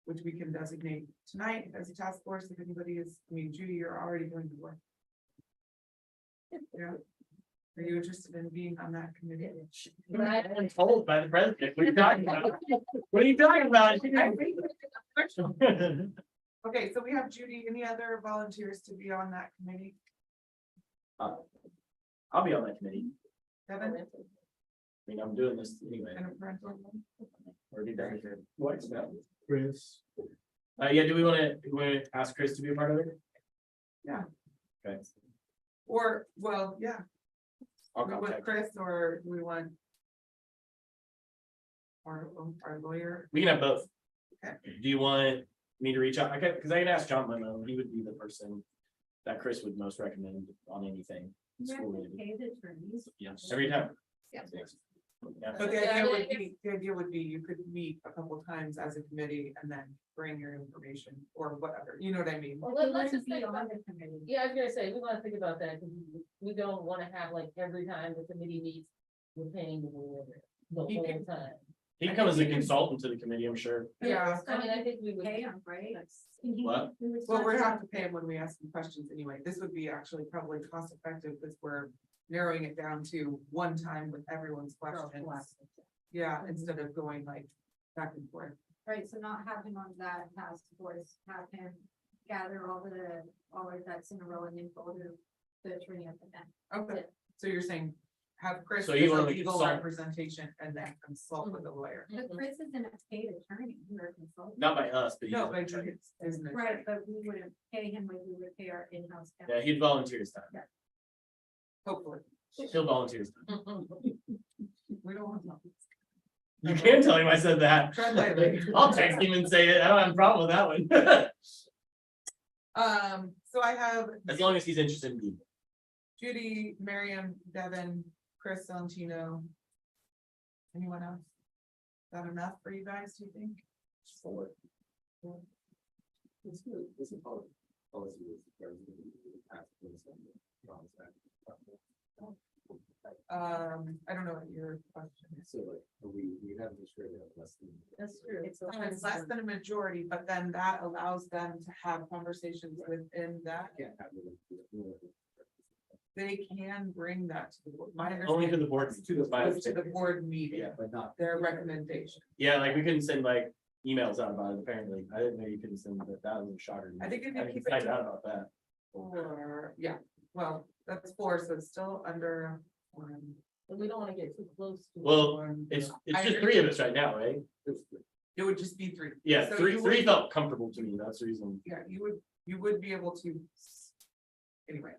which we can designate tonight as a task force if anybody is, I mean, Judy, you're already doing the work. Yeah. Are you interested in being on that committee? I'm told by the president. What are you talking about? What are you talking about? Okay, so we have Judy. Any other volunteers to be on that committee? I'll be on that committee. Kevin? I mean, I'm doing this anyway. And a parental one? Already done it. What's that? Chris, Yeah, do we want to ask Chris to be a part of it? Yeah. Okay. Or, well, yeah, I'll we want contact. Chris or do we want our lawyer? We can have both. Okay. Do you want me to reach out? Because I can ask John Leno. He would be the person that Chris would most recommend on anything. school related. Yeah, every time. Yeah. But the idea would be you could meet a couple times as a committee and then bring your information or whatever, you know what I mean? Well, He let's wouldn't just think be on about the committee. Yeah, I was gonna say, we wanna think about that, because we don't wanna have like every time the committee meets, we're paying the board the He whole can- time. He can come as a consultant to the committee, I'm sure. Yeah. I mean, I think we would. Pay him, right? What? Well, we're have to pay him when we ask him questions anyway. This would be actually probably cost effective because we're narrowing it down to one time with everyone's questions. Yeah, instead of going like back and forth. Right, so not have him on that task force, have him gather all of that's in a row and then go to the attorney at the end. Okay, so you're saying have Chris So as you a want to legal consult- representation and then consult with a lawyer. But Chris isn't a paid attorney, you're a consultant. Not by us, but. No, he's- but it's, isn't it? Right, but we wouldn't pay him like we would pay our in-house. counsel. Yeah, he'd volunteer his time. Hopefully. He'll volunteer his time. We don't want to. You can tell him I said that. Tread lightly. I'll text him and say it. I don't have a problem with that one. So I have As long as he's interested in being. Judy, Miriam, Devin, Chris Valentino. Anyone else? Is that enough for you guys, do you think? It's good. This is policy. I don't know what your question is. So like, we have this rate of less than. That's true. It's less than a majority, but then that allows them to have conversations within that. Can't have it. They can bring that to the board. My Only to the understanding board. is to the board meeting, Yeah, but not. their recommendation. Yeah, like we couldn't send like emails out about it apparently. I didn't know you couldn't send that. That was a shocker. to me. I think if you didn't keep it find to- out about that. Or, yeah, well, that's 4, so it's still under. But we don't wanna get too close to. Well, It's I just 3 of us right now, right? It would just be 3. Yeah, So three you three would- felt comfortable to me. That's the reason. Yeah, you would be able to. Anyway.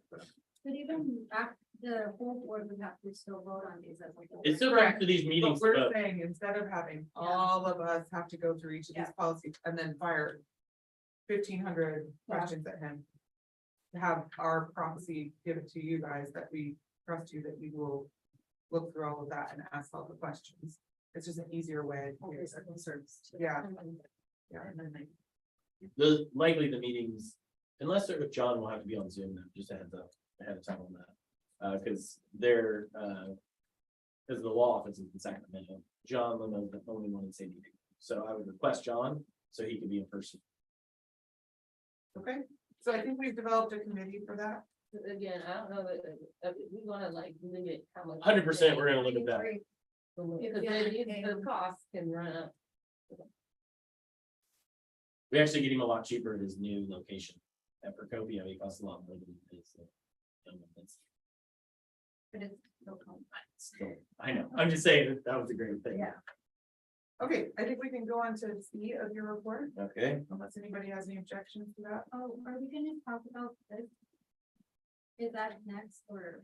But even after the whole board would have to still vote on these as a whole. It's still Correct. after these But meetings. we're but- saying, instead of having all of us have to go through each of these Yeah. policies and then fire 1,500 Yeah. questions at him. To have our prophecy give it to you guys that we trust you, that you will look through all of that and ask all the questions. It's just an easier way. to get our concerns. Yeah, yeah. The likely the meetings, unless or if John will have to be on Zoom, then just a heads up ahead of time on that. Cause they're, because the law office is in Sacramento, John Leno is the only one in San Diego. So I would request John, so he can be in person. Okay, so I think we've developed a committee for that. Again, I don't know that, we wanna like limit how much. 100%, we're gonna limit that. Because then the cost can run up. We actually get him a lot cheaper at his new location. At Procopio, he costs a lot more than his. It's But it's still complex. still, I know, I'm just saying that was a great thing. Yeah. Okay, I think we can go on to C of your report, Okay, unless anybody has any objections to that. Oh, are we gonna talk about this? Is that next or?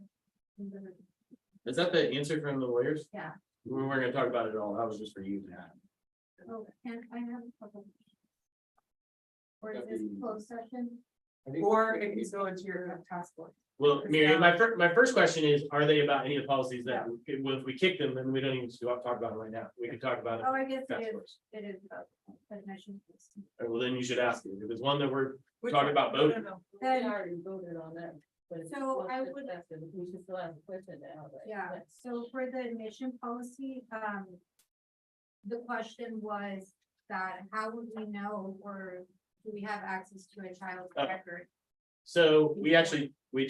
is that the answer from the lawyers? Yeah. We weren't gonna talk about it at all. That was just for you to have. Oh, and I have a couple. Or is this closed session? Or it can go into your task force. Well, Mary, my first question is, are they about any of the policies that, if we kick them, then we don't even talk about it right now. We could talk about it. Oh, I guess task it is, force. it is about admission. Well, then you should ask it. If it's one that we're Which talking one? about No, no, voting. no. We Then, already voted on that. But it's So I close would- discussion. We should still have a question now, but. yeah, so for the admission policy, the question was that how would we know, or do we have access to a child's record? So we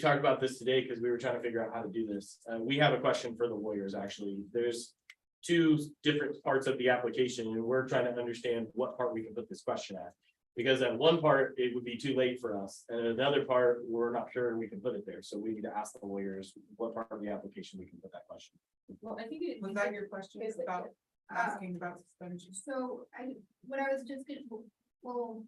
talked about this today because we were trying to figure out how to do this. We have a question for the lawyers, actually. There's 2 different parts of the application and we're trying to understand what part we can put this question at. Because at one part, it would be too late for us. And another part, we're not sure we can put it there. So we need to ask the lawyers what part of the application we can put that question. Well, I think it. Was that your question Is it- about asking about suspension? So what I was just gonna, well.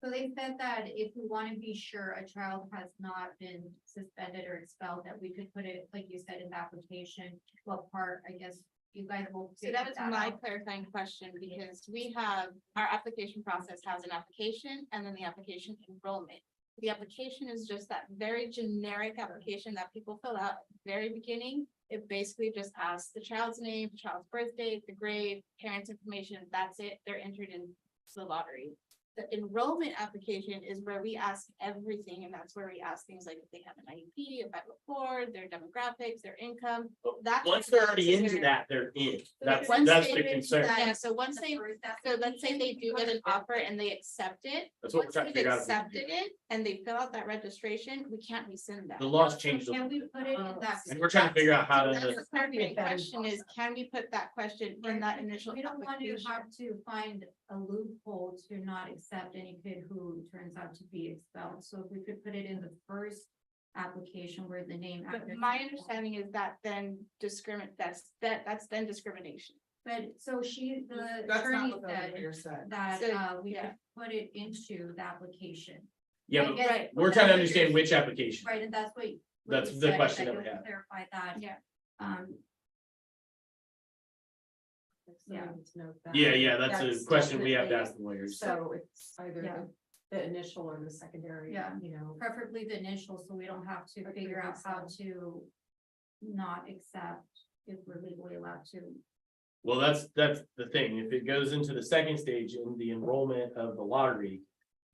So they said that if we want to be sure a child has not been suspended or expelled, that we could put it, like you said, in the application, what part, I guess, you guys will. So that was my out. clarifying question, because we have, our application process has an application and then the application enrollment. The application is just that very generic application that people fill out at the very beginning, It basically just asks the child's name, the child's birth date, the grade, parents' information, that's it, they're entered into the lottery. The enrollment application is where we ask everything, and that's where we ask things like if they have an IEP, a 504, their demographics, their income. That's Once they're already into that, they're in. That's Once the they- concern. Yeah, so once they, so let's say they do get an offer and they accept it. That's what we're Once trying to they've figure out. accepted it and they fill out that registration, we can't rescind that. The laws changed. Can we put it in that? And we're trying to figure out how That's to, the clarifying question is, can we put that question in that initial We don't want to application? have to find a loophole to not accept any kid who turns out to be expelled. So if we could put it in the first application where the name. But my understanding is that then that's then discrimination. But so the That's not attorney what the said lawyer said. that So, we yeah. could put it into the application. yeah, but Right. we're trying to understand which application. Right, and that's what. That's you the said, question that that we you'll have. Clarify that. Yeah. Yeah. Yeah, that's a question we have to ask the lawyers. So it's either Yeah. the initial or the secondary, Yeah. you know. Preferably the initial, so we don't have to figure out how to not accept if we're legally allowed to. Well, that's the thing. If it goes into the second stage in the enrollment of the lottery,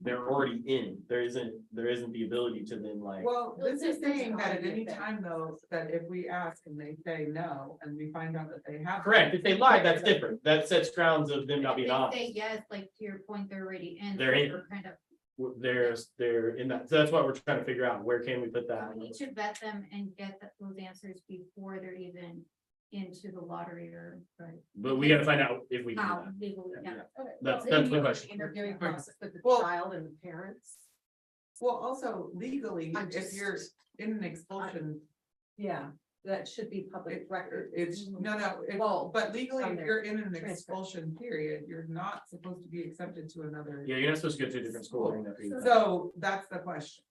they're already in. There isn't the ability to then like. Well, this is saying that at already any a thing. time though, that if we ask and they say no, and we find out that they have. Correct. If they lie, that's different. That sets grounds of them not If being they honest. say yes, like to your point, they're already in. They're so in. we're Kind of, They're in that. So that's what we're trying to figure out. Where can we put that? we need to vet them and get those answers before they're even into the lottery or. But we gotta find out if we can. do How that. legally, yeah. That's Well, the question. Interviewing process with the Well- child and the parents. Well, also legally, I'm if just- you're in an expulsion, Yeah, that should be public record. it's, no, Well, but legally, from if their you're in an transcript. expulsion period, you're not supposed to be accepted to another. Yeah, you're not supposed to go to a different school during that period. So that's the question.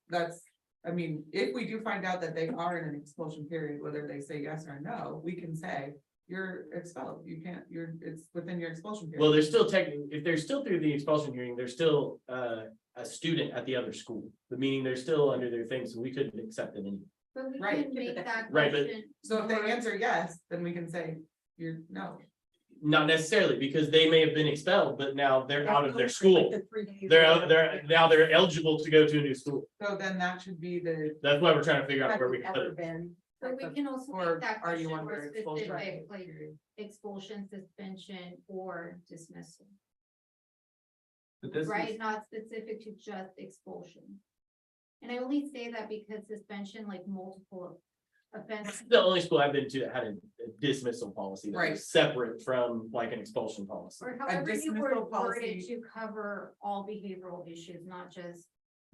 I mean, if we do find out that they are in an expulsion period, whether they say yes or no, we can say, you're expelled. You can't, it's within your expulsion period. Well, they're still technically, if they're still through the expulsion hearing, they're still a student at the other school. The meaning they're still under their thing, so we couldn't accept them anyway. But we Right. can make that Right, but- question. So if they more- answer yes, then we can say, you're no. Not necessarily, because they may have been expelled, but now they're out of their Like school. the 3 days Now they're eligible to go to a new school. So then that should be the, That's why we're trying to figure out Have where we you can put ever it. been? But we can also Or make that are you question under more expulsion? specific, like expulsion, suspension, or dismissal, But this right? is, Not specific to just expulsion. And I only say that because suspension, like multiple offenses. The only school I've been to that had a dismissal policy that Right. was separate from like an expulsion policy. Or however you dismissal word it policy- to cover all behavioral issues, not just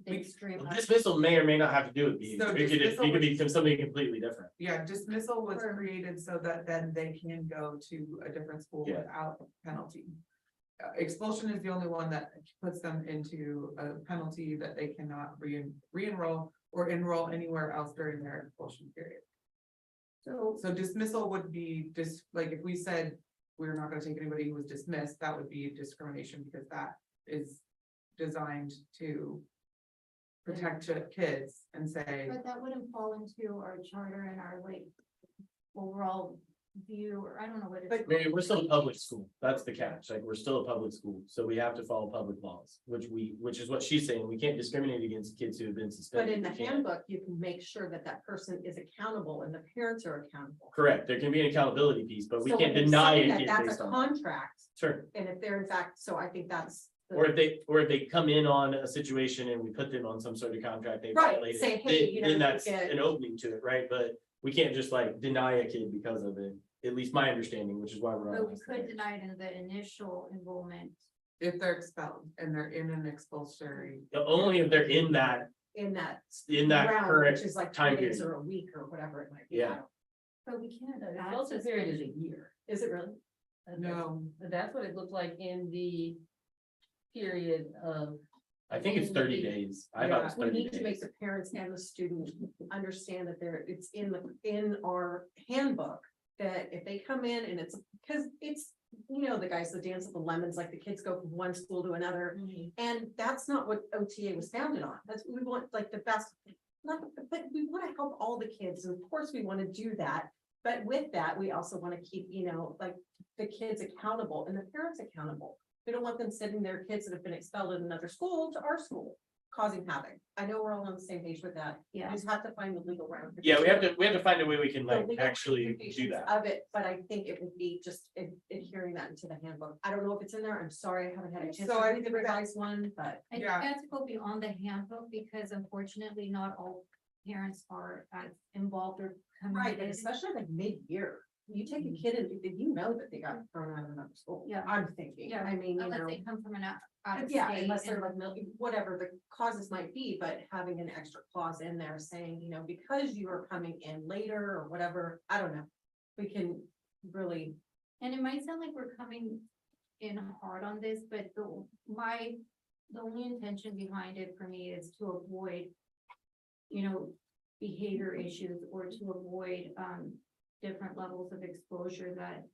the We- extreme. Dismissal may or may not have to do with behavior. So It could dismissal be something completely different. yeah, dismissal was Or- created so that then they can go to a different school Yeah. without penalty. Expulsion is the only one that puts them into a penalty that they cannot re-enroll or enroll anywhere else during their expulsion period. So dismissal would be just like if we said we're not gonna take anybody who was dismissed, that would be discrimination because that is designed to protect kids and say, But that wouldn't fall into our charter and our like overall view, or I don't know what it's. Maybe we're still a public school. That's the catch. Like, we're still a public school, so we have to follow public laws, which is what she's saying. We can't discriminate against kids who have been But suspended. in the We can't. handbook, you can make sure that that person is accountable and the parents are accountable. Correct. There can be an accountability piece, but we So can't if it's deny something a that kid That's based a on that. contract, Sure. and if they're in fact, so I think that's. the- Or if they come in on a situation and we put them on some sort of contract, they Right, violated say, it, hey, you know, then you that's get- an opening to it, right? But we can't just like deny a kid because of it, at least my understanding, which is why we're. But on we this could today. deny it in the initial enrollment. if they're expelled and they're in an expulsory. Only if they're in that In that. current Round, which is like time 3 days period. or a week or whatever it might be. Yeah. But we can't. The add expulsion period is a suspension. year. Is it really? No, That's what it looked like in the period of. I think it's 30 days. I thought it was We 30 need to make days. the parents and the student understand that it's in our handbook. That if they come in and because it's, the guys that dance with the lemons, like the kids go from one school to another. And that's not what OTA was founded on. We want like the best, but we want to help all the kids. And of course, we want to do that. But with that, we also want to keep, you know, like the kids accountable and the parents accountable. We don't want them sending their kids that have been expelled in another school to our school, causing havoc. I know we're all on the same page with that. We Yeah. just have to find the legal ramifications. Yeah, we have to find a way we can the like legal actually do ramifications that. Of it, but I think it would be just adhering that into the handbook. I don't know if it's in there. I'm sorry, I haven't had a chance So to I read the think that- revised one, but. I think Yeah. that's go beyond the handbook because unfortunately not all parents are as involved or Right, and committed. especially like mid-year, you take a kid and you know that they got thrown out of another school. Yeah. I'm thinking, Yeah, I mean, you Unless know. they come from an out of Yeah, state unless they're and- like, whatever the causes might be, but having an extra clause in there saying, you know, because you are coming in later or whatever, I don't know. We can really, And it might sound like we're coming in hard on this, but the only intention behind it for me is to avoid, you know, behavior issues or to avoid, different levels of exposure that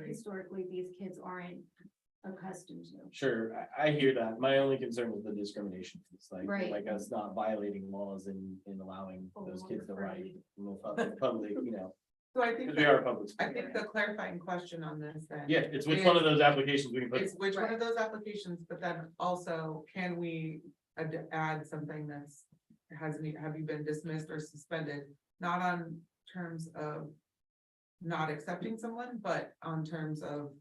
historically these kids aren't accustomed to. Sure, I hear that. My only concern is the discrimination. It's Right. like us not violating laws and allowing those kids to write in the public, you know, So I think, because we are a public. I school. think the clarifying question on this then. Yeah, it's which one of those applications we can put. It's which one of those applications, but then also, can we add something that's, have you been dismissed or suspended? Not on terms of not accepting someone, but on terms of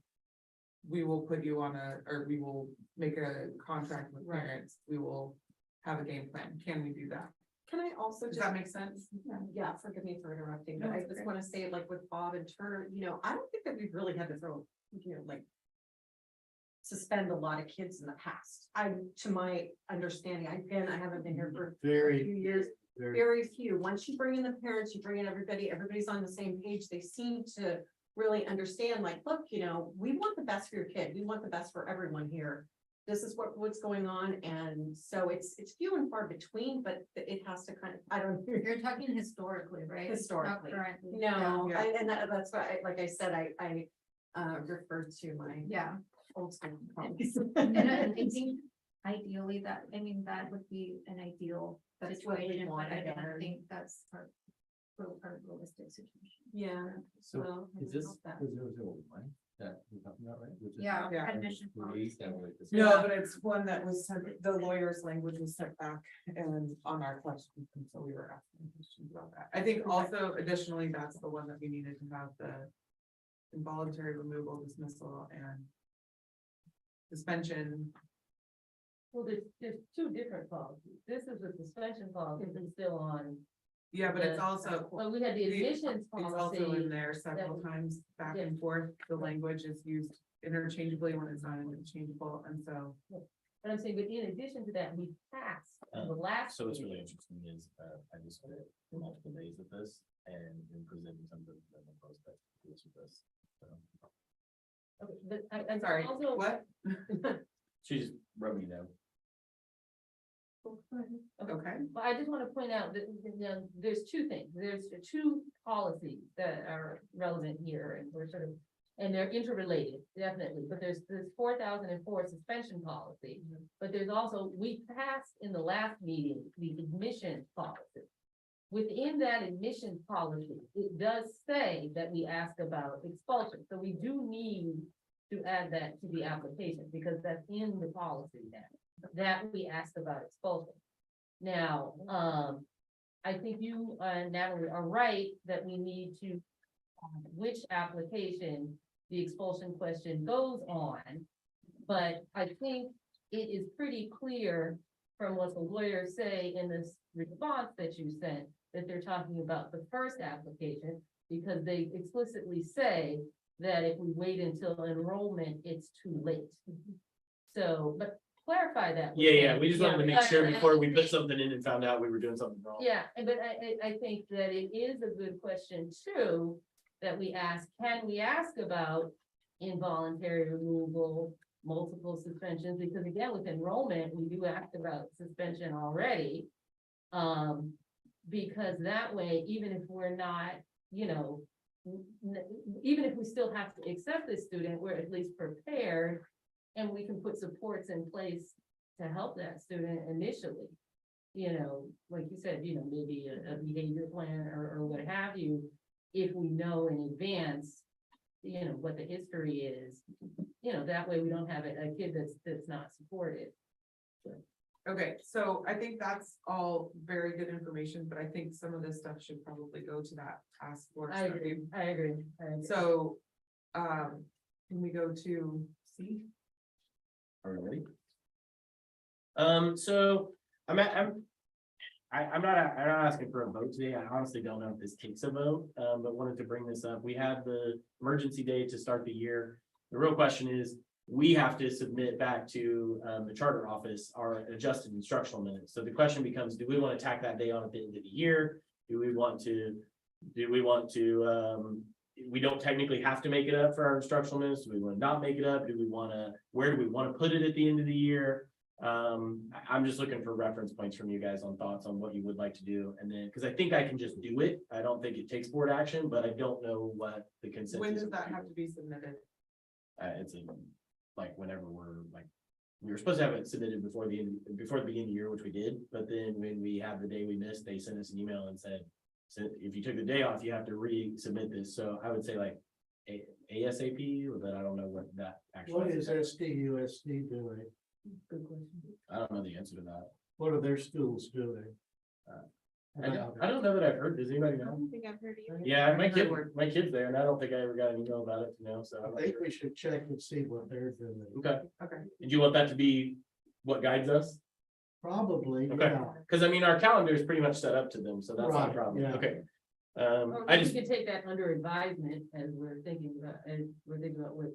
we will put you on or we will make a contract with Right. parents, we will have a game plan. Can we do that? can I also Does just? that make sense? Yeah, forgive me for interrupting, but No, I it's just okay. want to say, like with Bob and Turner, you know, I don't think that we've really had to throw, you know, like. Suspend a lot of kids in the past. To my understanding, I haven't been here for a few Very, years, very. very few. Once you bring in the parents, you bring in everybody, everybody's on the same page. They seem to really understand, like, look, you know, we want the best for your kid. We want the best for everyone here. This is what's going on. And so it's few and far between, but it has to kind of, I don't. You're talking historically, right? Not Historically. currently. No, Yeah. and that's why, like I said, I referred to my Yeah. old school. colleagues. And I think ideally that, I mean, that would be an ideal That's what we situation, but want I again. don't think that's our realistic situation. Yeah. So Well, I is this hope that- the 001 that we're talking about, right? Which is- Yeah. Yeah. Admission policy. No, but it's one that was sent, the lawyer's language was sent back and on our question, and so we were asking questions about that. I think also additionally, that's the one that we needed to have the involuntary removal, dismissal and suspension. Well, there's two different policies. This is a suspension policy, it's still on. Yeah, but it's the- also, Well, we had the admissions it's also in policy. there several that- times back and forth. The language is used interchangeably when it's not interchangeable, and so. But I'm saying, but in addition to that, we passed the last. So what's really meeting. interesting is, I just spent multiple days with this and in presenting some of the prospects with this. So, Okay, but I'm Sorry, also. what? She's rubbing it out. Okay. But I just want to point out that, you know, there's two things. There's two policies that are relevant here and we're sort of, and they're interrelated, definitely. But there's this 4004 suspension policy. But there's also, we passed in the last meeting, the admission policy. Within that admission policy, it does say that we ask about expulsion. So we do need to add that to the application because that's in the policy now, that we asked about expulsion. Now, I think you, Natalie, are right that we need to, which application the expulsion question goes on. But I think it is pretty clear from what the lawyers say in this response that you sent, that they're talking about the first application, because they explicitly say that if we wait until enrollment, it's too late. So, but clarify that. with Yeah, them. we just wanted to make but- sure before we put something in and found out we were doing something wrong. Yeah, but I think that it is a good question too, that we ask, can we ask about involuntary removal, multiple suspensions? Because again, with enrollment, we do ask about suspension already. Because that way, even if we're not, you know, even if we still have to accept this student, we're at least prepared. And we can put supports in place to help that student initially. You know, like you said, you know, maybe a behavior plan or what have you. if we know in advance, you know, what the history is, you know, that way we don't have a kid that's not supported. Okay, so I think that's all very good information, but I think some of this stuff should probably go to that task force. I agree. So, can we go to C? Are we ready? So I'm not asking for a vote today. I honestly don't know if this takes a vote, but wanted to bring this up. We had the emergency day to start the year. The real question is, we have to submit back to the charter office our adjusted instructional minutes. So the question becomes, do we want to tack that day on at the end of the year? We don't technically have to make it up for our instructional minutes. Do we want to not make it up? Where do we want to put it at the end of the year? I'm just looking for reference points from you guys on thoughts on what you would like to do. And then, because I think I can just do it. I don't think it takes board action, but I don't know what the consensus. When does that have to be submitted? It's like whenever we were supposed to have it submitted before the beginning of the year, which we did. But then when we had the day we missed, they sent us an email and said, so if you took the day off, you have to resubmit this. So I would say like ASAP, but I don't know what that actually. What is SDUSD doing? Good question. I don't know the answer to that. What are their schools doing? I don't know that I've heard. Does anybody I know? don't think I've heard either. Yeah, my kid's there, and I don't think I ever got an email about it, you know, so. I think we should check and see what they're doing. Okay, Okay. did you want that to be what guides us? Probably, Okay. yeah. Because I mean, our calendar is pretty much set up to them, so that's not a Right, problem. yeah. Okay. Or I we just, could take that under advisement as we're thinking about what,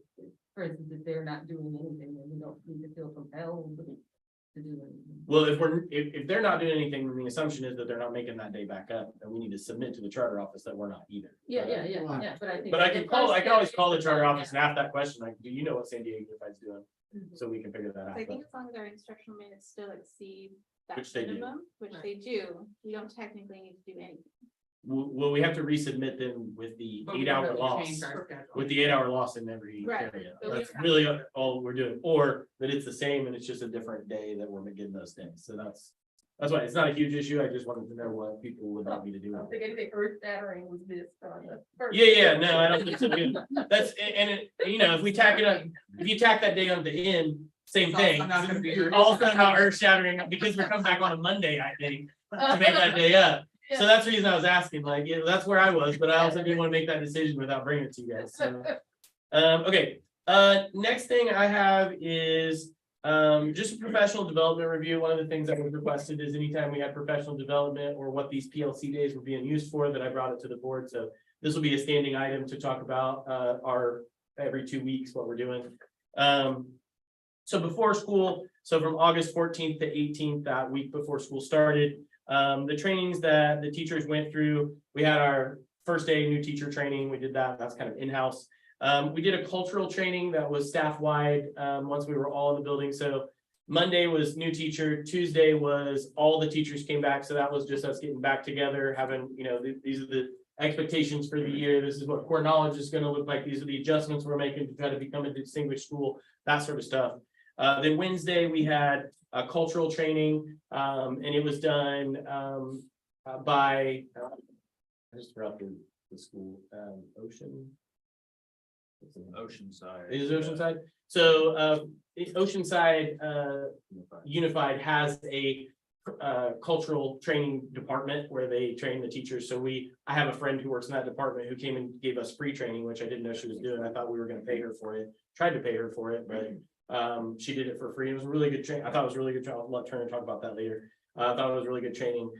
for instance, if they're not doing anything, then we don't need to feel compelled to do anything. well, if they're not doing anything, then the assumption is that they're not making that day back up, and we need to submit to the charter office that we're not either. Yeah, but I think. But I can always call the charter office and ask that question, like, do you know what San Diego Unified's doing? So we can figure that out. I think as long as our instructional minutes still exceed that Which they do. minimum, which they do, you don't technically need to do anything. Will we have to resubmit them with the But we 8-hour really loss? change our schedule. With the 8-hour loss in every Right. area. But we That's don't have really all we're doing, or that it's the same and it's just a different day that we're getting those days. So that's why it's not a huge issue. I just wanted to know what people would like me to do. I don't think anything earth shattering was this on the first. Yeah, no, I don't think so. That's, you know, if we tack it up, if you tack that day on the end, same It's thing. also not gonna be- All of a sudden, how earth shattering, because we're coming back on a Monday, I think, to make that day up. So that's the reason I was asking, like, yeah, that's where I was, but I also didn't want to make that decision without bringing it to you guys, so. Okay, next thing I have is, just a professional development review. One of the things that was requested is anytime we had professional development or what these PLC days were being used for, that I brought it to the board, so. This will be a standing item to talk about, our, every 2 weeks, what we're doing. So before school, so from August 14th to 18th, that week before school started, the trainings that the teachers went through, we had our first day new teacher training. We did that. That's kind of in-house. We did a cultural training that was staff-wide, once we were all in the building. So Monday was new teacher, Tuesday was all the teachers came back. So that was just us getting back together, having, you know, these are the expectations for the year. This is what core knowledge is going to look like. These are the adjustments we're making to try to become a distinguished school, that sort of stuff. Then Wednesday, we had a cultural training, and it was done by, I just forgot the school, Ocean. Oceanside. It is Oceanside. So Oceanside Unified has a cultural training department where they train the teachers. So I have a friend who works in that department who came and gave us free training, which I didn't know she was doing. I thought we were going to pay her for it. Tried to pay her for it, but she did it for free. It was a really good training. I thought it was really good. I'll let Turner talk about that later. I thought it was really good training.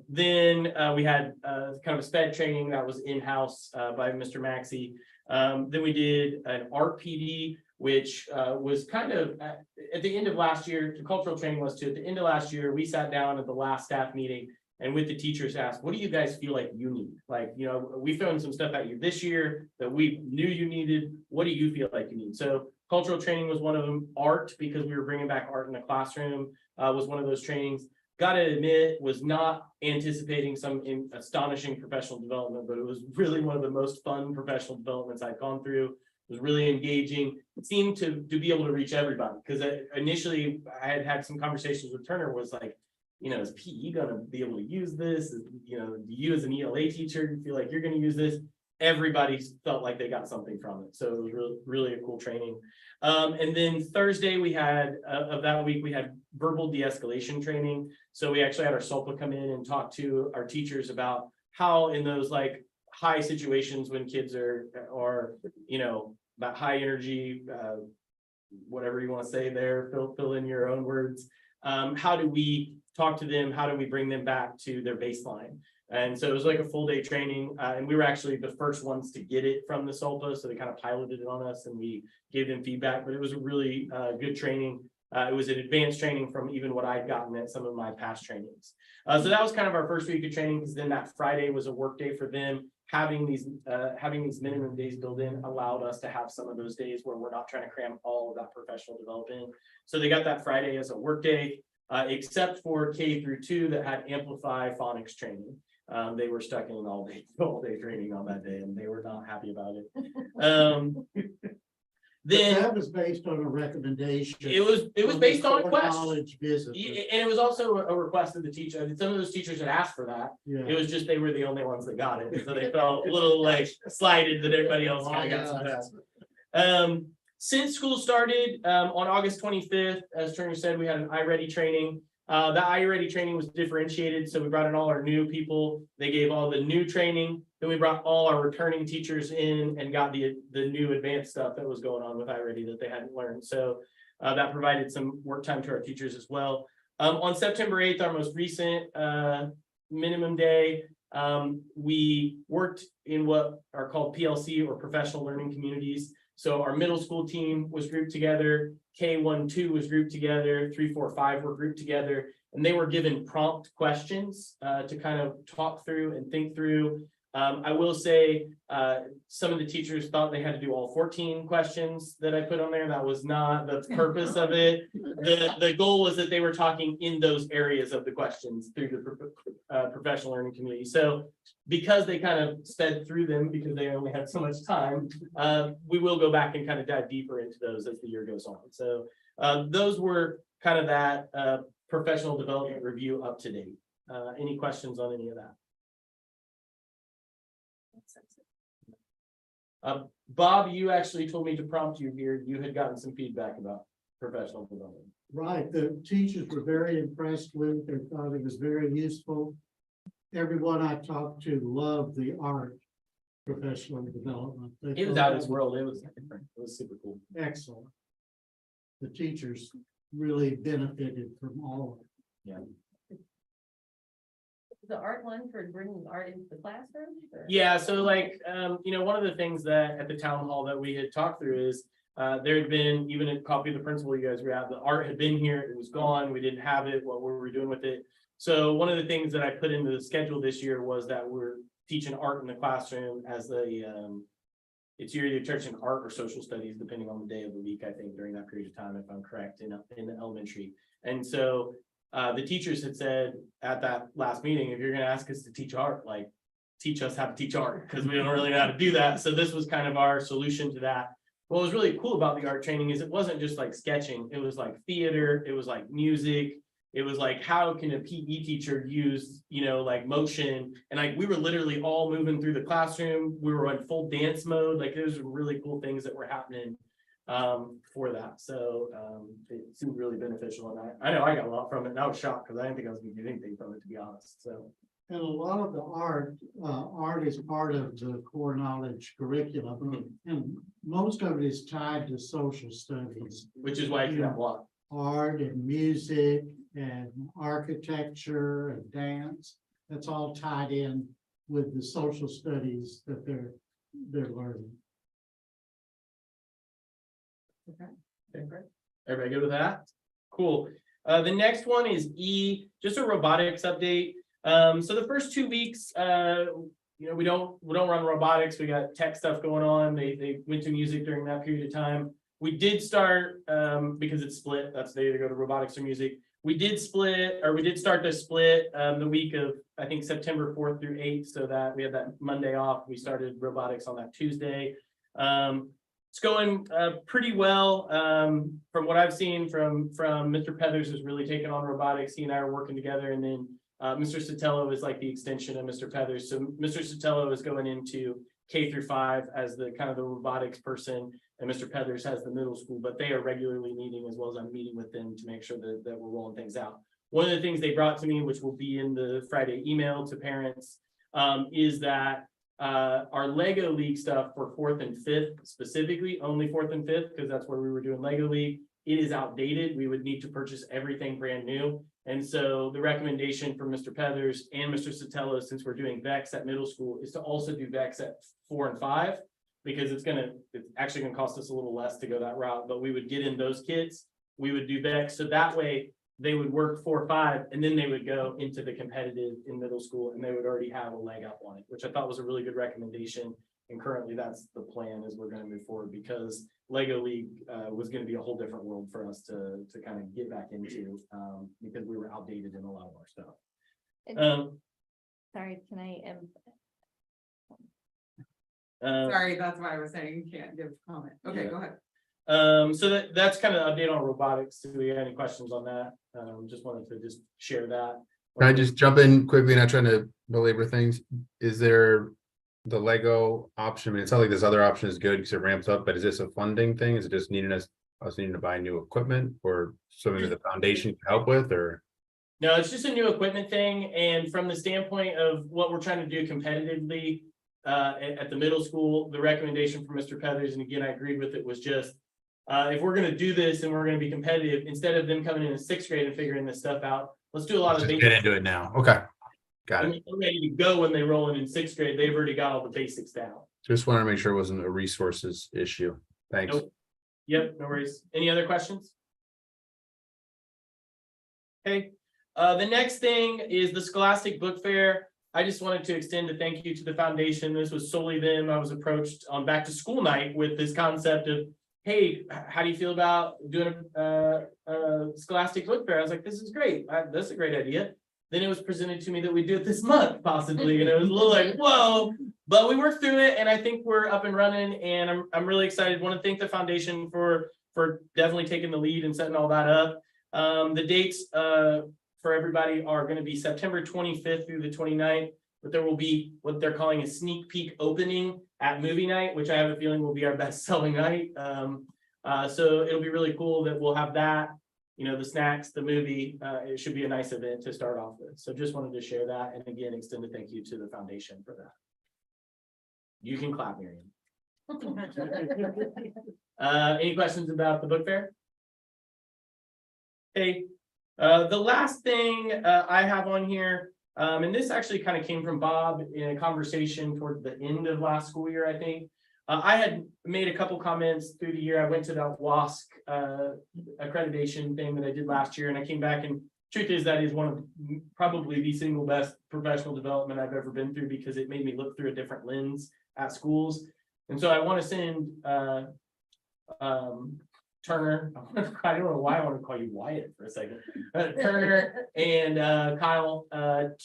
Then we had kind of a sped training that was in-house by Mr. Maxey. Then we did an art PD, which was kind of at the end of last year. The cultural training was too. At the end of last year, we sat down at the last staff meeting and with the teachers asked, what do you guys feel like you need? Like, you know, we found some stuff at you this year that we knew you needed. What do you feel like you need? So cultural training was one of them. Art, because we were bringing back art in the classroom, was one of those trainings. Gotta admit, was not anticipating some astonishing professional development, but it was really one of the most fun professional developments I'd gone through. It was really engaging. It seemed to be able to reach everybody, because initially I had some conversations with Turner, was like, you know, is PE gonna be able to use this? You know, do you as an ELA teacher feel like you're gonna use this? Everybody felt like they got something from it. So it was really, really a cool training. And then Thursday we had, of that week, we had verbal de-escalation training. So we actually had our SOPA come in and talk to our teachers about how in those like high situations when kids are, you know, about high energy, whatever you want to say there, fill in your own words. How do we talk to them? How do we bring them back to their baseline? And so it was like a full day training, and we were actually the first ones to get it from the SOPA, so they kind of piloted it on us and we gave them feedback, but it was a really good training. It was an advanced training from even what I'd gotten at some of my past trainings. So that was kind of our first week of training, because then that Friday was a work day for them. Having these minimum days built in allowed us to have some of those days where we're not trying to cram all of that professional development. So they got that Friday as a work day, except for K-2 that had Amplify phonics training. They were stuck in all day training on that day, and they were not happy about it. Then That was based on a recommendation. it was based on a core request. knowledge visit. And it was also a request of the teacher. I mean, some of those teachers had asked for that. Yeah. It was just they were the only ones that got it, so they felt a little like slighted that everybody else kind of got some tests. Since school started on August 25th, as Turner said, we had an iReady training. The iReady training was differentiated, so we brought in all our new people. They gave all the new training. Then we brought all our returning teachers in and got the new advanced stuff that was going on with iReady that they hadn't learned. So that provided some work time to our teachers as well. On September 8th, our most recent minimum day, we worked in what are called PLC, or professional learning communities. So our middle school team was grouped together, K-1-2 was grouped together, 3-4-5 were grouped together, and they were given prompt questions to kind of talk through and think through. I will say some of the teachers thought they had to do all 14 questions that I put on there. That was not the purpose of it. The goal was that they were talking in those areas of the questions through the professional learning community. So because they kind of sped through them because they only had so much time, we will go back and kind of dive deeper into those as the year goes on. So those were kind of that professional development review up to date. Any questions on any of that? Bob, you actually told me to prompt you here. You had gotten some feedback about professional development. Right, the teachers were very impressed with it. They thought it was very useful. Everyone I talked to loved the art professional development. They It was thought out of that his world. It was different. It was super cool. excellent. The teachers really benefited from all of it. Yeah. The art one for bringing art into the classroom? or- Yeah, so like, you know, one of the things that at the town hall that we had talked through is there had been, even a copy of the principal you guys were at, the art had been here, it was gone, we didn't have it, what were we doing with it? So one of the things that I put into the schedule this year was that we're teaching art in the classroom as it's either teaching art or social studies, depending on the day of the week, I think, during that period of time, if I'm correct, in the elementary. And so the teachers had said at that last meeting, if you're gonna ask us to teach art, like teach us how to teach art, because we don't really know how to do that. So this was kind of our solution to that. What was really cool about the art training is it wasn't just like sketching, it was like theater, it was like music, it was like how can a PE teacher use, you know, like motion, and like we were literally all moving through the classroom, we were in full dance mode, like there's really cool things that were happening for that. So it seemed really beneficial, and I know I got a lot from it, and I was shocked because I didn't think I was gonna get anything from it, to be honest. So And a lot of the art is part of the core knowledge curriculum, and most of it is tied to social studies. which is why you can have a lot. Art and music and architecture and dance, that's all tied in with the social studies that they're learning. Okay, great. Everybody good with that? Cool. The next one is E, just a robotics update. So the first 2 weeks, you know, we don't run robotics. We got tech stuff going on. They went to music during that period of time. We did start, because it's split, that's they either go to robotics or music. We did start the split the week of, I think, September 4th through 8th, so that we had that Monday off. We started robotics on that Tuesday. It's going pretty well. From what I've seen from Mr. Pethers is really taking on robotics. He and I are working together, and then Mr. Sotelo is like the extension of Mr. Pethers. So Mr. Sotelo is going into K-5 as the kind of the robotics person, and Mr. Pethers has the middle school, but they are regularly meeting as well as I'm meeting with them to make sure that we're rolling things out. One of the things they brought to me, which will be in the Friday email to parents, is that our Lego League stuff for 4th and 5th, specifically only 4th and 5th, because that's where we were doing Lego League, it is outdated. We would need to purchase everything brand new. And so the recommendation from Mr. Pethers and Mr. Sotelo, since we're doing VEX at middle school, is to also do VEX at 4 and 5, because it's actually gonna cost us a little less to go that route, but we would get in those kids, we would do VEX, so that way they would work 4 or 5, and then they would go into the competitive in middle school, and they would already have a leg up on it, which I thought was a really good recommendation. And currently that's the plan, is we're gonna move forward, because Lego League was gonna be a whole different world for us to kind of get back into, because we were outdated in a lot of our stuff. Sorry, can I, Sorry, that's why I was saying you can't give comment. Okay, Yeah. go ahead. So that's kind of the update on robotics. Do we have any questions on that? Just wanted to just share that. Can I just jump in quickly, not trying to belabor things? Is there the Lego option? I mean, it's not like this other option is good because it ramps up, but is this a funding thing? Is it just needing us needing to buy new equipment, or something that the foundation can help with, or? No, it's just a new equipment thing. And from the standpoint of what we're trying to do competitively at the middle school, the recommendation from Mr. Pethers, and again, I agreed with it, was just if we're going to do this and we're going to be competitive, instead of them coming in 6th grade and figuring this stuff out, let's do a lot of Just get into it now. Okay, got it. They're ready to go when they roll in 6th grade. They've already got all the basics down. Just want to make sure it wasn't a resources issue. Thanks. Nope. Yep, no worries. Any other questions? Okay, the next thing is the Scholastic Book Fair. I just wanted to extend a thank you to the foundation. This was solely them. I was approached on back to school night with this concept of, hey, how do you feel about doing a Scholastic Book Fair? I was like, this is great. That's a great idea. Then it was presented to me that we do it this month possibly, and it was a little like, whoa, but we worked through it, and I think we're up and running, and I'm really excited. Want to thank the foundation for definitely taking the lead and setting all that up. The dates for everybody are going to be September 25th through the 29th, but there will be what they're calling a sneak peek opening at movie night, which I have a feeling will be our best selling night. So it'll be really cool that we'll have that, you know, the snacks, the movie. It should be a nice event to start off with. So just wanted to share that, and again, extend a thank you to the foundation for that. You can clap, Miriam. Any questions about the book fair? Okay, the last thing I have on here, and this actually kind of came from Bob in a conversation toward the end of last school year, I think. I had made a couple comments through the year. I went to that WASC accreditation thing that I did last year, and I came back, and truth is that is one of probably the single best professional development I've ever been through, because it made me look through a different lens at schools. And so I want to send Turner, I don't know why I want to call you Wyatt for a second, Turner and Kyle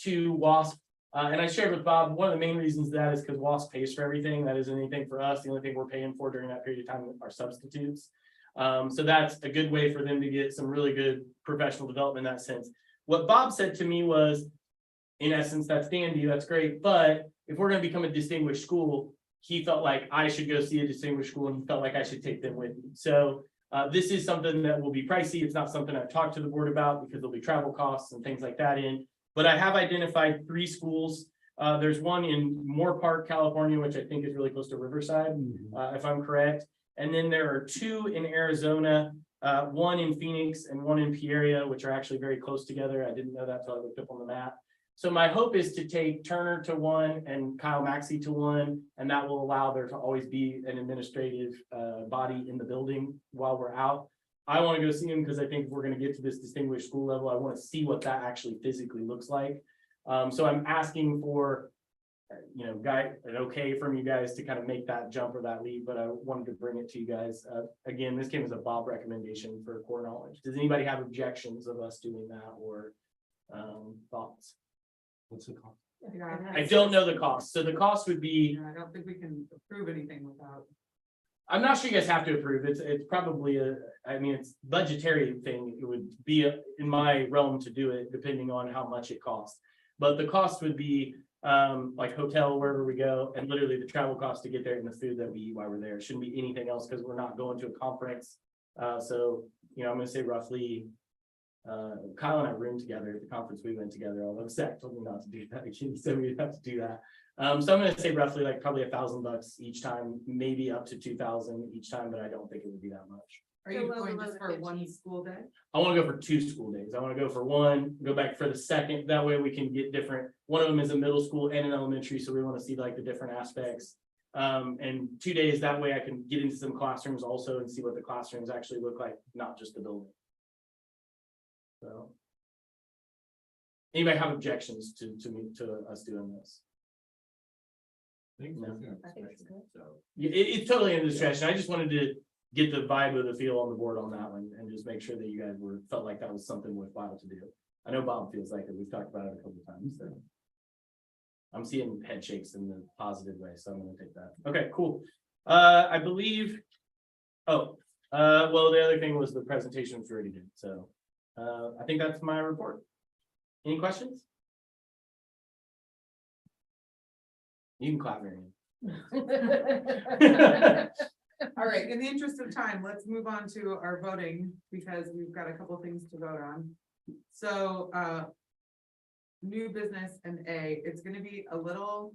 to WASP. And I shared with Bob, one of the main reasons that is because WASP pays for everything. That isn't anything for us. The only thing we're paying for during that period of time are substitutes. So that's a good way for them to get some really good professional development in that sense. What Bob said to me was, in essence, that's dandy, that's great, but if we're going to become a distinguished school, he felt like I should go see a distinguished school, and he felt like I should take them with me. So this is something that will be pricey. It's not something I've talked to the board about, because there'll be travel costs and things like that in. But I have identified 3 schools. There's one in Moore Park, California, which I think is really close to Riverside, if I'm correct. And then there are 2 in Arizona, one in Phoenix and one in Peoria, which are actually very close together. I didn't know that until I looked up on the map. So my hope is to take Turner to one and Kyle Maxey to one, and that will allow there to always be an administrative body in the building while we're out. I want to go see them because I think if we're going to get to this distinguished school level, I want to see what that actually physically looks like. So I'm asking for, you know, an okay from you guys to kind of make that jump or that leap, but I wanted to bring it to you guys. Again, this came as a Bob recommendation for core knowledge. Does anybody have objections of us doing that, or thoughts? What's the cost? I don't know the cost. So the cost would be, I don't think we can approve anything without. I'm not sure you guys have to approve. It's probably I mean, it's budgetary thing. It would be in my realm to do it depending on how much it costs. But the cost would be like hotel, wherever we go, and literally the travel cost to get there and the food that we eat while we're there. It shouldn't be anything else because we're not going to a conference. So, you know, I'm gonna say roughly, Kyle and I roomed together at the conference we went together, although Zach told me not to do that. He said we'd have to do that. So I'm gonna say roughly like probably $1,000 each time, maybe up to 2,000 each time, but I don't think it would be that much. Are you going just for one school day? I want to go for 2 school days. I want to go for one, go back for the second. That way we can get different. One of them is a middle school and an elementary, so we want to see like the different aspects. And 2 days, that way I can get into some classrooms also and see what the classrooms actually look like, not just the building. So. Anybody have objections to us doing this? No. It's totally in the discretion. I just wanted to get the vibe of the feel on the board on that one and just make sure that you guys felt like that was something worthwhile to do. I know Bob feels like it. We've talked about it a couple of times. So I'm seeing head shakes in the positive way, so I'm gonna take that. Okay, cool. I believe. Well, the other thing was the presentation was already did. So I think that's my report. Any questions? You can clap, Marion. All right, in the interest of time, let's move on to our voting because we've got a couple things to vote on. So, new business and it's gonna be a little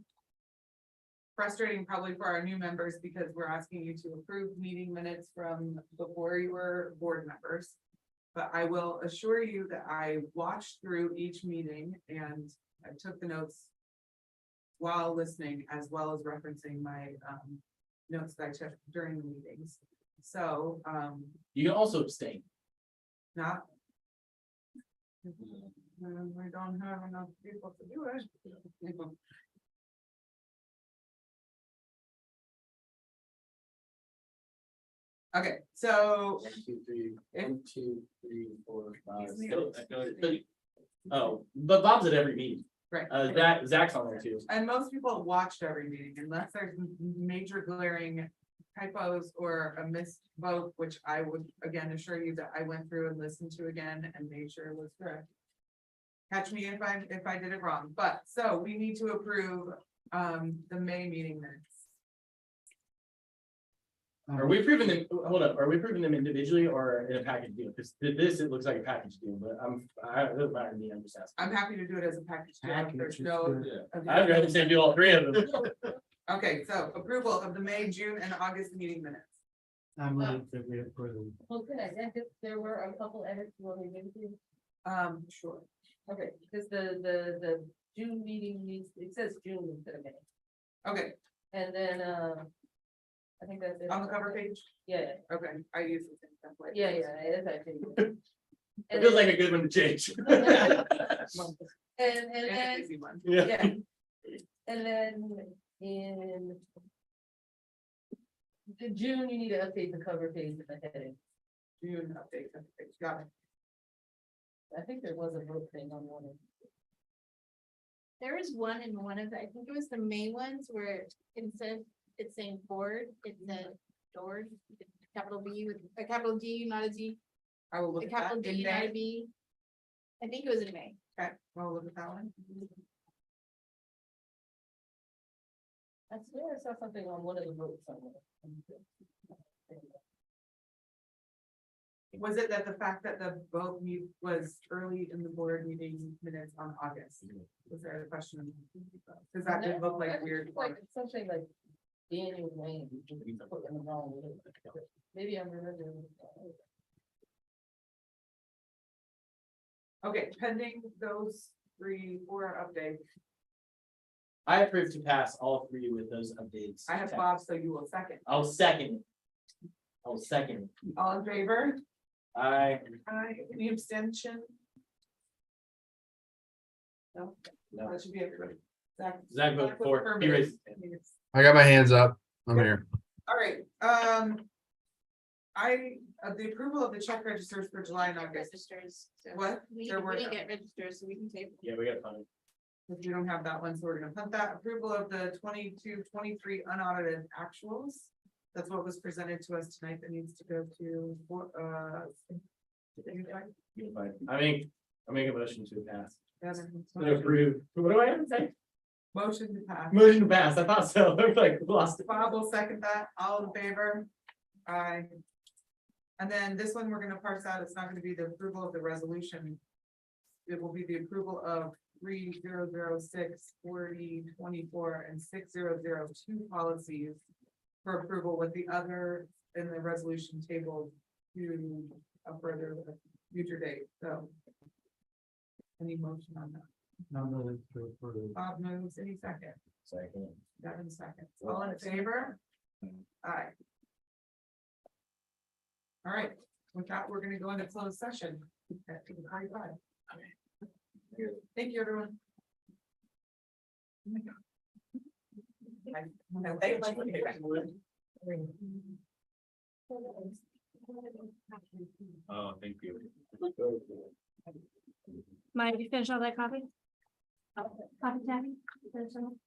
frustrating probably for our new members because we're asking you to approve meeting minutes from before you were board members. But I will assure you that I watched through each meeting and I took the notes while listening, as well as referencing my notes that I took during the meetings. So You can also abstain. not. We don't have enough people to do it. Okay, so 1, 2, 3, 1, 2, 3, 4, 5. Oh, but Bob's at every meeting. right. Zach's on there too. And most people watched every meeting unless there's major glaring typos or a missed vote, which I would again assure you that I went through and listened to again and made sure it was correct. Catch me if I did it wrong, but so we need to approve the May meeting minutes. Are we approving them? Hold up. Are we approving them individually or in a package deal? Because this, it looks like a package deal, but it doesn't matter to me. I'm just asking. I'm happy to do it as a package deal. There's no. I'd rather say do all 3 of them. Okay, so approval of the May, June and August meeting minutes. I move that we approve. Well, good, I guess there were a couple edits you want me to do. Sure. Okay, because the June meeting needs, it says June instead of May. Okay, And then, I think that's it. on the cover page. Yeah, Okay, I use the same template. yeah, it is actually. It feels like a good one to change. And And an then, easy one. yeah. And then in the June, you need to update the cover page and the heading. June update, got it. I think there was a vote thing on one of. There was one in one of, I think it was the May ones where instead of it's saying board, it's a door, capital B with a capital D, not a Z, I will look a at that capital in D, not a May. B. I think it was in May. Okay, I'll look at that one. I swear I saw something on one of the votes somewhere. Was it that the fact that the vote was early in the board meeting minutes on August? Was there a question? Does that didn't look like weird? Like something like Daniel Wayne. Put in the wrong one. Maybe I'm remembering. Okay, pending those 4 updates. I approve to pass all 3 with those updates. I have Bob, so you will second. I'll second. I'll second. All in favor? Aye. Any abstention? No, No. that should be everybody. Zach Vote for. He affirmative. raised. I got my hands up. I'm here. All right, the approval of the check registers for July and August. Registers. So What? We There were didn't none. get registers, so we can table. Yeah, we got fun. If you don't have that one, so we're gonna punt that. Approval of the 22-23 unaudited actuals That's what was presented to us tonight that needs to go to, I make a motion to pass. Devin. What do I have to say? Motion to pass. Motion to pass, I thought so, I like lost it. Bob will second that, all in favor? Aye. And then this one, we're gonna parse out, it's not gonna be the approval of the resolution. It will be the approval of 3006, 4024, and 6002 policies for approval with the other in the resolution table to a further future date, so. Any motion on that? Bob moves, any second? Second. Devin seconds. All in favor? Aye. All right, with that, we're gonna go into closed session. at 8:45. Thank you, everyone. Oh, thank you. Maya, did you finish all that coffee? Coffee, Tabby? Finish all?